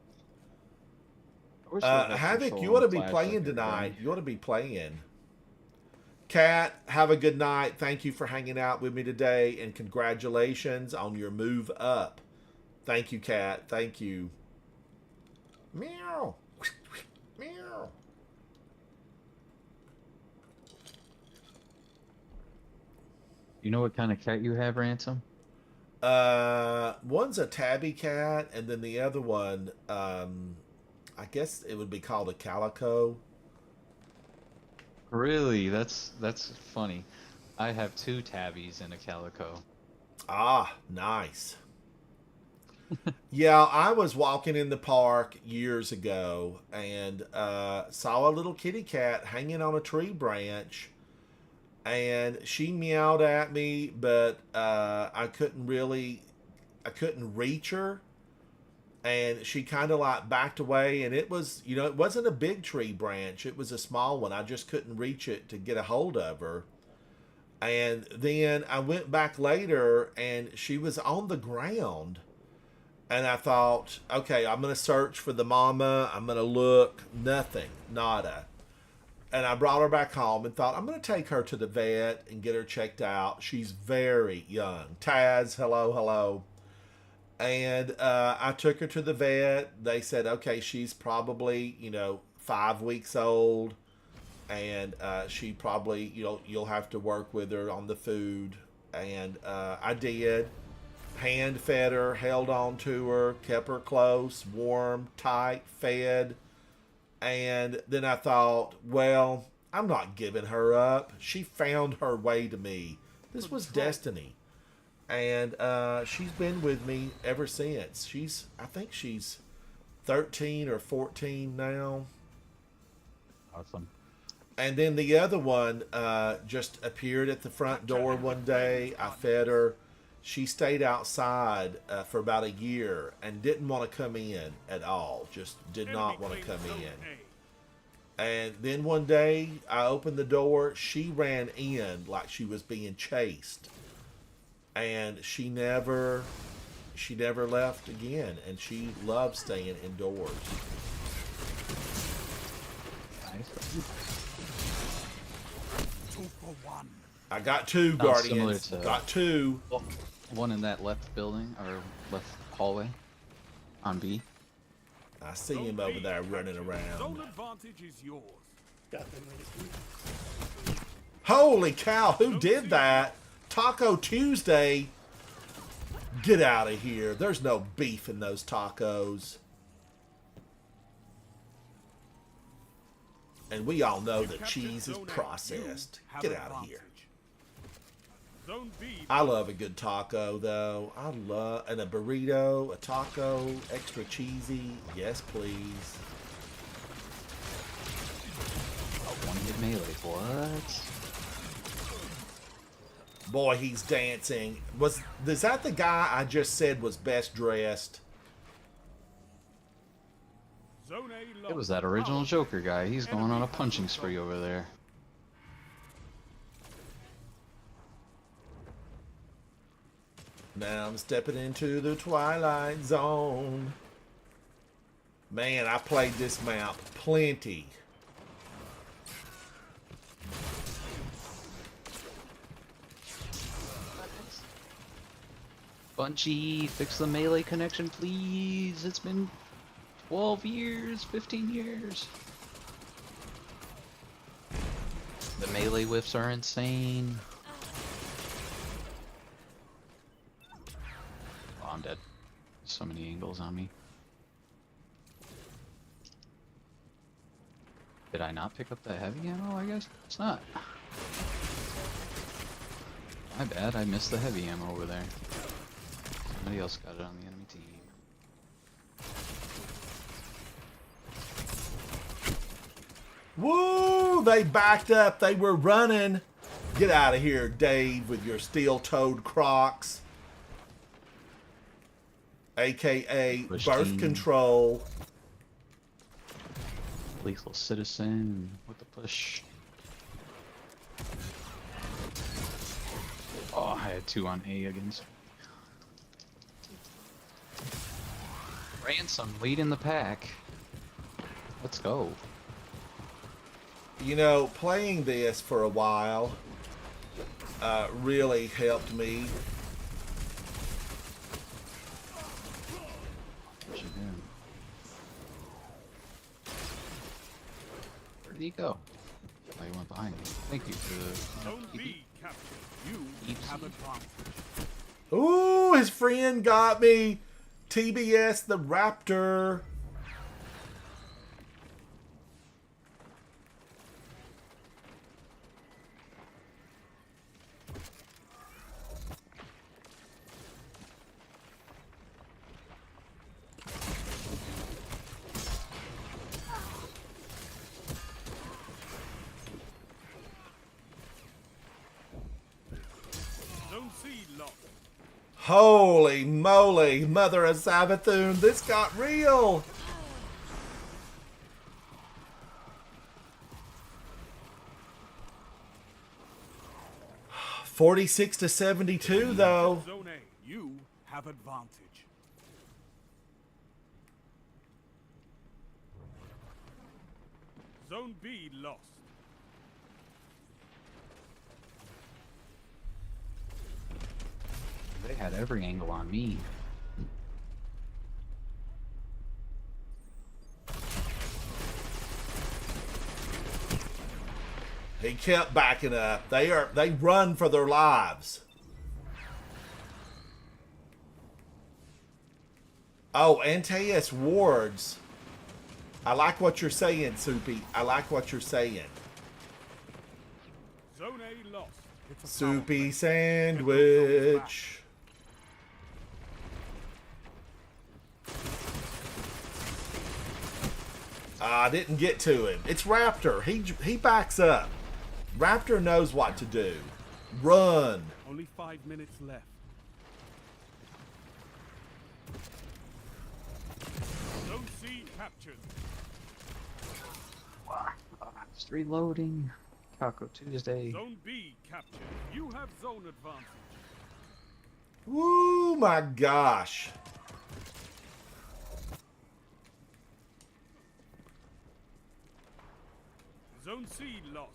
I wish they had Havoc, control you ought to on be Flash playing like tonight. everybody. You ought to be playing. Kat, have a good night. Thank you for hanging out with me today, and congratulations on your move up. Thank you, Kat. Thank you. Meow. Meow. You know what kind of cat you have, Ransom? One's a tabby cat, and then the other one, I guess it would be called a calico. Really? That's funny. I have 2 tabbies and a calico. Ah, nice. Yeah, I was walking in the park years ago and saw a little kitty cat hanging on a tree branch, and she meowed at me, but I couldn't reach her, and she kind of like backed away, and it was, it wasn't a big tree branch, it was a small one. I just couldn't reach it to get a hold of her. And then I went back later, and she was on the ground. And I thought, okay, I'm going to search for the mama. I'm going to look. Nothing. Nada. And I brought her back home and thought, I'm going to take her to the vet and get her checked out. She's very young. Taz, hello, hello. And I took her to the vet. They said, okay, she's probably, 5 weeks old. And she probably, you'll have to work with her on the food. And I did. Hand fed her, held on to her, kept her close, warm, tight, fed. And then I thought, well, I'm not giving her up. She found her way to me. This was destiny. And she's been with me ever since. I think she's 13 or 14 now. Awesome. And then the other one just appeared at the front door one day. I fed her. She stayed outside for about a year and didn't want to come in at all. Just did not want to come in. And then one day I opened the door. She ran in like she was being chased. And she never left again. And she loved staying indoors. Nice. 2 for 1. I got 2 Sounds Guardians. similar to- Got 2. One in that left building or left hallway on B. I see him over there running Zone around. advantage is yours. Got them ready. Holy cow, who did that? Taco Tuesday? Get out of here. There's no beef in those tacos. And we all know that cheese is processed. Get out of here. Zone B. I love a good taco, though. And a burrito, a taco, extra cheesy. Yes, please. One-hit melee. What? Boy, he's dancing. Is that the guy I just said was best dressed? Zone A It was that original Joker guy. He's going on a punching spree over there. Now I'm stepping into the Twilight Zone. Man, I played this map plenty. Bungie, fix the melee connection, please. It's been 12 years, 15 years. The melee whiffs are insane. Oh, I'm dead. So many angles on me. Did I not pick up that heavy ammo? I guess it's not. My bad, I missed the heavy ammo over there. Somebody else got it on the enemy team. Woo! They backed up. They were running. Get out of here, Dave, with your steel-toed Crocs. AKA Push birth team. control. Lethal citizen with the push. Oh, I had 2 on A against. Ransom leading the pack. Let's go. You know, playing this for a while really helped me. Where did he go? Oh, he went behind me. Thank you for the Zone B captured. You have advantage. Ooh, his friend got me. TBS the Raptor. Zone C lost. Holy moly, Mother of Savathun, this got real. $46-72 though. Zone A, you have advantage. Zone B lost. They had every angle on me. He kept backing up. They run for their lives. Oh, Antaeus wards. I like what you're saying, Soupy. I like what you're saying. Zone A lost. It's a Soupy sandwich. I didn't get to him. It's Raptor. He backs up. Raptor knows what to do. Run. Only 5 minutes left. Zone C captured. Just reloading. Taco Tuesday. Zone B captured. You have zone advantage. Woo, my gosh. Zone C lost.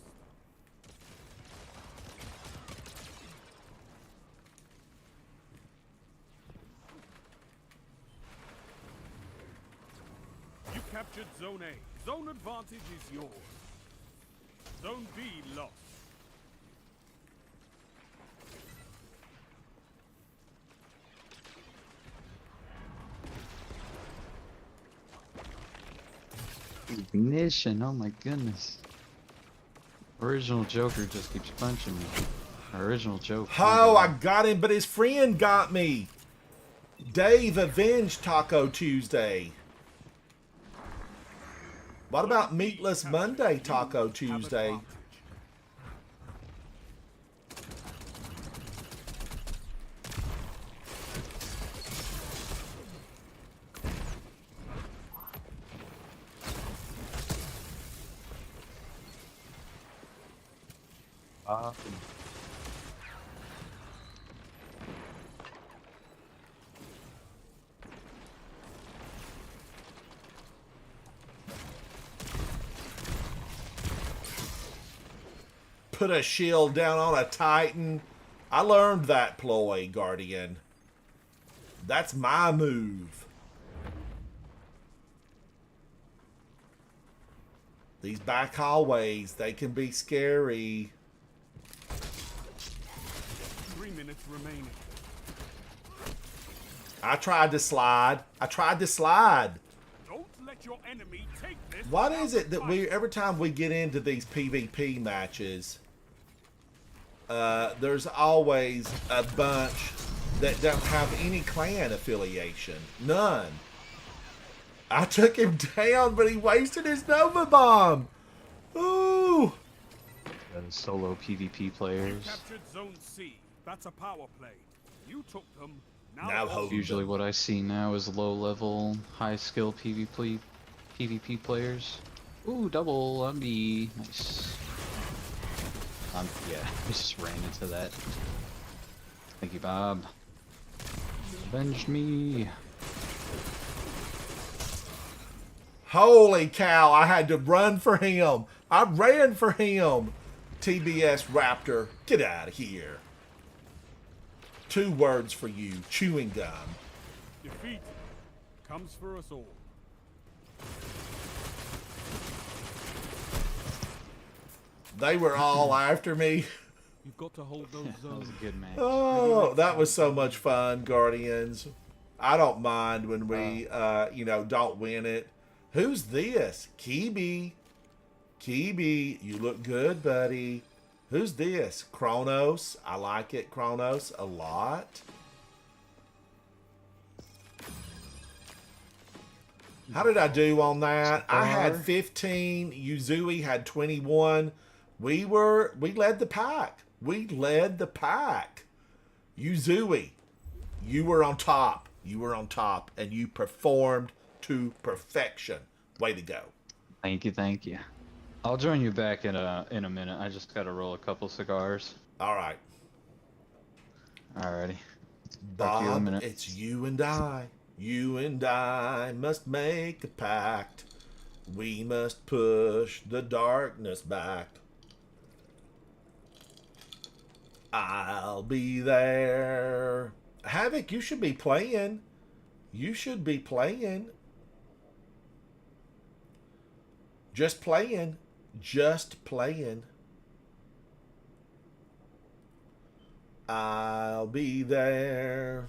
You captured Zone A. Zone advantage is yours. Zone B lost. Ignition, oh my goodness. Original Joker just keeps punching me. Original Joker. Oh, I got him, but his friend got me. Dave avenged Taco Tuesday. What about Meatless Monday Taco Tuesday? Put a shield down on a Titan. I learned that ploy, Guardian. That's my move. These back hallways, they can be scary. 3 minutes remaining. I tried to slide. Don't let your enemy take this. What is it that every time we get into these PvP matches, there's always a bunch that don't have any clan affiliation. None. I took him down, but he wasted his Nova Bomb. Ooh. Solo PvP players. Captured Zone C. That's a power play. You took them. Now hold Usually what I see now is low-level, high-skill PvP players. Ooh, double on me. Nice. Yeah, I just ran into that. Thank you, Bob. Avenged me. Holy cow, I had to run for him. I ran for him. TBS Raptor, get out of here. 2 words for you, chewing gum. Defeat comes for us all. They were all after me. You've got to hold those That was zones. a good match. Oh, that was so much fun, Guardians. I don't mind when we, don't win it. Who's this? Kibi. Kibi, you look good, buddy. Who's this? Kronos. I like it, Kronos, a lot. How did I do on that? I had 15. Yuzui had 21. We led the pack. We led the pack. Yuzui, you were on top. You were on top, and you performed to perfection. Way to go. Thank you, thank you. I'll join you back in a minute. I just gotta roll a couple cigars. All right. Alrighty. Talk to you in a Bob, minute. it's you and I. You and I must make a pact. We must push the darkness back. I'll be there. Havoc, you should be playing. You should be playing. Just playing. Just playing. I'll be there.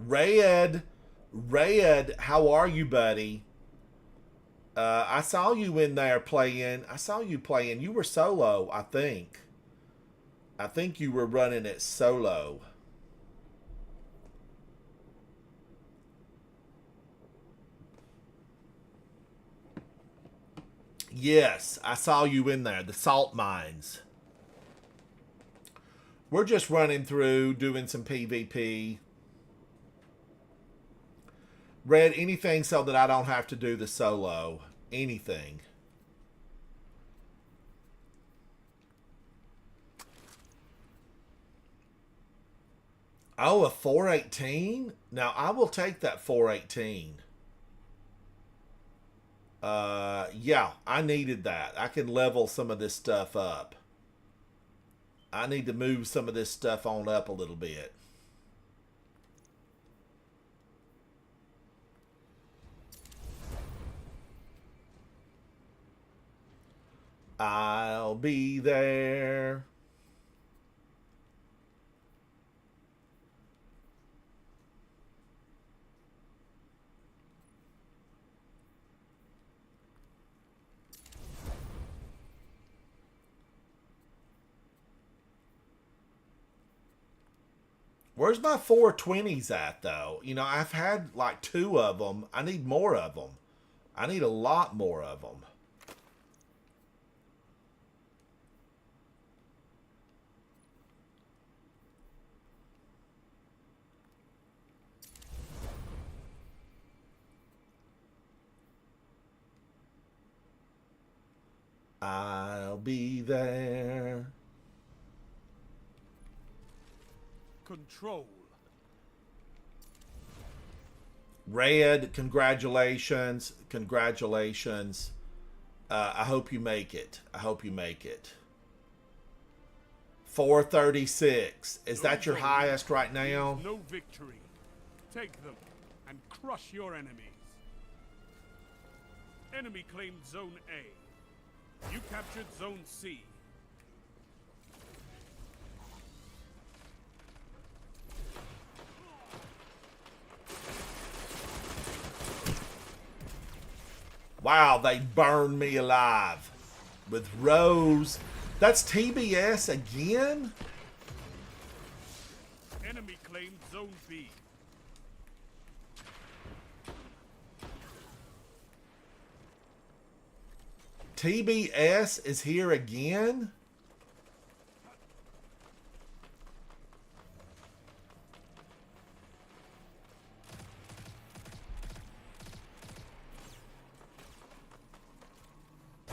Red, how are you, buddy? I saw you in there playing. I saw you playing. You were solo, I think. I think you were running it solo. Yes, I saw you in there. The salt mines. We're just running through, doing some PvP. Red, anything so that I don't have to do the solo. Anything. Oh, a 418? Now, I will take that 418. Yeah, I needed that. I can level some of this stuff up. I need to move some of this stuff on up a little bit. I'll be there. Where's my 420s at, though? You know, I've had like 2 of them. I need more of them. I need a lot more of them. I'll be there. Control. Red, congratulations. Congratulations. I hope you make it. I hope you make it. 436. Is that your highest right now? No victory. Take them and crush your enemies. Enemy claimed Zone A. You captured Zone C. Wow, they burned me alive. With Rose. That's TBS again? Enemy claimed Zone B. TBS is here again?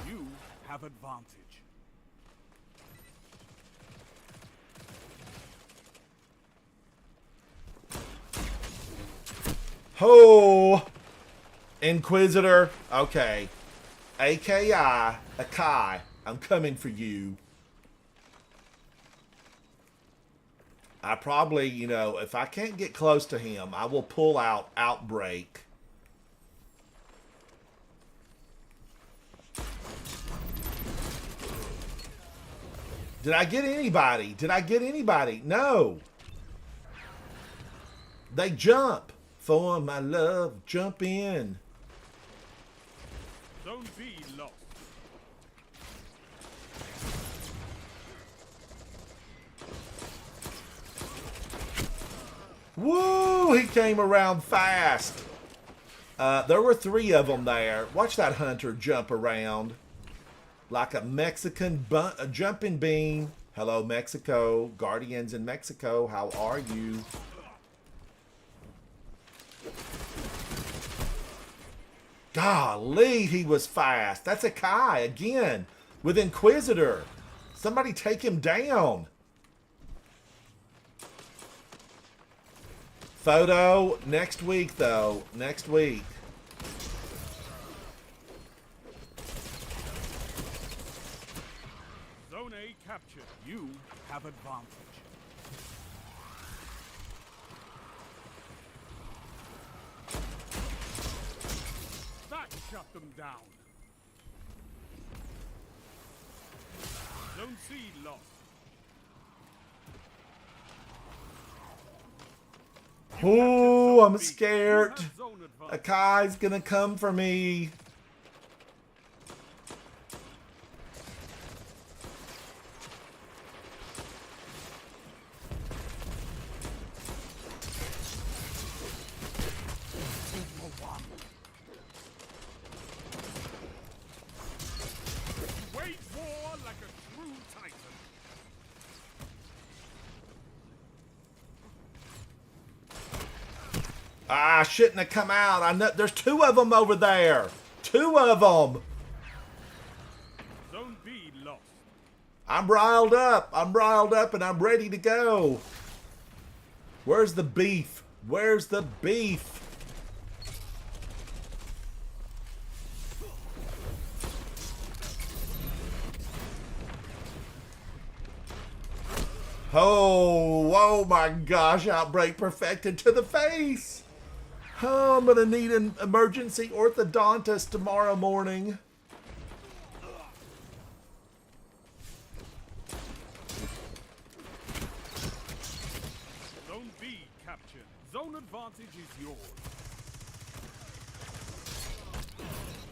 You have advantage. Ho! Inquisitor. Okay. AKI. Akai. I'm coming for you. I probably, you know, if I can't get close to him, I will pull out Outbreak. Did I get anybody? Did I get anybody? No. They jump. For my love, jump in. Zone B lost. Woo! He came around fast. There were 3 of them there. Watch that hunter jump around like a Mexican jumping bean. Hello, Mexico. Guardians in Mexico. How are you? Golly, he was fast. That's a Kai again with Inquisitor. Somebody take him down. Photo next week, though. Next week. Zone A captured. You have advantage. That shut them down. Zone C lost. Ooh, I'm scared. Akai's gonna come for me. Wage war like a true titan. Ah, I shouldn't have come out. I know there's 2 of them over there. 2 of them. Zone B lost. I'm riled up. I'm riled up and I'm ready to go. Where's the beef? Where's the beef? Oh my gosh, Outbreak perfected to the face. Oh, I'm going to need an emergency orthodontist tomorrow morning. Zone B captured. Zone advantage is yours.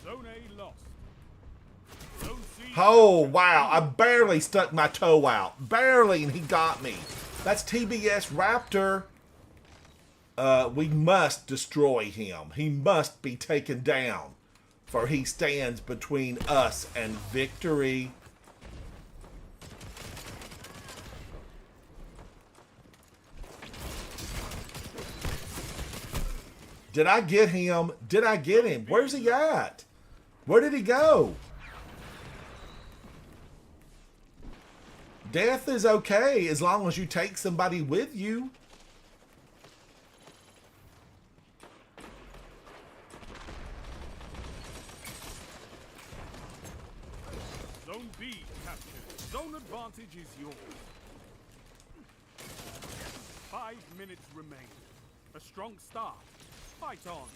Zone A lost. Zone C. Oh, wow. I barely stuck my toe out. Barely, and he got me. That's TBS Raptor. We must destroy him. He must be taken down, for he stands between us and victory. Did I get him? Did I get him? Where's he at? Where did he go? Death is okay as long as you take somebody with you. Zone B captured. Zone advantage is yours. 5 minutes remain. A strong start. Fight on.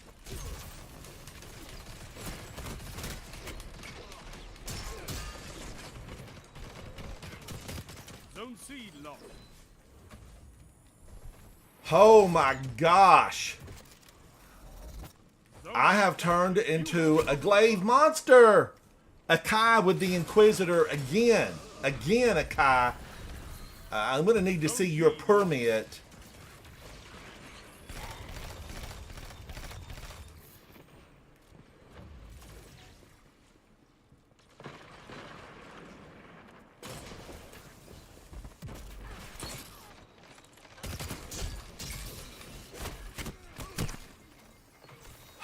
Zone C lost. Oh my gosh. Zone I have turned into a glaive monster. Akai with the Inquisitor again. Again, Akai. I'm going to need to see your permit.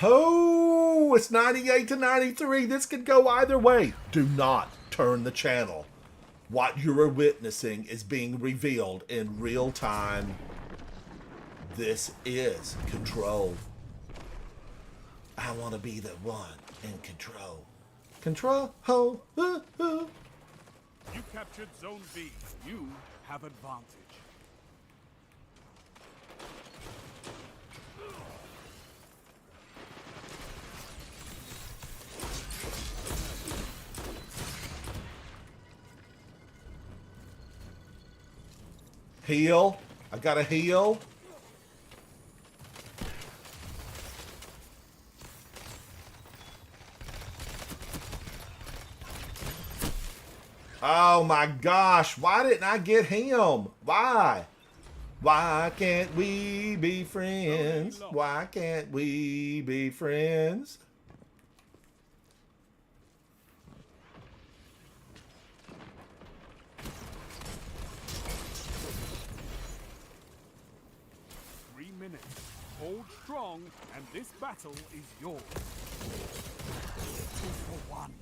Oh, it's 98 to 93. This could go either way. Do not turn the channel. What you are witnessing is being revealed in real time. This is control. I want to be the one in control. Control. Ho. You captured Zone B. You have advantage. Heal. I got a heal. Oh my gosh. Why didn't I get him? Why? Why can't we be friends? Why can't we be friends? Hold strong, and this battle is yours. 2 for 1.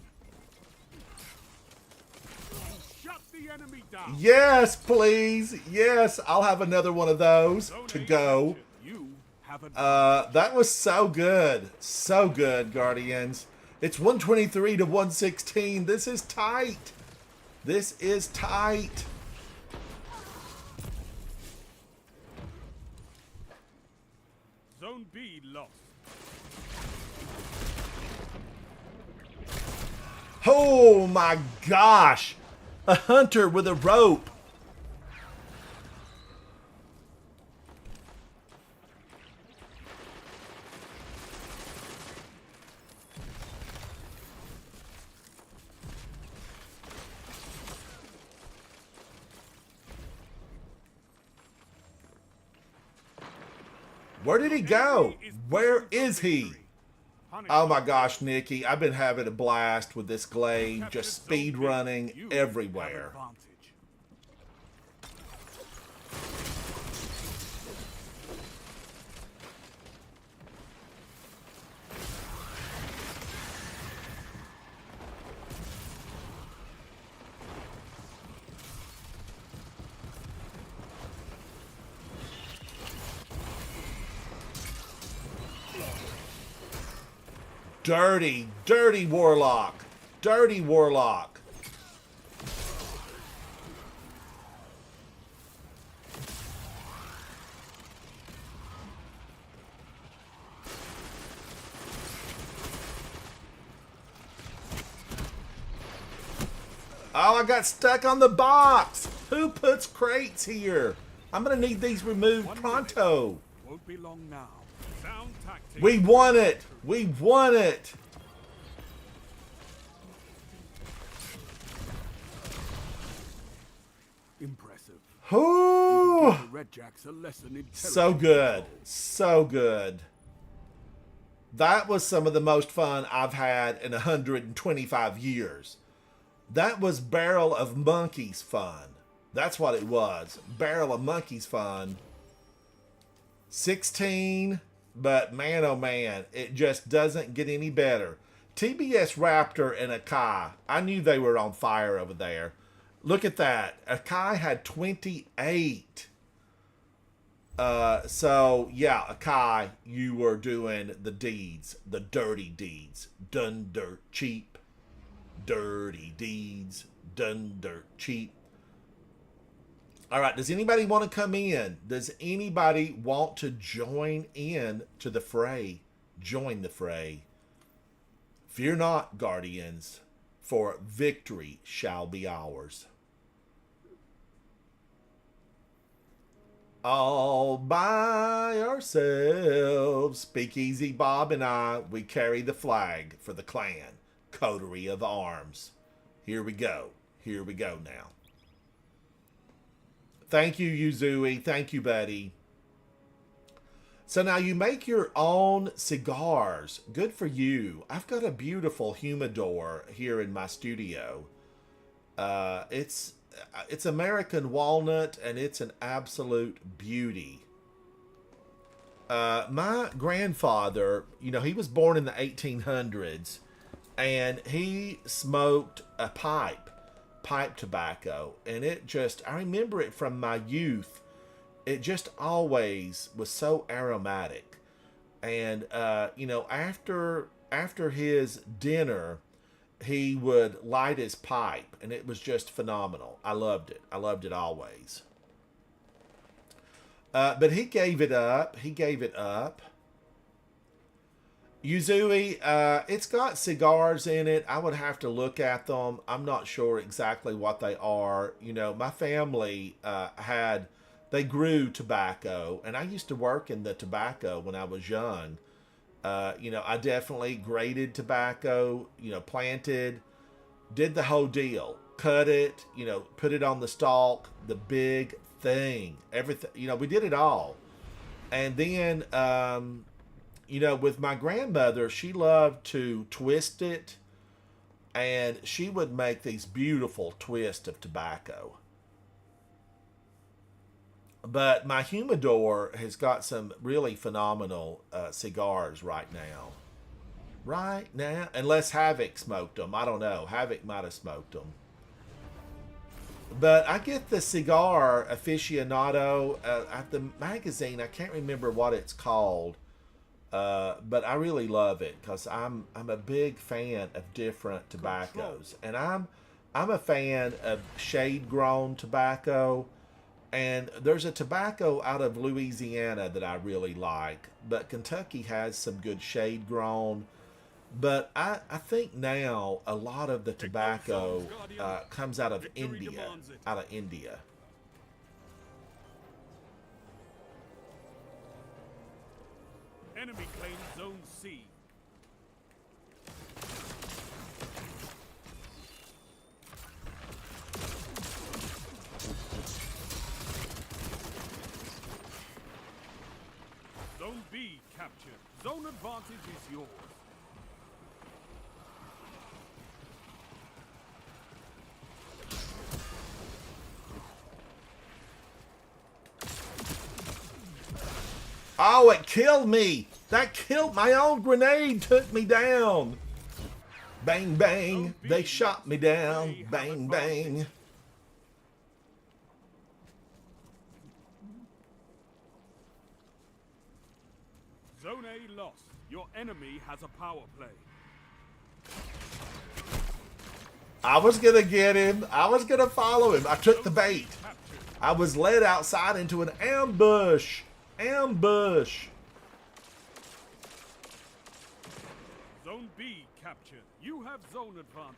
Shut the enemy down. Yes, please. Yes, I'll have another one of those to go. You have that was so good. So good, Guardians. It's 123 to 116. This is tight. This is tight. Zone B lost. Oh my gosh. A hunter with a rope. Where did he go? Where is he? Oh my gosh, Nikki, I've been having a blast with this glaive, just speed running everywhere. Dirty, dirty warlock. Dirty warlock. Oh, I got stuck on the box. Who puts crates here? I'm going to need these removed pronto. Won't be long now. Sound tactics. We won it. We won it. Impressive. Ooh. The Red Jacks a lesson in So good. So good. That was some of the most fun I've had in 125 years. That was Barrel of Monkeys fun. That's what it was. Barrel of Monkeys fun. 16, but man, oh man, it just doesn't get any better. TBS Raptor and Akai, I knew they were on fire over there. Look at that. Akai had 28. So yeah, Akai, you were doing the deeds, the dirty deeds. Done dirt cheap. Dirty deeds. Done dirt cheap. All right, does anybody want to come in? Does anybody want to join in to the fray? Join the fray. Fear not, Guardians, for victory shall be ours. All by ourselves, Speakeasy Bob and I, we carry the flag for the clan, coterie of arms. Here we go. Here we go now. Thank you, Yuzui. Thank you, buddy. So now you make your own cigars. Good for you. I've got a beautiful humidor here in my studio. It's American walnut, and it's an absolute beauty. My grandfather, you know, he was born in the 1800s, and he smoked a pipe tobacco, and it just, I remember it from my youth. It just always was so aromatic. And you know, after his dinner, he would light his pipe, and it was just phenomenal. I loved it. I loved it always. But he gave it up. He gave it up. Yuzui, it's got cigars in it. I would have to look at them. I'm not sure exactly what they are. You know, my family they grew tobacco, and I used to work in the tobacco when I was young. You know, I definitely graded tobacco, you know, planted, did the whole deal, cut it, you know, put it on the stalk, the big thing, everything, you know, we did it all. And then, you know, with my grandmother, she loved to twist it, and she would make these beautiful twists of tobacco. But my humidor has got some really phenomenal cigars right now. Right now. Unless Havoc smoked them. I don't know. Havoc might have smoked them. But I get the cigar aficionado at the magazine. I can't remember what it's called. But I really love it because I'm a big fan of different tobaccos. And I'm a fan of shade-grown tobacco. And there's a tobacco out of Louisiana that I really like. But Kentucky has some good shade-grown. But I think now a lot of the tobacco comes out of India. Enemy claims Zone C. Zone B captured. Zone advantage is yours. Oh, it killed me. That killed my own grenade. Took me down. Bang, bang. They shot me down. Bang, bang. Zone A lost. Your enemy has a power play. I was going to get him. I was going to follow him. I took the bait. I was led outside into an ambush. Ambush. Zone B captured. You have zone advantage.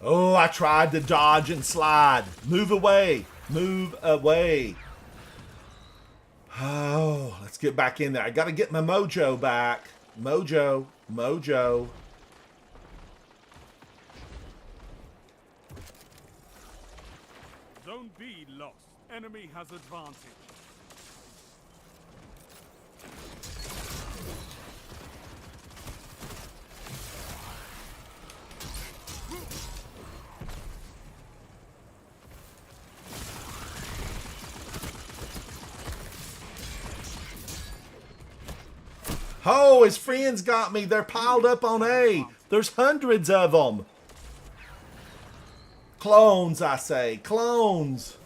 Oh, I tried to dodge and slide. Move away. Move away. Oh, let's get back in there. I got to get my mojo back. Mojo. Mojo. Zone B lost. Enemy has advantage. Oh, his friends got me. They're piled up on A. There's hundreds of them. Clones, I say. Clones.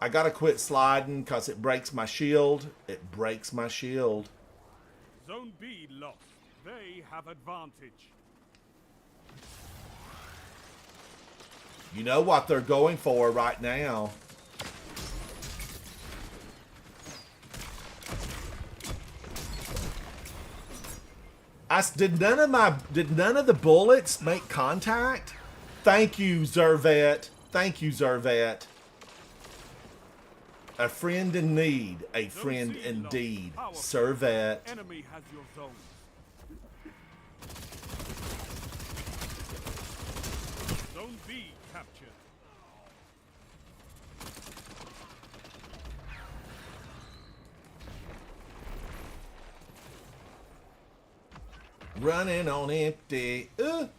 I gotta quit sliding because it breaks my shield. It breaks my shield. Zone B lost. They have advantage. You know what they're going for right now. Did none of the bullets make contact? Thank you, Zervet. Thank you, Zervet. A friend in need, a friend indeed. Servet. Enemy has your zone. Zone B captured. Running on empty. You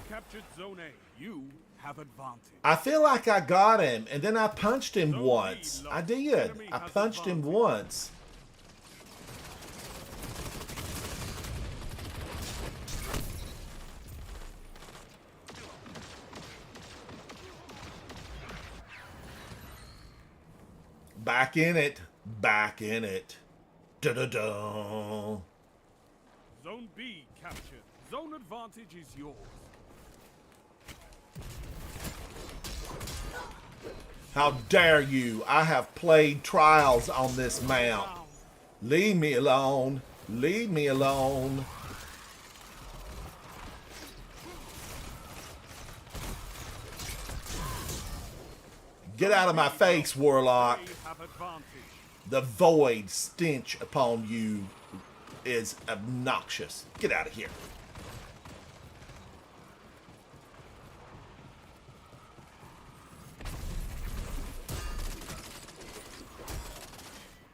captured Zone A. You have advantage. I feel like I got him, and then I punched him once. I did. I punched him once. Back in it. Back in it. Da-da-da. Zone B captured. Zone advantage is yours. How dare you? I have played trials on this mount. Leave me alone. Leave me alone. Get out of my face, Warlock. They have advantage. The void stench upon you is obnoxious. Get out of here.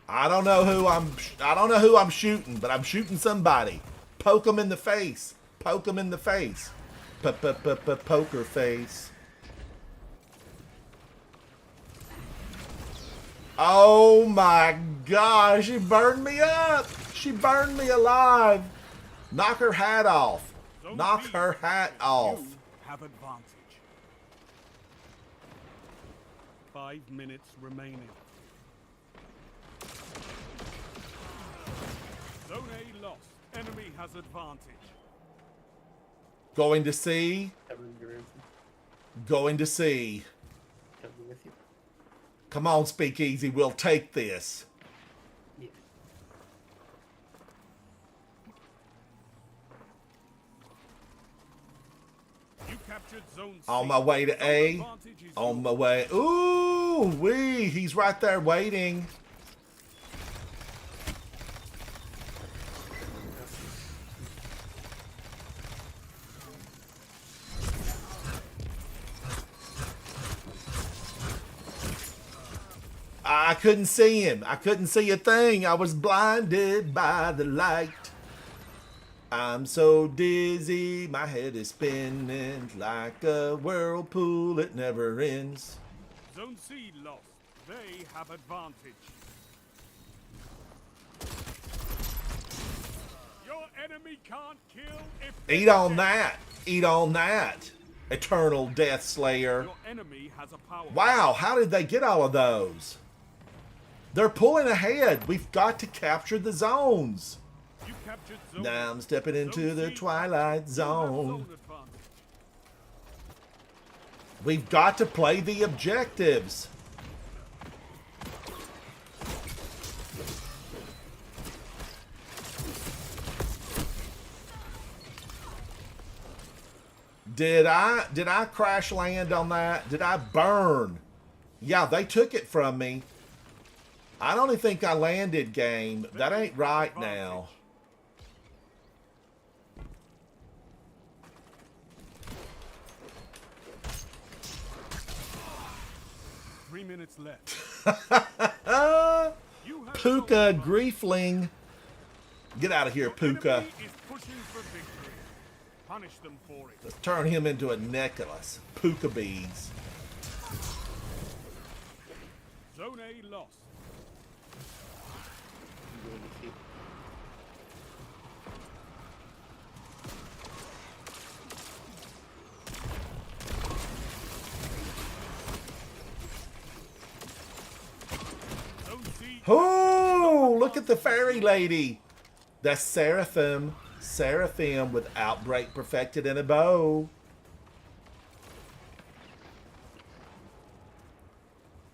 I don't know who I'm shooting, but I'm shooting somebody. Poke them in the face. Poke them in the face. Poker face. Oh my gosh, she burned me up. She burned me alive. Knock her hat off. Knock her hat off. You have advantage. 5 minutes remaining. Zone A lost. Enemy has advantage. Going to C. Everyone, you're in. Going to C. I'll be with you. Come on, Speakeasy. We'll take this. Yeah. You captured Zone C. On my way to A. Advantage is On yours. my way. Ooh, wee. He's right there waiting. I couldn't see him. I couldn't see a thing. I was blinded by the light. I'm so dizzy, my head is spinning like a whirlpool, it never ends. Zone C lost. They have advantage. Your enemy can't kill if Eat on that. Eat on that. Eternal Death Slayer. your enemy has a power. Wow, how did they get all of those? They're pulling ahead. We've got to capture the zones. You captured Zone Now A. I'm stepping into Zone the C Twilight You have Zone. zone advantage. We've got to play the objectives. Did I crash land on that? Did I burn? Yeah, they took it from me. I don't even think I landed, game. That ain't right now. Three minutes left. You have Puka Griefling. Get out of here, Puka. Enemy is pushing for victory. Punish them for it. Let's turn him into a necklace. Puka beads. Zone A lost. I'm going to keep. Zone C. Oh, look at the fairy lady. That's Seraphim. Seraphim with Outbreak perfected in a bow.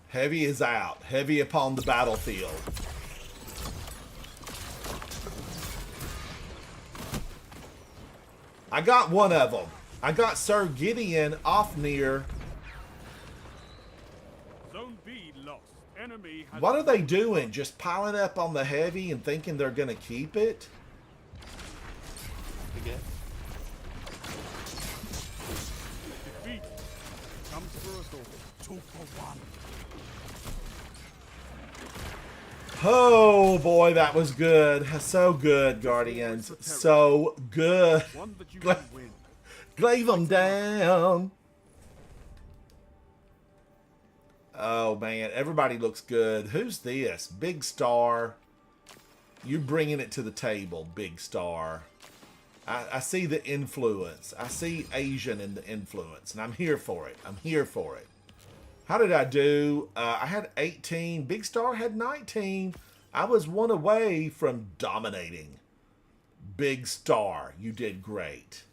Heavy is out. Heavy upon the battlefield. I got one of them. I got Sir Gideon off near. Zone B lost. Enemy has What are they doing? Just piling up on the heavy and thinking they're going to keep it? Again. defeat. Comes for us all. 2 for 1. Oh boy, that was good. So good, Guardians. So good. One that you can win. Glaive them down. Oh man, everybody looks good. Who's this? Big Star. You bringing it to the table, Big Star. I see the influence. I see Asian in the influence, and I'm here for it. I'm here for it. How did I do? I had 18. Big Star had 19. I was one away from dominating. Big Star, you did great.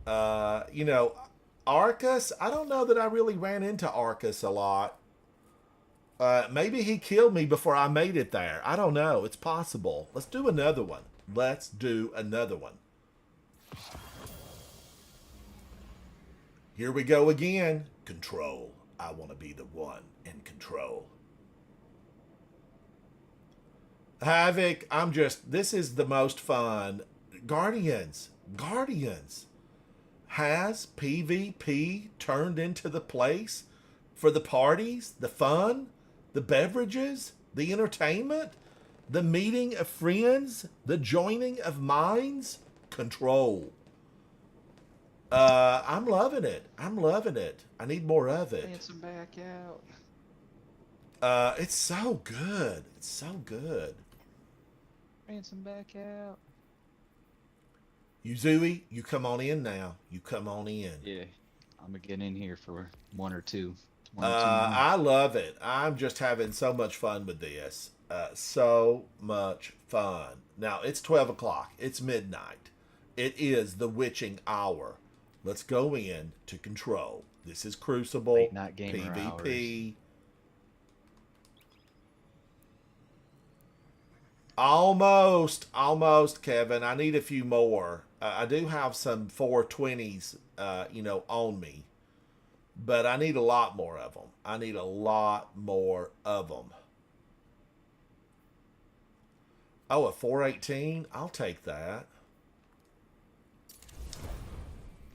You know, Arcus, I don't know that I really ran into Arcus a lot. Maybe he killed me before I made it there. I don't know. It's possible. Let's do another one. Let's do another one. Here we go again. Control. I want to be the one in control. Havoc, this is the most fun. Guardians. Has PvP turned into the place for the parties, the fun, the beverages, the entertainment, the meeting of friends, the joining of minds? Control. I'm loving it. I'm loving it. I need more of it. Ransom back out. It's so good. It's so good. Ransom back out. Yuzui, you come on in now. You come on in. Yeah, I'm gonna get in here for one or two. I love it. I'm just having so much fun with this. So much fun. Now, it's 12 o'clock. It's midnight. It is the witching hour. Let's go in to control. This is Crucible. Late night gamer PvP. Almost, Kevin. I need a few more. I do have some 420s, on me. But I need a lot more of them. I need a lot more of them. Oh, a 418? I'll take that.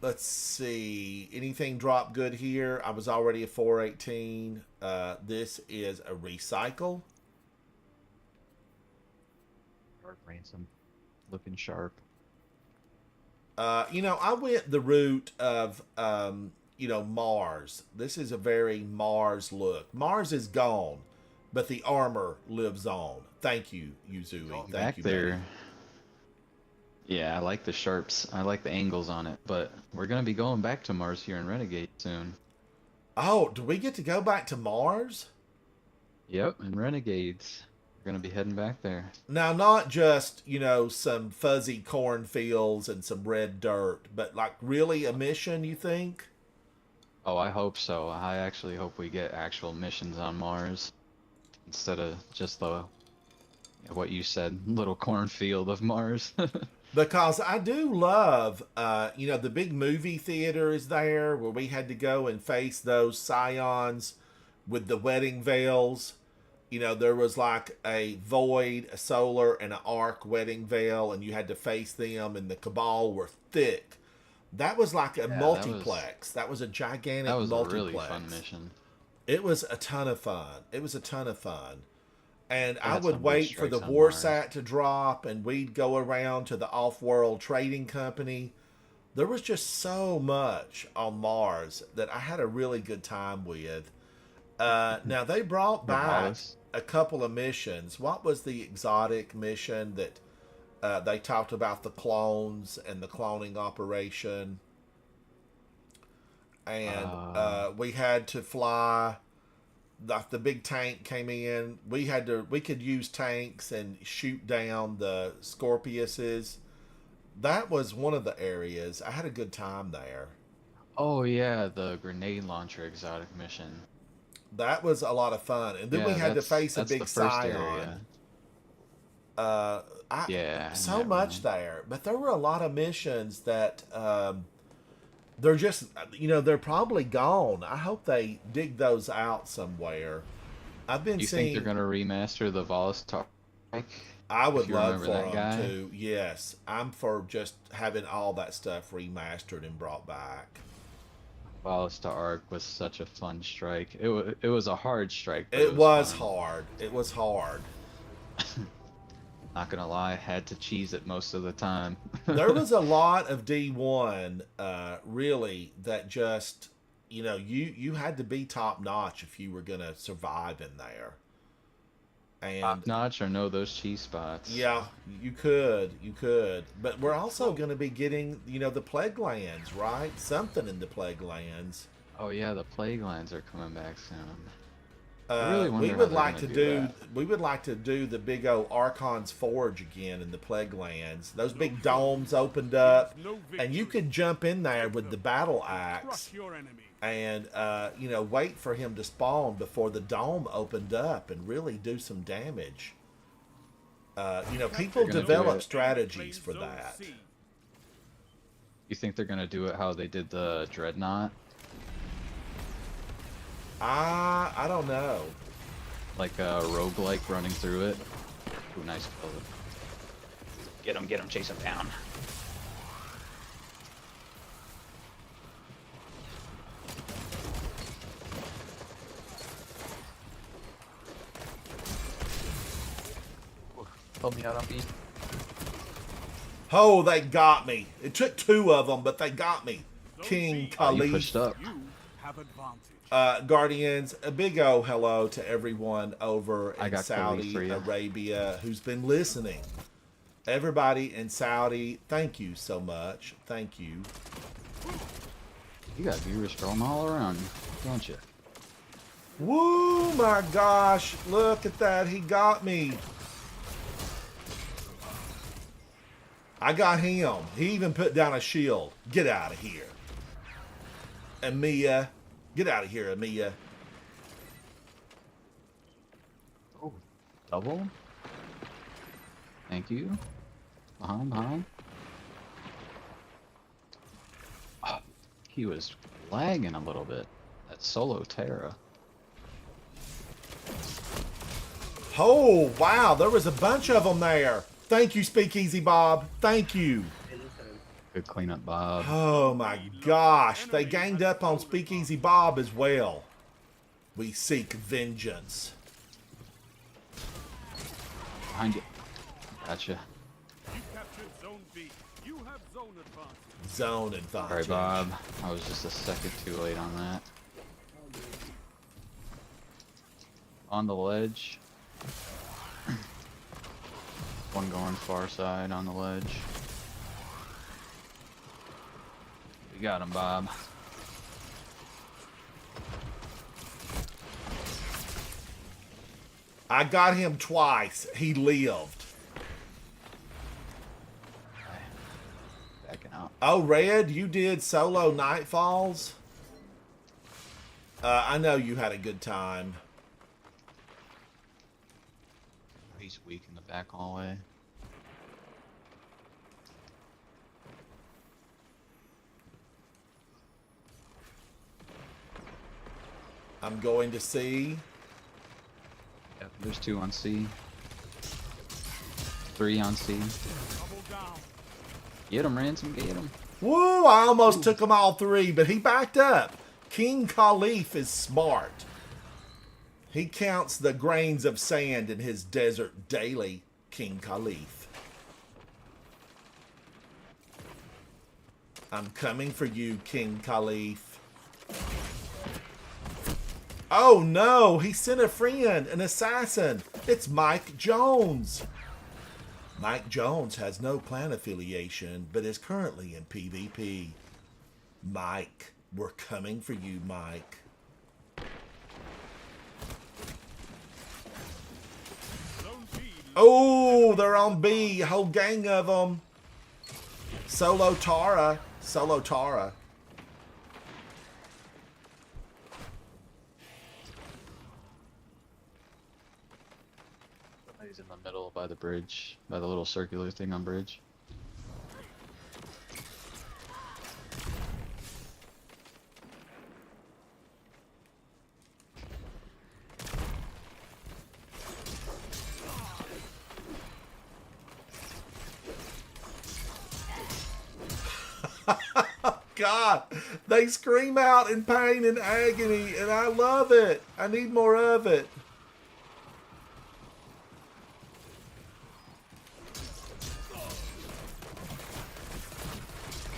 Let's see. Anything drop good here? I was already a 418. This is a recycle. Sharp ransom. Looking sharp. I went the route of, Mars. This is a very Mars look. Mars is gone, but the armor lives on. Thank you, Yuzui. Thank Back you, there. buddy. Yeah, I like the sharps. I like the angles on it, but we're gonna be going back to Mars here in Renegade soon. Oh, do we get to go back to Mars? Yep, in Renegades. We're gonna be heading back there. Now, not just, some fuzzy cornfields and some red dirt, but like really a mission, you think? Oh, I hope so. I actually hope we get actual missions on Mars instead of just the what you said, little cornfield of Mars. Because I do love, the big movie theater is there where we had to go and face those scions with the wedding veils. There was like a Void, a Solar, and an Arc wedding veil, and you had to face them, and the Cabal were thick. That was like a multiplex. That was a gigantic that was multiplex. a really fun mission. It was a ton of fun. And They I had would some good wait for the strikes on Mars. Warsat to drop, and we'd go around to the Off-World Trading Company. There was just so much on Mars that I had a really good time with. Now, they brought back Wallace. a couple of missions. What was the exotic mission that they talked about, the clones and the cloning operation? And we had to fly. The big tank came in. We could use tanks and shoot down the Scorpiuses. That was one of the areas. I had a good time there. Oh yeah, the grenade launcher exotic mission. That was a lot of fun. And then we Yeah, had to that's- face a that's big the first Scion. area. Yeah, So that much one. there. But there were a lot of missions that they're just, they're probably gone. I hope they dig those out somewhere. I've been You seeing. think they're gonna remaster the Volastar? I would you love remember for that them guy? to. Yes, I'm for just having all that stuff remastered and brought back. Volastar Arc was such a fun strike. It was a hard strike. But It was fun. hard. It was hard. Not gonna lie, had to cheese it most of the time. There was a lot of D1, really, that just, you had to be top notch if you were gonna survive in there. And Top notch or know those cheese spots. yeah, you could, but we're also going to be getting, the Plague Lands, right? Something in the Plague Lands. Oh yeah, the plague lands are coming back soon. I really wonder We how would they're like gonna to do do. that. We would like to do the big old Archon's Forge again in the Plague Lands. Those big domes opened up, and you could jump in there with the battle axe Crush your enemy. and wait for him to spawn before the dome opened up and really do some damage. People gonna do develop it. strategies for that. You think they're gonna do it how they did the Dreadnought? I don't know. Like a roguelike running through it? Ooh, nice kill. Get him, chase him down. Help me out on beat. Oh, they got me. It took two of them, but they got me. King Oh, you Khalid. pushed up. You have advantage. Guardians, a big old hello to everyone over I in got Saudi Khalid for ya. Arabia who's been listening. Everybody in Saudi, thank you so much. Thank you. You got viewers from all around, don't you? Woo, my gosh. Look at that. He got me. I got him. He even put down a shield. Get out of here. Emiya. Get out of here, Emiya. Oh, double? Thank you. Behind. Oh, he was lagging a little bit. That solo Terra. Oh, wow. There was a bunch of them there. Thank you, Speakeasy Bob. Thank you. Good cleanup, Bob. Oh, my gosh. They ganged up on Speakeasy Bob as well. We seek vengeance. Behind you. Gotcha. You captured Zone B. You have zone advantage. Zone advantage. Sorry, Bob. I was just a second too late on that. On the ledge. One going far side on the ledge. We got him, Bob. I got him twice. He lived. Backing out. Oh, Red, you did solo Nightfalls? I know you had a good time. He's weak in the back hallway. I'm going to see. Yep, there's 2 on C. 3 on C. Double down. Get him, Ransom, get him. Woo, I almost took them all 3, but he backed up. King Khalif is smart. He counts the grains of sand in his desert daily, King Khalif. I'm coming for you, King Khalif. Oh no, he sent a friend, an assassin. It's Mike Jones. Mike Jones has no clan affiliation, but is currently in PvP. Mike, we're coming for you, Mike. Oh, they're on B. A whole gang of them. Solo Tara. Solo Tara. He's in the middle by the bridge, by the little circular thing on bridge. God, they scream out in pain and agony, and I love it. I need more of it.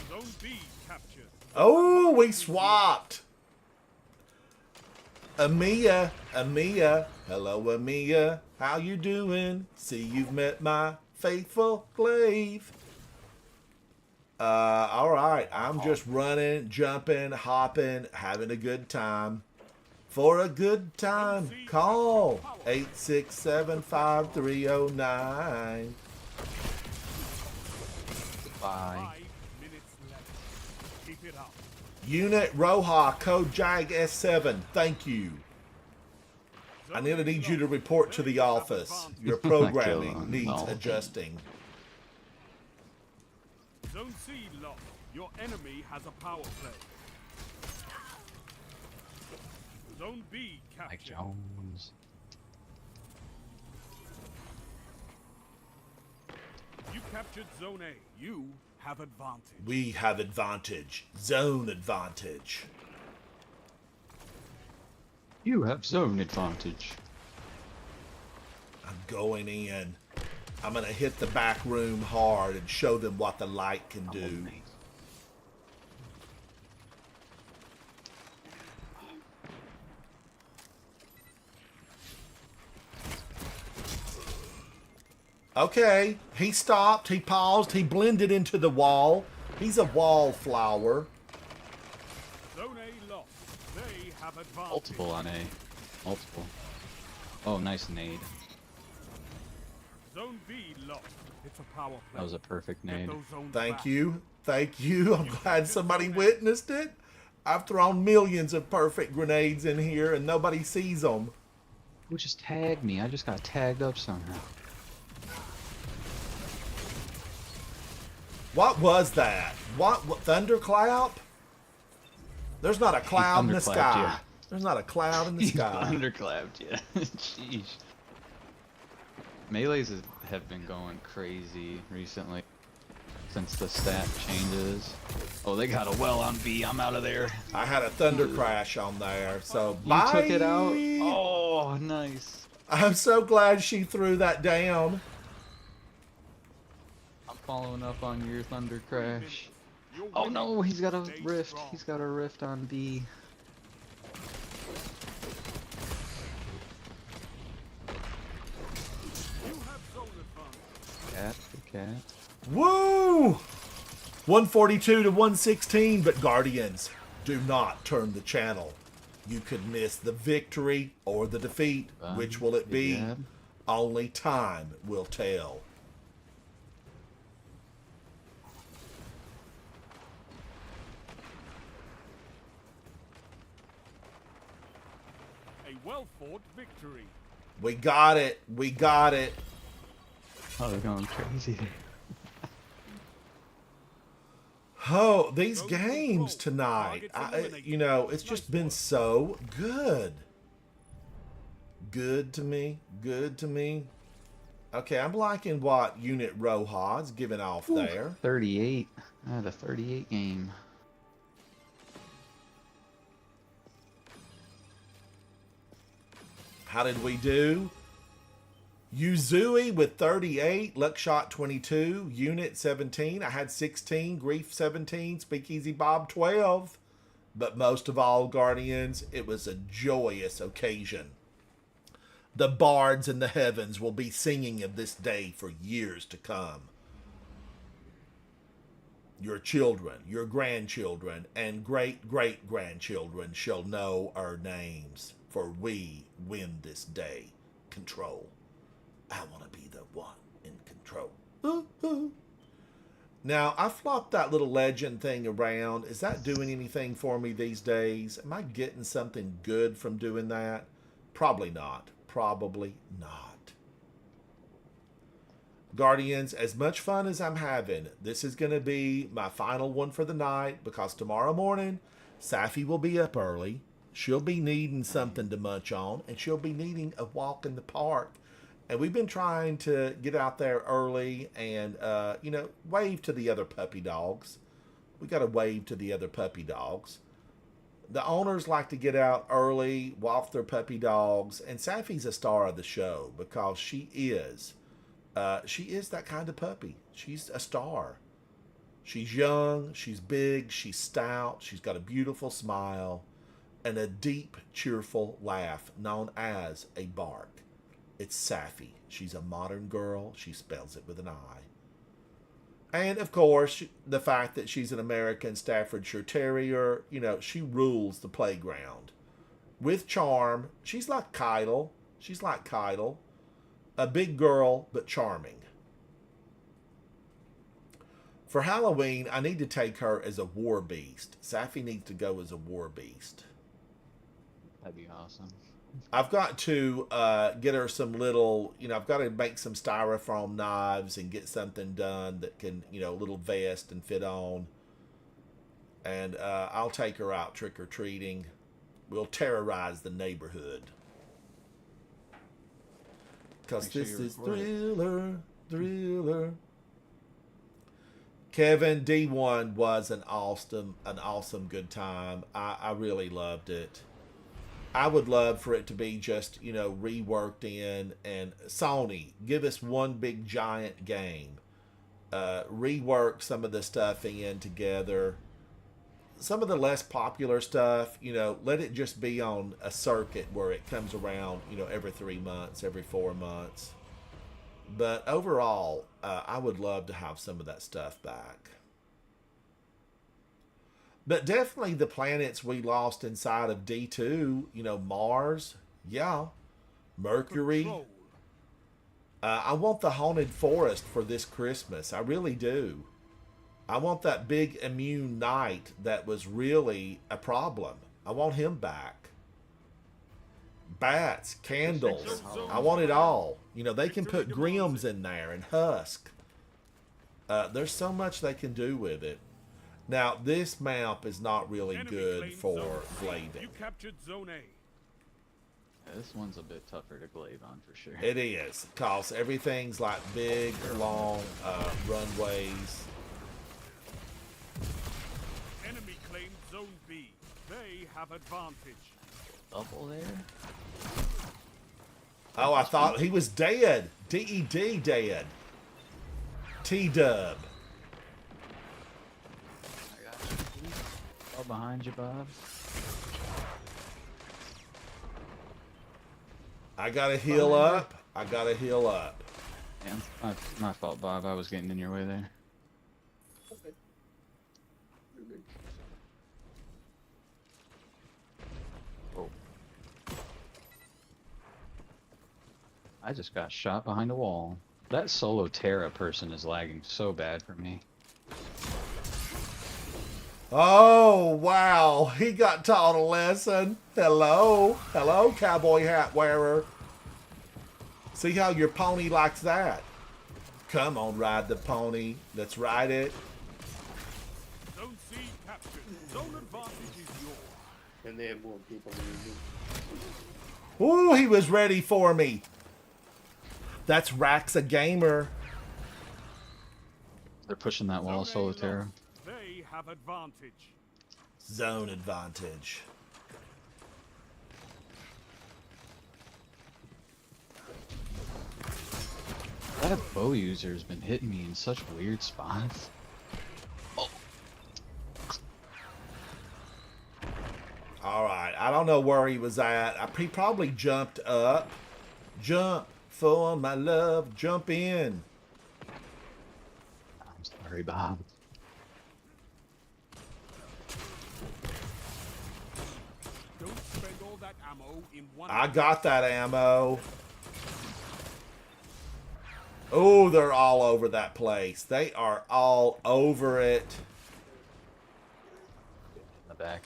Zone B captured. Oh, we swapped. Amia, hello Amia, how you doing? See, you've met my faithful glaive. All right, I'm just running, jumping, hopping, having a good time. For a good time, call 867-5309. Bye. 5 minutes left. Keep it up. Unit Roja, code JAG S7, thank you. I need you to report to the office. Your programming needs adjusting. Zone C lost. Your enemy has a power play. Zone B Mike captured. Jones. You captured Zone A. You have advantage. We have advantage. Zone advantage. You have zone advantage. I'm going in. I'm going to hit the back room hard and show them what the light can do. Okay, he stopped, he paused, he blended into the wall. He's a wallflower. Zone A lost. They have advantage. Multiple on A. Multiple. Oh, nice nade. Zone B lost. It's a power play. That was a perfect Get nade. those zones Thank back. you. Thank you. I'm glad somebody witnessed it. I've thrown millions of perfect grenades in here and nobody sees them. Who just tagged me? I just got tagged up somehow. What was that? What thunderclap? There's not a cloud in the thunderclapped, sky. yeah. There's not a cloud in the sky. Thunderclapped, yeah. Jeez. Melees have been going crazy recently. Since the stat changes. Oh, they got a well on B. I'm out of there. I had a thunder crash on there, so You bye. took it out? Oh, nice. I'm so glad she threw that down. I'm following up on your thunder crash. You're Oh winning. no, he's got a Stay rift. strong. He's got a rift on B. You have zone advantage. Cat, the cat. Woo! 142 to 116, but Guardians, do not turn the channel. You could miss the victory or the defeat. Which will it be? Yeah. Only time will tell. A well-fought victory. We got it. We got it. Oh, they're going crazy. Oh, these games tonight. You know, it's just been so good. Good to me. Good to me. Okay, I'm liking what Unit Roja's giving off there. 38. I had a 38 game. How did we do? Yuzui with 38, Luckshot 22, Unit 17. I had 16, Grief 17, Speakeasy Bob 12. But most of all, Guardians, it was a joyous occasion. The bards in the heavens will be singing of this day for years to come. Your children, your grandchildren, and great-great-grandchildren shall know our names, for we win this day. Control. I want to be the one in control. Now, I flopped that little legend thing around. Is that doing anything for me these days? Am I getting something good from doing that? Probably not. Probably not. Guardians, as much fun as I'm having, this is going to be my final one for the night, because tomorrow morning, Safi will be up early. She'll be needing something to munch on, and she'll be needing a walk in the park. And we've been trying to get out there early and, wave to the other puppy dogs. We got to wave to the other puppy dogs. The owners like to get out early, walk their puppy dogs, and Safi's a star of the show because she is that kind of puppy. She's a star. She's young, she's big, she's stout, she's got a beautiful smile, and a deep, cheerful laugh known as a bark. It's Safi. She's a modern girl. She spells it with an I. And, of course, the fact that she's an American Staffordshire Terrier, she rules the playground. With charm. She's like Keitel. A big girl, but charming. For Halloween, I need to take her as a war beast. Safi needs to go as a war beast. That'd be awesome. I've got to get her some little, I've got to make some styrofoam knives and get something done that can, a little vest and fit on. And I'll take her out trick-or-treating. We'll terrorize the neighborhood. Because this is Thriller. Kevin, D1 was an awesome good time. I really loved it. I would love for it to be just, reworked in, and Sony, give us one big giant game. Rework some of the stuff in together. Some of the less popular stuff, let it just be on a circuit where it comes around, every 3 months, every 4 months. But overall, I would love to have some of that stuff back. But definitely the planets we lost inside of D2, Mars, yeah, Mercury. I want the Haunted Forest for this Christmas. I really do. I want that big immune knight that was really a problem. I want him back. Bats, candles. I want it all. They can put Grims in there and Husk. There's so much they can do with it. Now, this map is not really good for blading. You captured Zone A. Yeah, this one's a bit tougher to glaive on for sure. It is, because everything's like big, long runways. Enemy claimed Zone B. They have advantage. Double there? Oh, I thought he was dead. DED dead. T-Dub. Oh, behind you, Bob. I gotta heal up. Yeah, my fault, Bob. I was getting in your way there. Okay. You're good. Oh. I just got shot behind a wall. That solo Terra person is lagging so bad for me. Oh, wow. He got taught a lesson. Hello, cowboy hat wearer. See how your pony likes that? Come on, ride the pony. Let's ride it. Zone C captured. Zone advantage is yours. And they have more people than you do. Ooh, he was ready for me. That's Raxa Gamer. They're pushing that wall, Zone A solo Terra. lost. They have advantage. Zone advantage. That bow user has been hitting me in such weird spots. Oh. All right, I don't know where he was at. He probably jumped up. Jump for my love, jump in. I'm sorry, Bob. Don't spend all that ammo in one. I got that ammo. Oh, they're all over that place. They are all over it. In the back.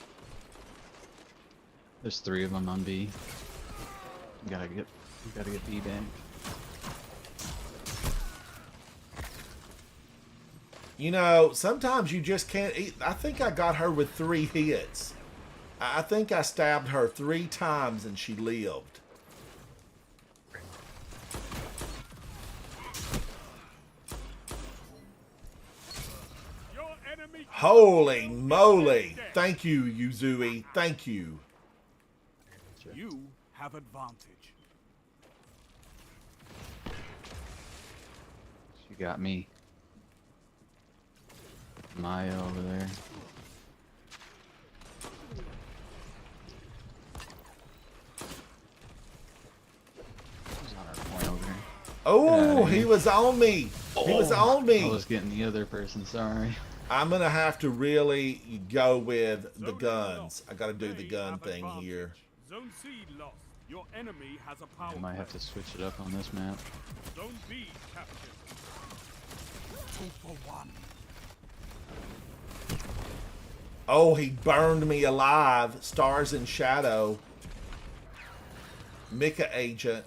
There's 3 of them on B. You gotta get B back. You know, sometimes you just can't eat. I think I got her with 3 hits. I think I stabbed her 3 times and she lived. Your enemy. Holy moly. Thank you, Yuzui. Thank you. You have advantage. She got me. Maya over there. She's on our point over here. Oh, Yeah, he was on me. He was on I me. was getting the other person, sorry. I'm going to have to really go with the guns. I got to do the gun thing here. Zone C lost. Your enemy has a power. I might have to switch it up on this map. Zone B captured. 2 for 1. Oh, he burned me alive. Stars and Shadow. Mika agent.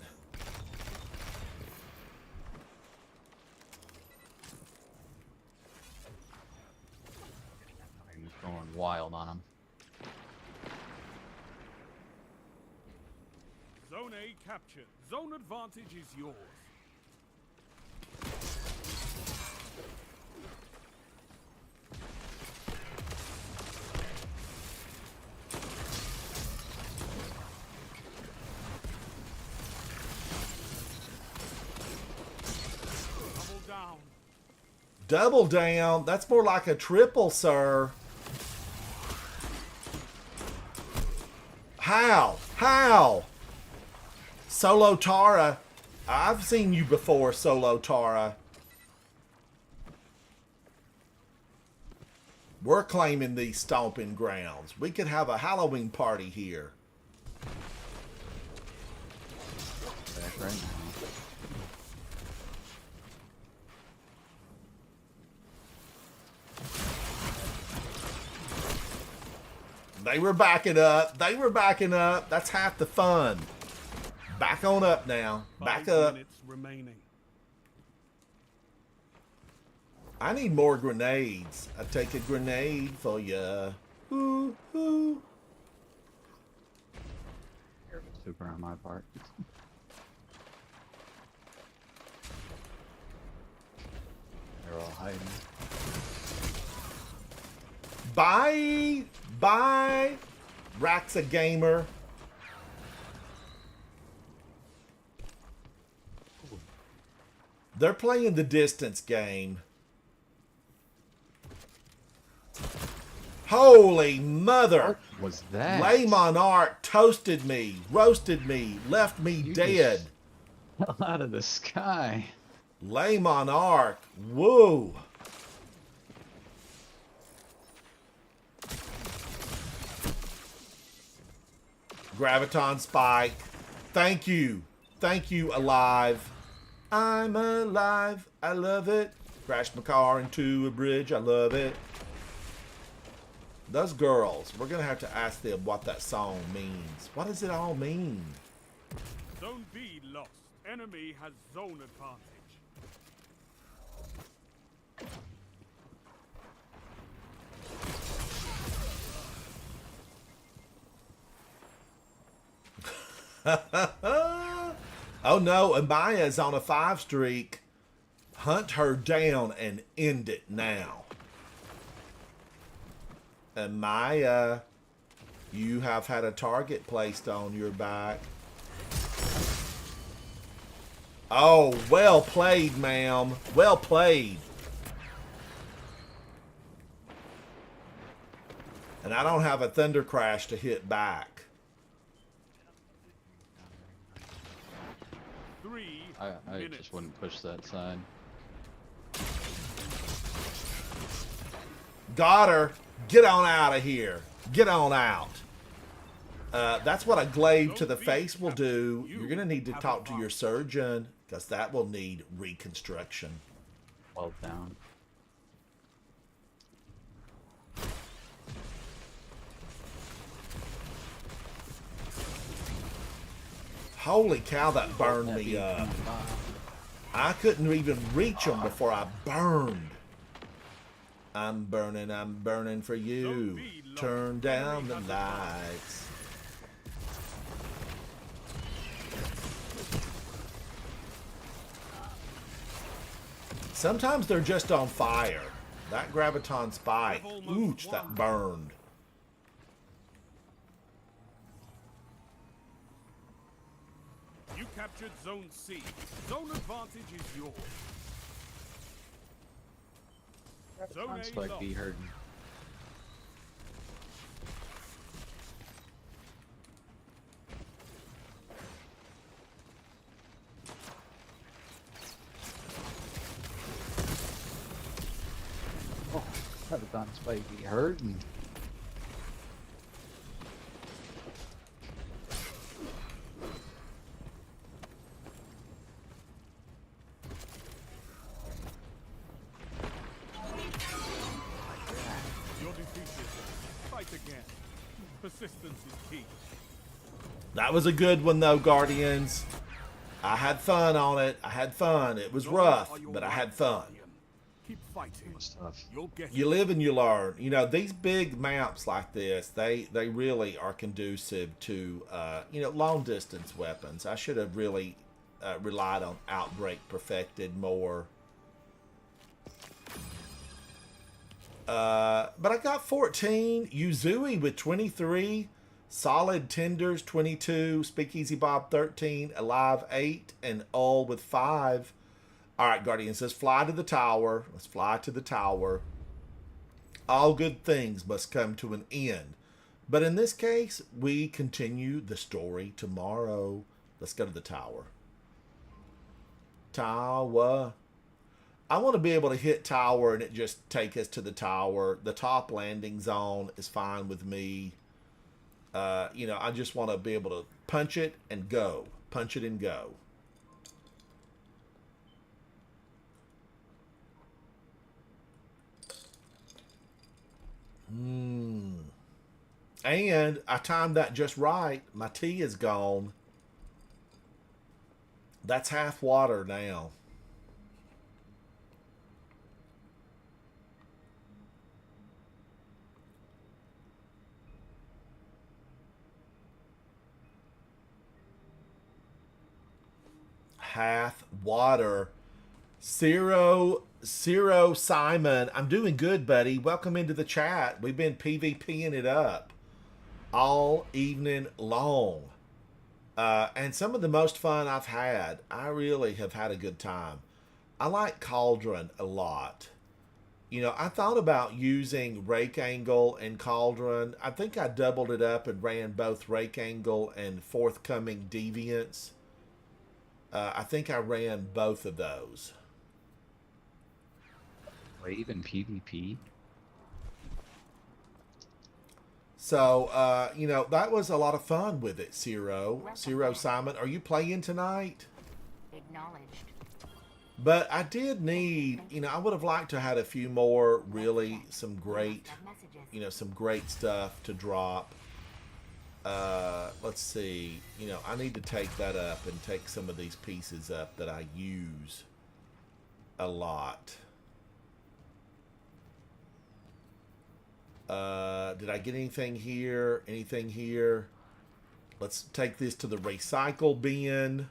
I'm going wild on him. Zone A captured. Zone advantage is yours. Double down. Double down. That's more like a triple, sir. How? How? Solo Tara. I've seen you before, Solo Tara. We're claiming these stomping grounds. We could have a Halloween party here. Back right now. They were backing up. They were backing up. That's half the fun. Back on up now. Back 5 up. minutes remaining. I need more grenades. I take a grenade for ya. Ooh, ooh. Super on my part. They're all hiding. Bye. Bye. Raxa Gamer. They're playing the distance game. Holy mother. What was that? Lay Monarch toasted me, roasted me, left me You dead. Fell out of the sky. Lay Monarch. Woo. Graviton Spike. Thank you. Thank you, Alive. I'm alive. I love it. Crashed my car into a bridge. I love it. Those girls, we're going to have to ask them what that song means. What does it all mean? Zone B lost. Enemy has zone advantage. Oh no, Amaya's on a 5 streak. Hunt her down and end it now. Amaya, you have had a target placed on your back. Oh, well played, ma'am. Well played. And I don't have a Thunder Crash to hit back. 3 I minutes. just wouldn't push that side. Got her. Get on out of here. Get on out. That's what a glaive to the face will do. You're going to need to talk to your surgeon because that will need reconstruction. Well down. Holy cow, that burned me up. I couldn't even reach them before I burned. I'm burning for you. Turn down the lights. Sometimes they're just on fire. That graviton spike, ooch, that burned. You captured Zone C. Zone advantage is yours. Zone It's A like lost. be hurting. Oh, Graviton Spike be hurting. You're defeated. Fight again. Persistence is key. That was a good one though, Guardians. I had fun on it. I had fun. It was rough, but I had fun. Keep fighting. Stuff. You'll get You live and you learn. You know, these big maps like this, they really are conducive to, long distance weapons. I should have really relied on Outbreak Perfected more. But I got 14. Yuzui with 23. Solid Tenders 22. Speakeasy Bob 13. Alive 8. And Ul with 5. All right, Guardian says, fly to the tower. Let's fly to the tower. All good things must come to an end. But in this case, we continue the story tomorrow. Let's go to the tower. Tower. I want to be able to hit tower and it just take us to the tower. The top landing zone is fine with me. I just want to be able to punch it and go. Punch it and go. And I timed that just right. My tea is gone. That's half water now. Half water. Ciro Simon, I'm doing good, buddy. Welcome into the chat. We've been PvPing it up all evening long. And some of the most fun I've had. I really have had a good time. I like Cauldron a lot. I thought about using Rake Angle and Cauldron. I think I doubled it up and ran both Rake Angle and Forthcoming Deviants. I think I ran both of those. Wave and PvP. So, that was a lot of fun with it, Ciro Simon. Are you playing tonight? Acknowledged. But I did need, I would have liked to have had a few more, really, some great stuff to drop. Let's see. I need to take that up and take some of these pieces up that I use a lot. Did I get anything here? Anything here? Let's take this to the recycle bin.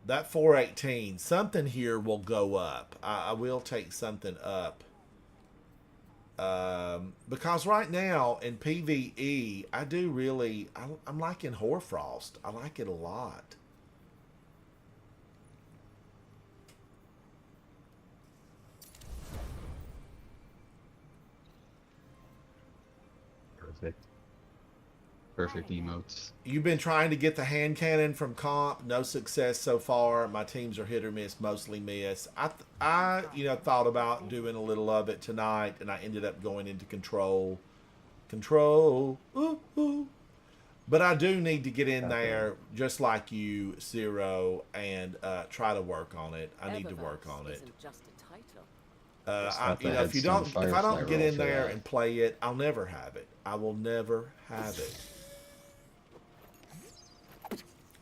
That 418, something here will go up. I will take something up. Because right now in PvE, I do really, I'm liking Hoarfrost. I like it a lot. perfect. Perfect emotes. You've been trying to get the hand cannon from comp, no success so far. My teams are hit or miss, mostly miss. I thought about doing a little of it tonight, and I ended up going into control. Control. Ooh, ooh. But I do need to get in there, just like you, Zero, and try to work on it. I need to work on it. Isn't just a title. If I don't get in there and play it, I'll never have it. I will never have it.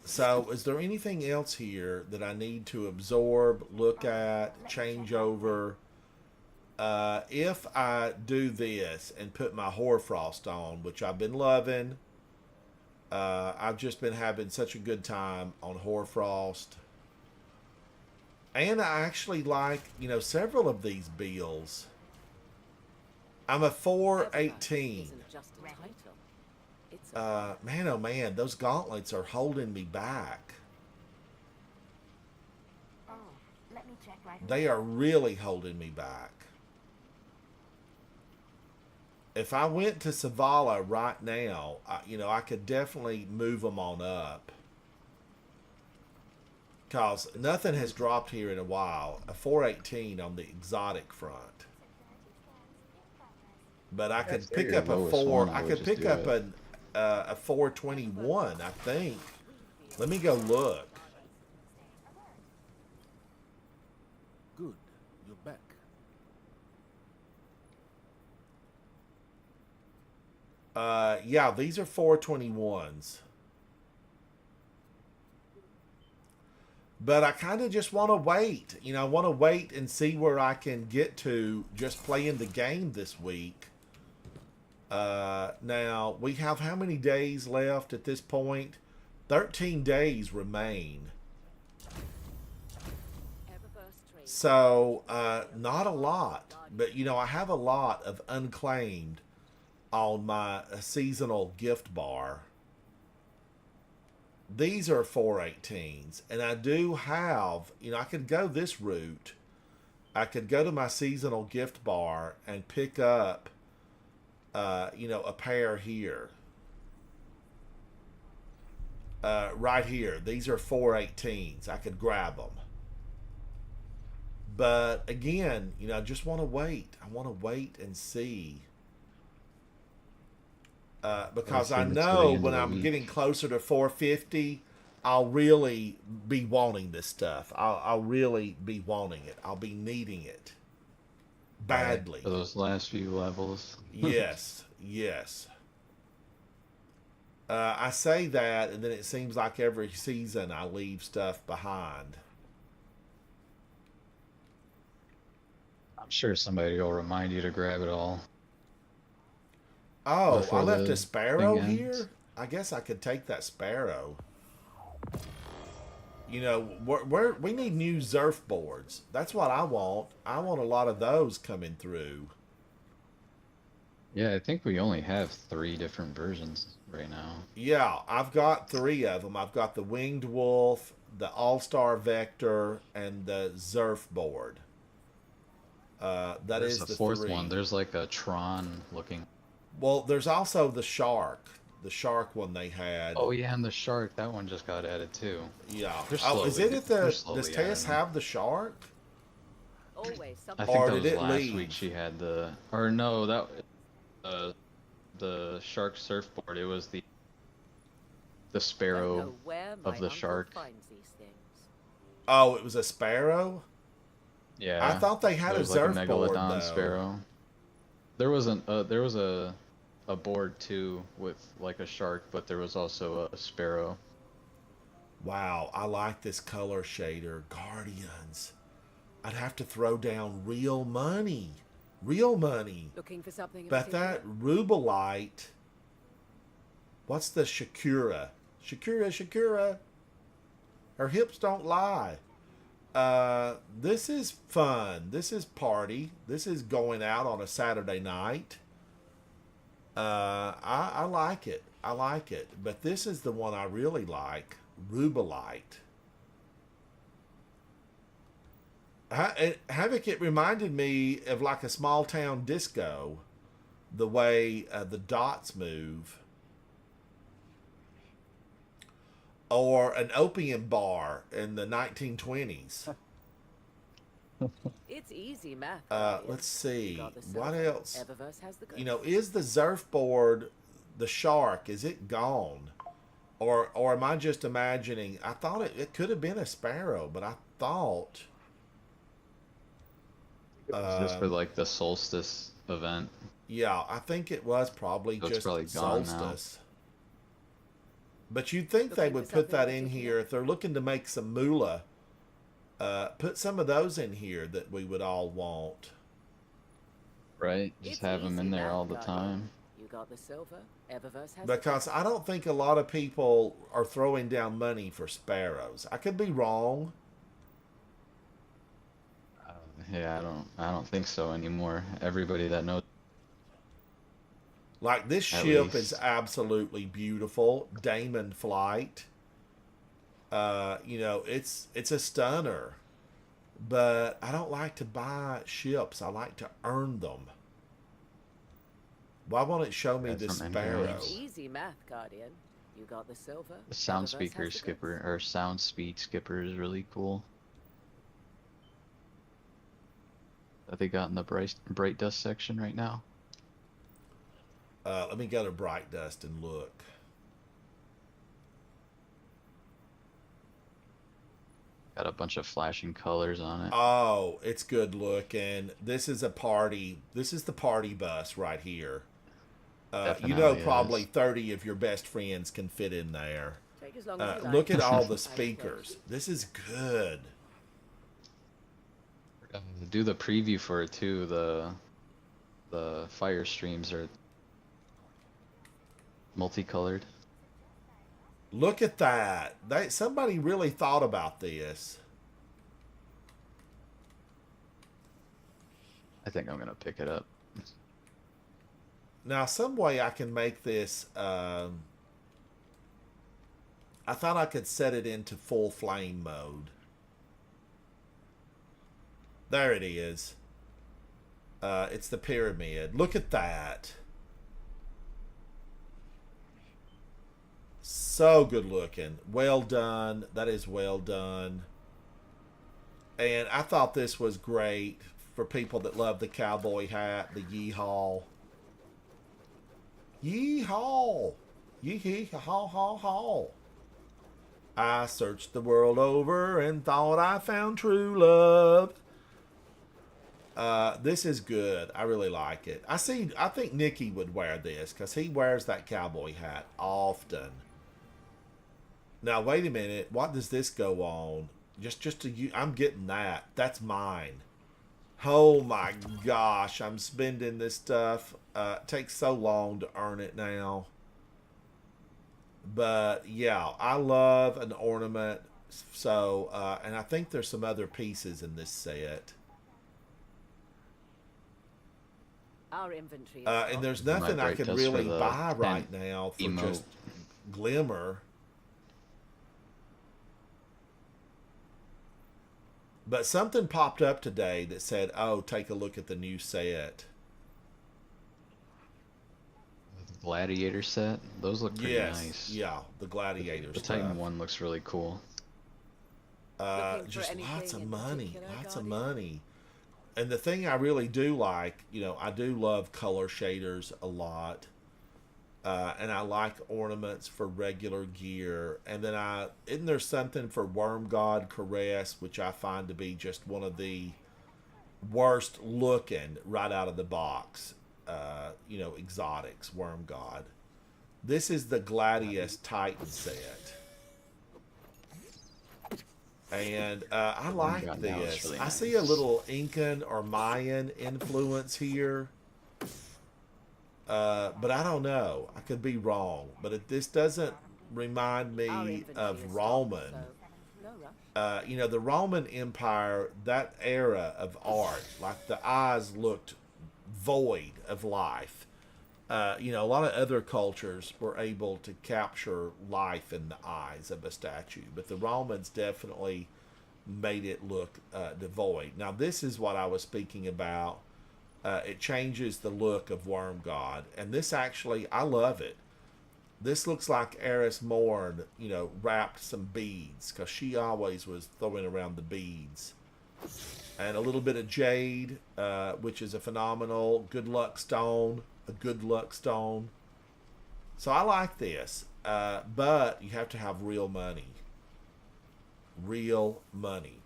So, is there anything else here that I need to absorb, look at, change over? If I do this and put my Hoarfrost on, which I've been loving, I've just been having such a good time on Hoarfrost. And I actually like, several of these builds. I'm a 418. Isn't just a title. It's Man, oh man, those gauntlets are holding me back. oh, let me check right They are really holding me back. If I went to Savala right now, I could definitely move them on up. Because nothing has dropped here in a while. A 418 on the exotic front. But I could pick up a 4. I could pick up a 421, I think. Let me go look. Good. You're back. Yeah, these are 421s. But I kind of just want to wait. I want to wait and see where I can get to just playing the game this week. Now, we have how many days left at this point? 13 days remain. So, not a lot. But, I have a lot of unclaimed on my seasonal gift bar. These are 418s. And I do have, I could go this route. I could go to my seasonal gift bar and pick up a pair here. Right here. These are 418s. I could grab them. But again, I just want to wait. I want to wait and see. Because I know when I'm getting closer to 450, I'll really be wanting this stuff. I'll really be wanting it. I'll be needing it. Badly. For those last few levels. Yes, yes. I say that, and then it seems like every season I leave stuff behind. I'm sure somebody will remind you to grab it all. Oh, Before I left the a sparrow thing ends. here? I guess I could take that sparrow. We need new Zerf boards. That's what I want. I want a lot of those coming through. Yeah, I think we only have 3 different versions right now. Yeah, I've got 3 of them. I've got the Winged Wolf, the All-Star Vector, and the Zerf board. There's is the 4th 3. one. There's like a Tron looking. Well, there's also the Shark. The Shark one they had. Oh yeah, and the Shark. That one just got added too. Yeah. They're Oh, is it slowly- at they're the... slowly Does Teus adding have the Shark? always I something. think Or that did was it last leave? week she had the. Or no, that. The Shark surfboard. It was the Sparrow of the Shark. Oh, it was a Sparrow? Yeah. I thought they had it a was like a Zerf board, Megalodon though. Sparrow. There was a board too with like a shark, but there was also a sparrow. Wow, I like this color shader. Guardians. I'd have to throw down real money. Real money. Looking for something. in But particular? that Rubelite... What's the Shakura? Shakura. Her hips don't lie. This is fun. This is party. This is going out on a Saturday night. I like it. I like it. But this is the one I really like. Rubelite. Havoc, it reminded me of like a small town disco. the way the dots move. Or an opium bar in the 1920s. It's easy math. Let's see. Got the What silver. else? Eververse has the goods. You know, is the surfboard, the shark, is it gone? Or am I just imagining? I thought it could have been a sparrow, but I thought... Just for like the solstice event. Yeah, I think it was probably So it's just probably gone now. solstice. But you'd think they Looking would for put that something in particular? here if they're looking to make some moolah. Put some of those in here that we would all want. Right? Just It's have them in easy there math, all the Guardian. time. You got the silver. Eververse has Because the I don't think a lot of people are throwing down money for sparrows. I could be wrong. Yeah, I don't think so anymore. Everybody that knows. Like this At ship least. is absolutely beautiful. Damon Flight. You know, it's a stunner. But I don't like to buy ships. I like to earn them. Why won't it show me That's the from sparrow? Engineers. It's easy math, Guardian. You got the silver. The sound Eververse speaker has the skipper goods. or sound speed skipper is really cool. That they got in the bright dust section right now. Let me go to Bright Dust and look. Got a bunch of flashing colors on it. Oh, it's good looking. This is a party. This is the party bus right here. You know, Definitely probably is. 30 of your best friends can fit in there. Take as long as you like. Look at all I the will speakers. This is good. Do the preview for it too. The fire streams are multicolored. Look at that. Somebody really thought about this. I think I'm gonna pick it up. Now, some way I can make this. I thought I could set it into full flame mode. There it is. It's the pyramid. Look at that. So good looking. Well done. That is well done. And I thought this was great for people that love the cowboy hat, the yeehaw. Yeehaw! Yee-hee-haw-haw-haw. I searched the world over and thought I found true love. This is good. I really like it. I think Nikki would wear this because he wears that cowboy hat often. Now, wait a minute. What does this go on? Just to you. I'm getting that. That's mine. Oh my gosh. I'm spending this stuff. It takes so long to earn it now. But yeah, I love an ornament. So, and I think there's some other pieces in this set. Our inventory. Is And there's nothing I Bright can Dust really for the buy right pen now for emote. just glimmer. But something popped up today that said, oh, take a look at the new set. The Gladiator set. Those look pretty Yes. nice. Yeah, the Gladiator The stuff. Titan one looks really cool. Looking for Just anything lots of in money. particular, Lots of Guardian? money. And the thing I really do like, you know, I do love color shaders a lot. And I like ornaments for regular gear. And then isn't there something for Worm God Caress, which I find to be just one of the worst looking right out of the box. You know, exotics, Worm God. This is the Gladius Titan set. And I like God, that was this. really I see a nice. little Incan or Mayan influence here. But I don't know. I could be wrong. But this doesn't remind Our me inventory of is stocked, Roman. so no rush. You know, the Roman Empire, that era of art, like the eyes looked void of life. You know, a lot of other cultures were able to capture life in the eyes of a statue, but the Romans definitely made it look devoid. Now, this is what I was speaking about It changes the look of Worm God, and this actually, I love it. This looks like Eris Morn, you know, wrapped some beads, because she always was throwing around the beads. And a little bit of jade, which is a phenomenal good luck stone, a good luck stone. So I like this, but you have to have real money. Real money.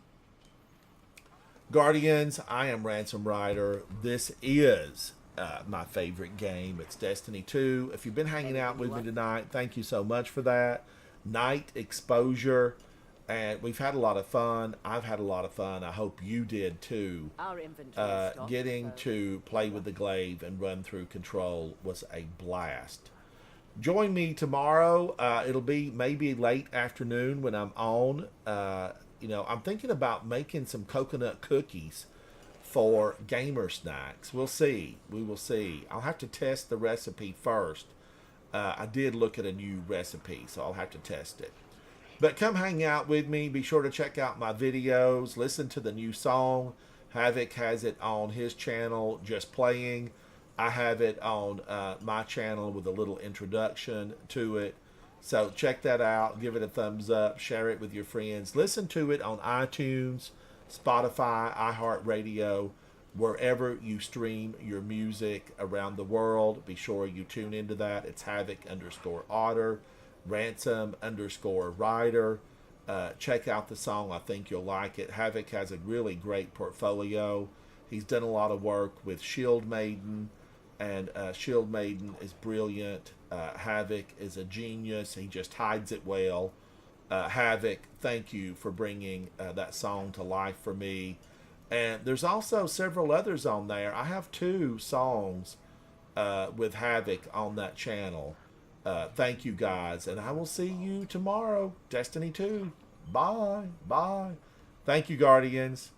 Guardians, I am Ransom Rider. This is my favorite game. It's Destiny 2. If you've been hanging out with me tonight, thank you so much for that. Night exposure, and we've had a lot of fun. I've had a lot of fun. I hope you did too. Our inventory is stocked, Getting so- to play with the glaive and run through control was a blast. Join me tomorrow. It'll be maybe late afternoon when I'm on. You know, I'm thinking about making some coconut cookies for gamer snacks. We'll see. We will see. I'll have to test the recipe first. I did look at a new recipe, so I'll have to test it. But come hang out with me. Be sure to check out my videos. Listen to the new song. Havoc has it on his channel, Just Playing. I have it on my channel with a little introduction to it. So check that out. Give it a thumbs up. Share it with your friends. Listen to it on iTunes, Spotify, iHeartRadio, wherever you stream your music around the world. Be sure you tune into that. It's Havoc_Otter, Ransom_Rider. Check out the song. I think you'll like it. Havoc has a really great portfolio. He's done a lot of work with Shield Maiden, and Shield Maiden is brilliant. Havoc is a genius. He just hides it well. Havoc, thank you for bringing that song to life for me. And there's also several others on there. I have 2 songs with Havoc on that channel. Thank you guys, and I will see you tomorrow. Destiny 2. Bye. Bye. Thank you, Guardians.